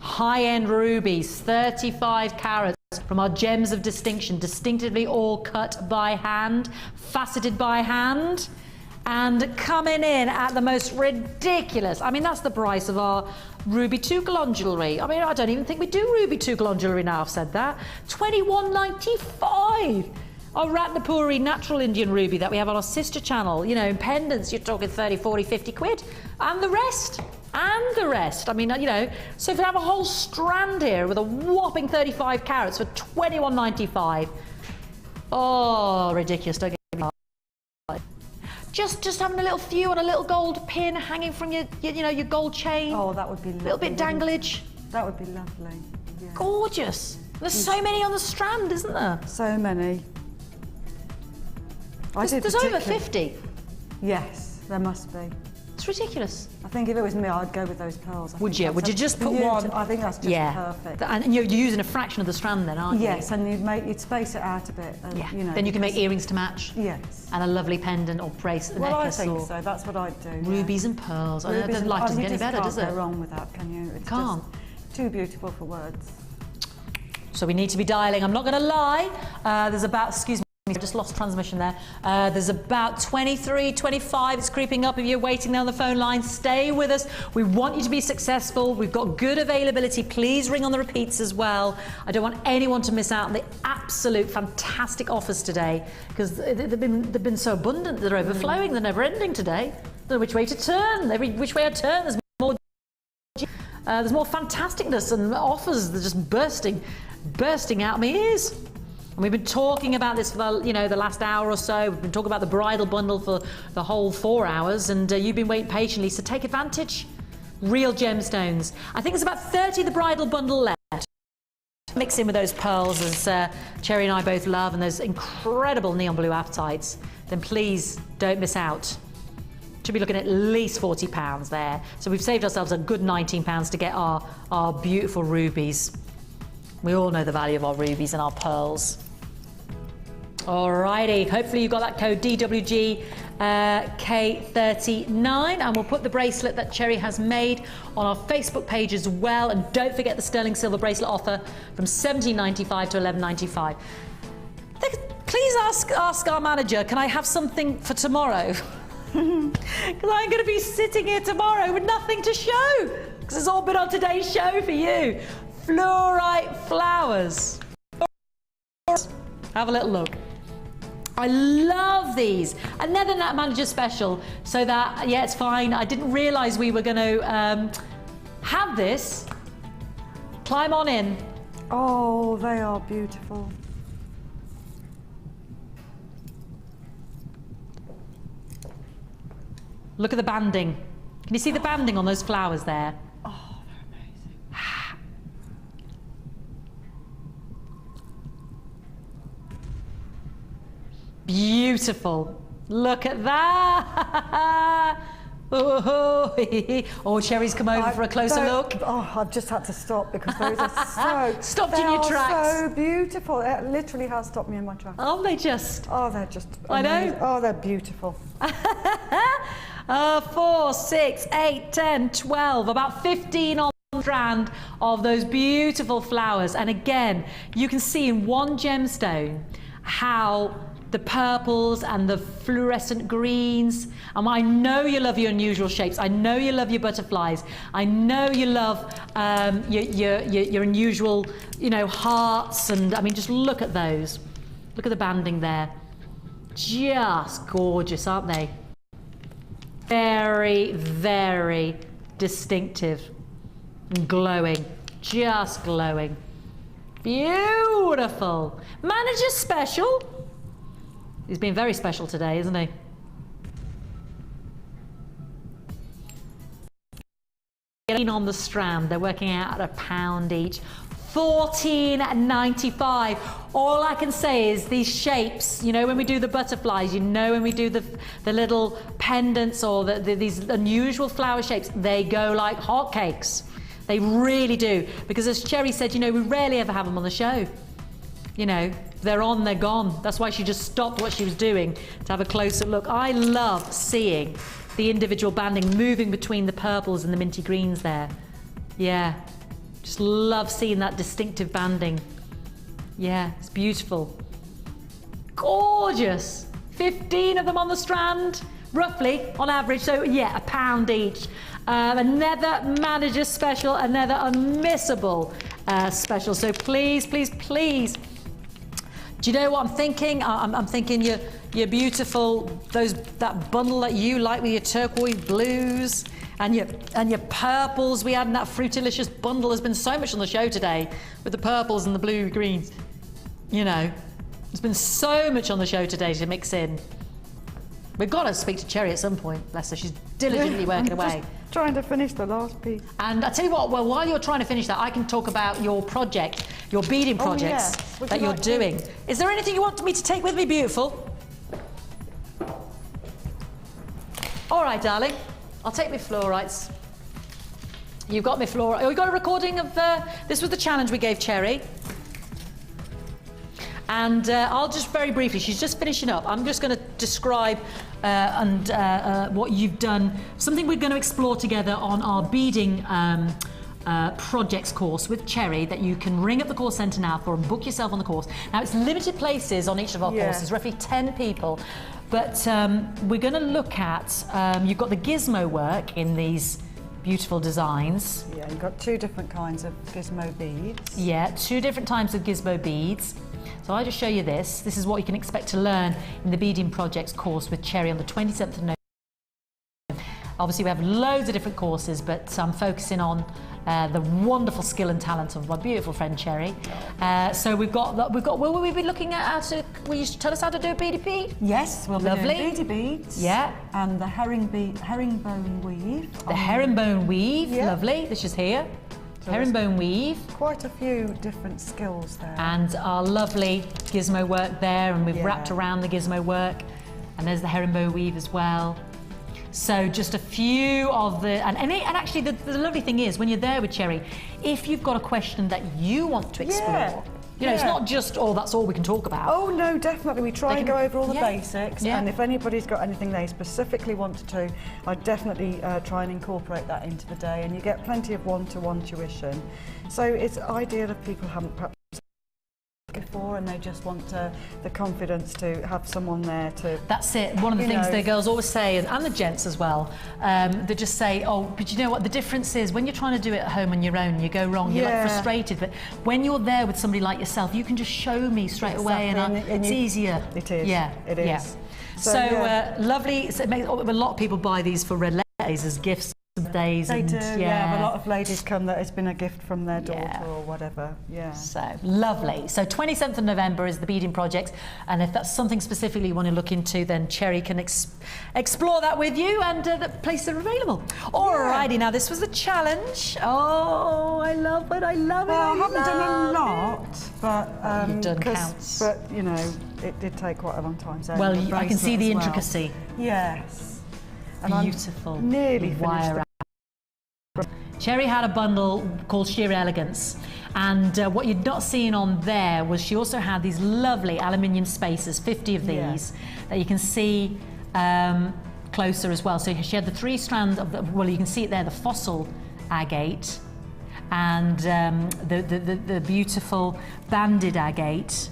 High-end rubies, 35 carats. From our gems of distinction, distinctively all cut by hand, faceted by hand, and coming in at the most ridiculous. I mean, that's the price of our ruby tougalon jewellery. I mean, I don't even think we do ruby tougalon jewellery now, I've said that. $21.95. Our Ratnapuri natural Indian ruby that we have on our sister channel, you know, in pendants, you're talking 30, 40, 50 quid. And the rest. And the rest. I mean, you know, so if you have a whole strand here with a whopping 35 carats for $21.95. Oh, ridiculous. Don't get me wrong. Just having a little few on a little gold pin hanging from your gold chain. Oh, that would be lovely. A little bit danglage. That would be lovely. Yeah. Gorgeous. There's so many on the strand, isn't there? So many. There's over 50. Yes, there must be. It's ridiculous. I think if it was me, I'd go with those pearls. Would you? Would you just put one? I think that's just perfect. And you're using a fraction of the strand then, aren't you? Yes, and you'd space it out a bit. And, yeah. You know, then you can make earrings to match. Yes. And a lovely pendant or bracelet, well, necklace. I think so. That's what I'd do. Rubies and pearls. Rubies life doesn't get any better, does it? You can't go wrong with that, can you? It's can't. Just too beautiful for words. So we need to be dialing. I'm not going to lie. There's about, excuse me, I just lost transmission there. There's about 23, 25. It's creeping up. If you're waiting there on the phone line, stay with us. We want you to be successful. We've got good availability. Please ring on the repeats as well. I don't want anyone to miss out on the absolute fantastic offers today, because they've been so abundant. They're overflowing. They're never ending today. Don't know which way to turn. Every which way I turn, there's more fantasticness and offers. They're just bursting out of my ears. And we've been talking about this for the last hour or so. We've been talking about the bridal bundle for the whole 4 hours, and you've been waiting patiently, so take advantage. Real gemstones. I think there's about 30 of the bridal bundle left. Mix in with those pearls, as Cherry and I both love, and those incredible neon blue apatites. Then please don't miss out. Should be looking at least £40 there. So we've saved ourselves a good £19 to get our beautiful rubies. We all know the value of our rubies and our pearls. Alrighty, hopefully you got that code DWG K39, and we'll put the bracelet that Cherry has made on our Facebook page as well. And don't forget the sterling silver bracelet offer from £17.95 to £11.95. Please ask our manager, can I have something for tomorrow? Because I'm going to be sitting here tomorrow with nothing to show, because it's all been on today's show for you. Fluorite flowers. Have a little look. I love these. Another Nat Manager special, so that, yeah, it's fine. I didn't realise we were going to have this. Climb on in. Oh, they are beautiful. Look at the banding. Can you see the banding on those flowers there? Oh, they're amazing. Beautiful. Look at that. Oh, Cherry's come over for a closer look. Oh, I've just had to stop because those are so... Stopped in your tracks. So beautiful. It literally has stopped me in my tracks. Aren't they just? Oh, they're just... I know. Oh, they're beautiful. 4, 6, 8, 10, 12, about 15 on the strand of those beautiful flowers. And again, you can see in one gemstone how the purples and the fluorescent greens. I know you love your unusual shapes. I know you love your butterflies. I know you love your unusual, hearts. And I mean, just look at those. Look at the banding there. Just gorgeous, aren't they? Very, very distinctive and glowing. Just glowing. Beautiful. Manager special. He's been very special today, isn't he? On the strand, they're working out at £1 each. £14.95. All I can say is these shapes, when we do the butterflies, when we do the little pendants or these unusual flower shapes, they go like hotcakes. They really do. Because as Cherry said, we rarely ever have them on the show. They're on, they're gone. That's why she just stopped what she was doing to have a closer look. I love seeing the individual banding moving between the purples and the minty greens there. Yeah, just love seeing that distinctive banding. Yeah, it's beautiful. Gorgeous. 15 of them on the strand, roughly, on average. So yeah, £1 each. Another manager special, another unmissable special. So please, please, please. Do you know what I'm thinking? I'm thinking your beautiful, that bundle that you like with your turquoise blues and your purples we had in that Fruitilicious bundle. There's been so much on the show today with the purples and the blue greens. There's been so much on the show today to mix in. We've got to speak to Cherry at some point, bless her. She's diligently working away. Just trying to finish the last piece. And I tell you what, well, while you're trying to finish that, I can talk about your project, your beading projects that you're doing. Is there anything you want me to take with me, beautiful? All right, darling. I'll take my fluorites. You've got my fluorite. Oh, you got a recording of this was the challenge we gave Cherry. And I'll just very briefly, she's just finishing up. I'm just going to describe what you've done, something we're going to explore together on our beading projects course with Cherry that you can ring up the course centre now for and book yourself on the course. Now, it's limited places on each of our courses, roughly 10 people. But we're going to look at, you've got the gizmo work in these beautiful designs. Yeah, you've got 2 different kinds of gizmo beads. Yeah, 2 different types of gizmo beads. So I just show you this. This is what you can expect to learn in the Beading Projects course with Cherry on the 27th of November. Obviously, we have loads of different courses, but I'm focusing on the wonderful skill and talent of my beautiful friend Cherry. So we've got. Will we be looking at how to? Will you tell us how to do a beady bead? Yes, we'll be doing beady beads. Yeah. And the herringbone weave. The herringbone weave. Yeah. Lovely. This is here. So herringbone weave. Quite a few different skills there. And our lovely gizmo work there, and we've wrapped around the gizmo work. And there's the herringbone weave as well. So just a few of the, and actually the lovely thing is when you're there with Cherry, if you've got a question that you want to explore, You know, it's not just, oh, that's all we can talk about. Oh no, definitely. We try and go over all the yeah. basics, and if anybody's got anything they specifically want to do, I definitely try and incorporate that into the day, and you get plenty of one-to-one tuition. So it's ideal if people haven't perhaps before and they just want the confidence to have someone there to... That's it. One of the things the girls always say, and the gents as well, they just say, oh, but you know what, the difference is when you're trying to do it at home on your own, you go wrong, you're like frustrated, but when you're there with somebody like yourself, you can just show me straight away, and it's easier. It is. Yeah, it is. Yeah. So lovely. So it makes a lot of people buy these for red days as gifts. Days they do, yeah. A lot of ladies come that it's been a gift from their daughter or whatever. Yeah. So lovely. So 27th of November is the beading project, and if that's something specifically you want to look into, then Cherry can explore that with you, and the places are available. Alrighty, now this was the challenge. Oh, I love it. I love it. Well, I haven't done a lot, but you've done counts. But you know, it did take quite a long time. So well, I can see the intricacy. Yes. And beautiful. I'm nearly wire. Cherry had a bundle called Sheer Elegance, and what you'd not seen on there was she also had these lovely aluminium spacers, 50 of these, that you can see closer as well. So she had the 3 strands of the, well, you can see it there, the fossil agate, and the beautiful banded agate,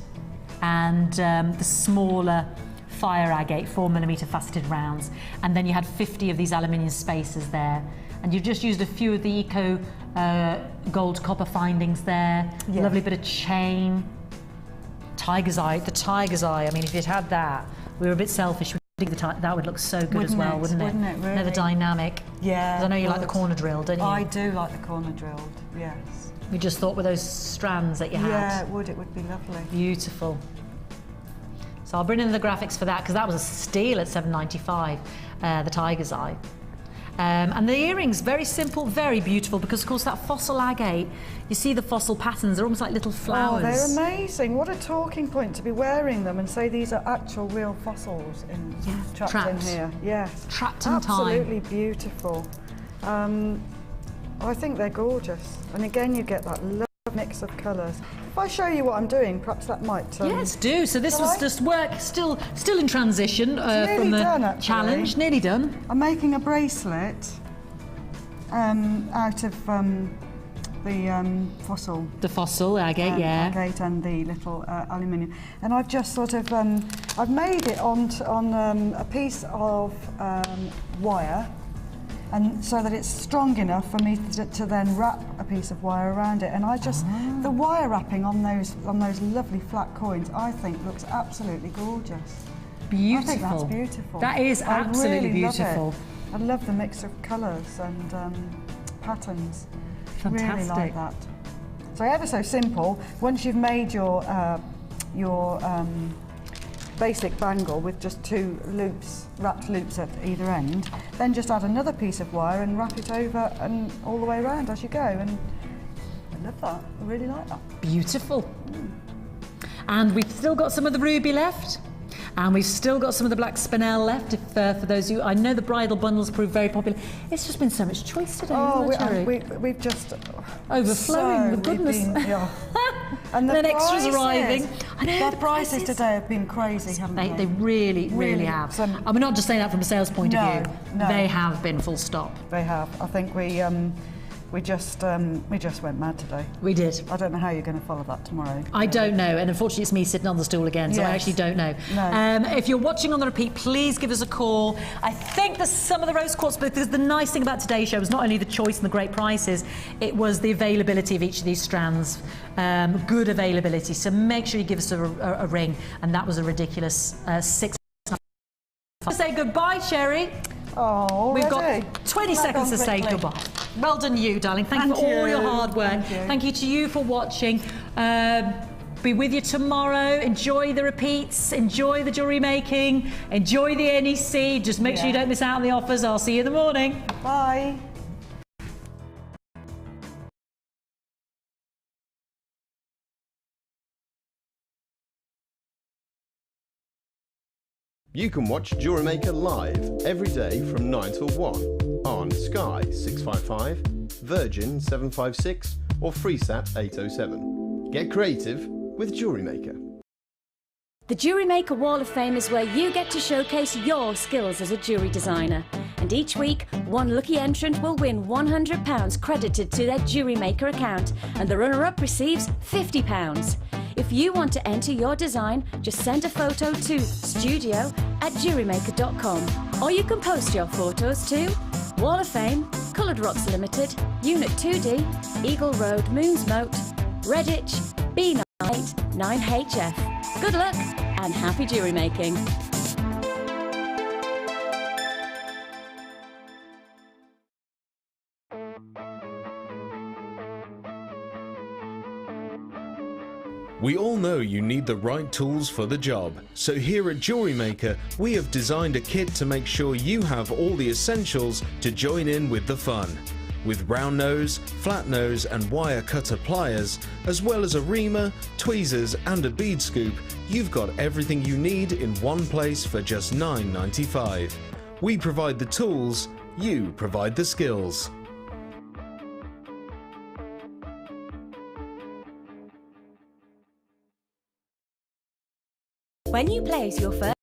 and the smaller fire agate 4mm faceted rounds, and then you had 50 of these aluminium spacers there. And you've just used a few of the eco gold copper findings there. Yeah. Lovely bit of chain. Tiger's eye, the tiger's eye. I mean, if you'd had that, we were a bit selfish. That would look so good as well, wouldn't it? Wouldn't it, really? Another dynamic. Yeah. Because I know you like the corner drilled, don't you? I do like the corner drilled, yes. We just thought with those strands that you had. Yeah, it would be lovely. Beautiful. So I'll bring in the graphics for that, because that was a steal at $7.95, the tiger's eye. And the earrings, very simple, very beautiful, because of course that fossil agate, you see the fossil patterns, they're almost like little flowers. Oh, they're amazing. What a talking point to be wearing them and say these are actual real fossils trapped in here. Yes. Trapped in Absolutely beautiful. I think they're gorgeous. And again, you get that lovely mix of colours. If I show you what I'm doing, perhaps that might... yes, do. So this was just work, still in transition from the challenge. Nearly done. I'm making a bracelet out of the fossil. The fossil agate, agate and the little aluminium. And I've just sort of, I've made it on a piece of wire, and so that it's strong enough for me to then wrap a piece of wire around it. And I just, the wire wrapping on those lovely flat coins, I think looks absolutely gorgeous. Beautiful. I think that's beautiful. That is absolutely beautiful. I love the mix of colours and patterns. Fantastic. Really like that. So ever so simple. Once you've made your basic bangle with just 2 loops, wrapped loops at either end, then just add another piece of wire and wrap it over and all the way around as you go. And I love that. I really like that. Beautiful. And we've still got some of the ruby left. And we've still got some of the black spinel left, if, for those of you... I know the bridal bundles proved very popular. It's just been so much choice today, we've just... Overflowing with goodness. And then extras arriving. I know, the prices today have been crazy, haven't they? They really have. And we're not just saying that from a sales point of view. No. They have been, full stop. They have. I think we just went mad today. We did. I don't know how you're going to follow that tomorrow. I don't know, and unfortunately it's me sitting on the stool again, so I actually don't know. No. If you're watching on the repeat, please give us a call. I think there's some of the rose quartz, because the nice thing about today's show was not only the choice and the great prices, it was the availability of each of these strands. Good availability, so make sure you give us a ring, and that was a ridiculous 6. Say goodbye, Sherry. Oh, we've got 20 seconds to say goodbye. Well done, you, darling. Thank you for all your hard work. Thank you to you for watching. Be with you tomorrow. Enjoy the repeats. Enjoy the jewellery making. Enjoy the NEC. Just make sure you don't miss out on the offers. I'll see you in the morning. Bye. You can watch Jewellery Maker live every day from 9 till 1 on Sky 655, Virgin 756 or Freesat 807. Get creative with Jewellery Maker. The Jewellery Maker Wall of Fame is where you get to showcase your skills as a jewellery designer. And each week, one lucky entrant will win £100 credited to their Jewellery Maker account, and the runner-up receives £50. If you want to enter your design, just send a photo to studio@jewellerymaker.com, or you can post your photos to Wall of Fame, Coloured Rocks Limited, Unit 2D, Eagle Road, Moonsmote, Redditch, B98 9HF. Good luck and happy jewellery making. We all know you need the right tools for the job, so here at Jewellery Maker we have designed a kit to make sure you have all the essentials to join in with the fun. With round nose, flat nose and wire cutter pliers, as well as a reamer, tweezers and a bead scoop, you've got everything you need in one place for just £9.95. We provide the tools, you provide the skills. When you place your first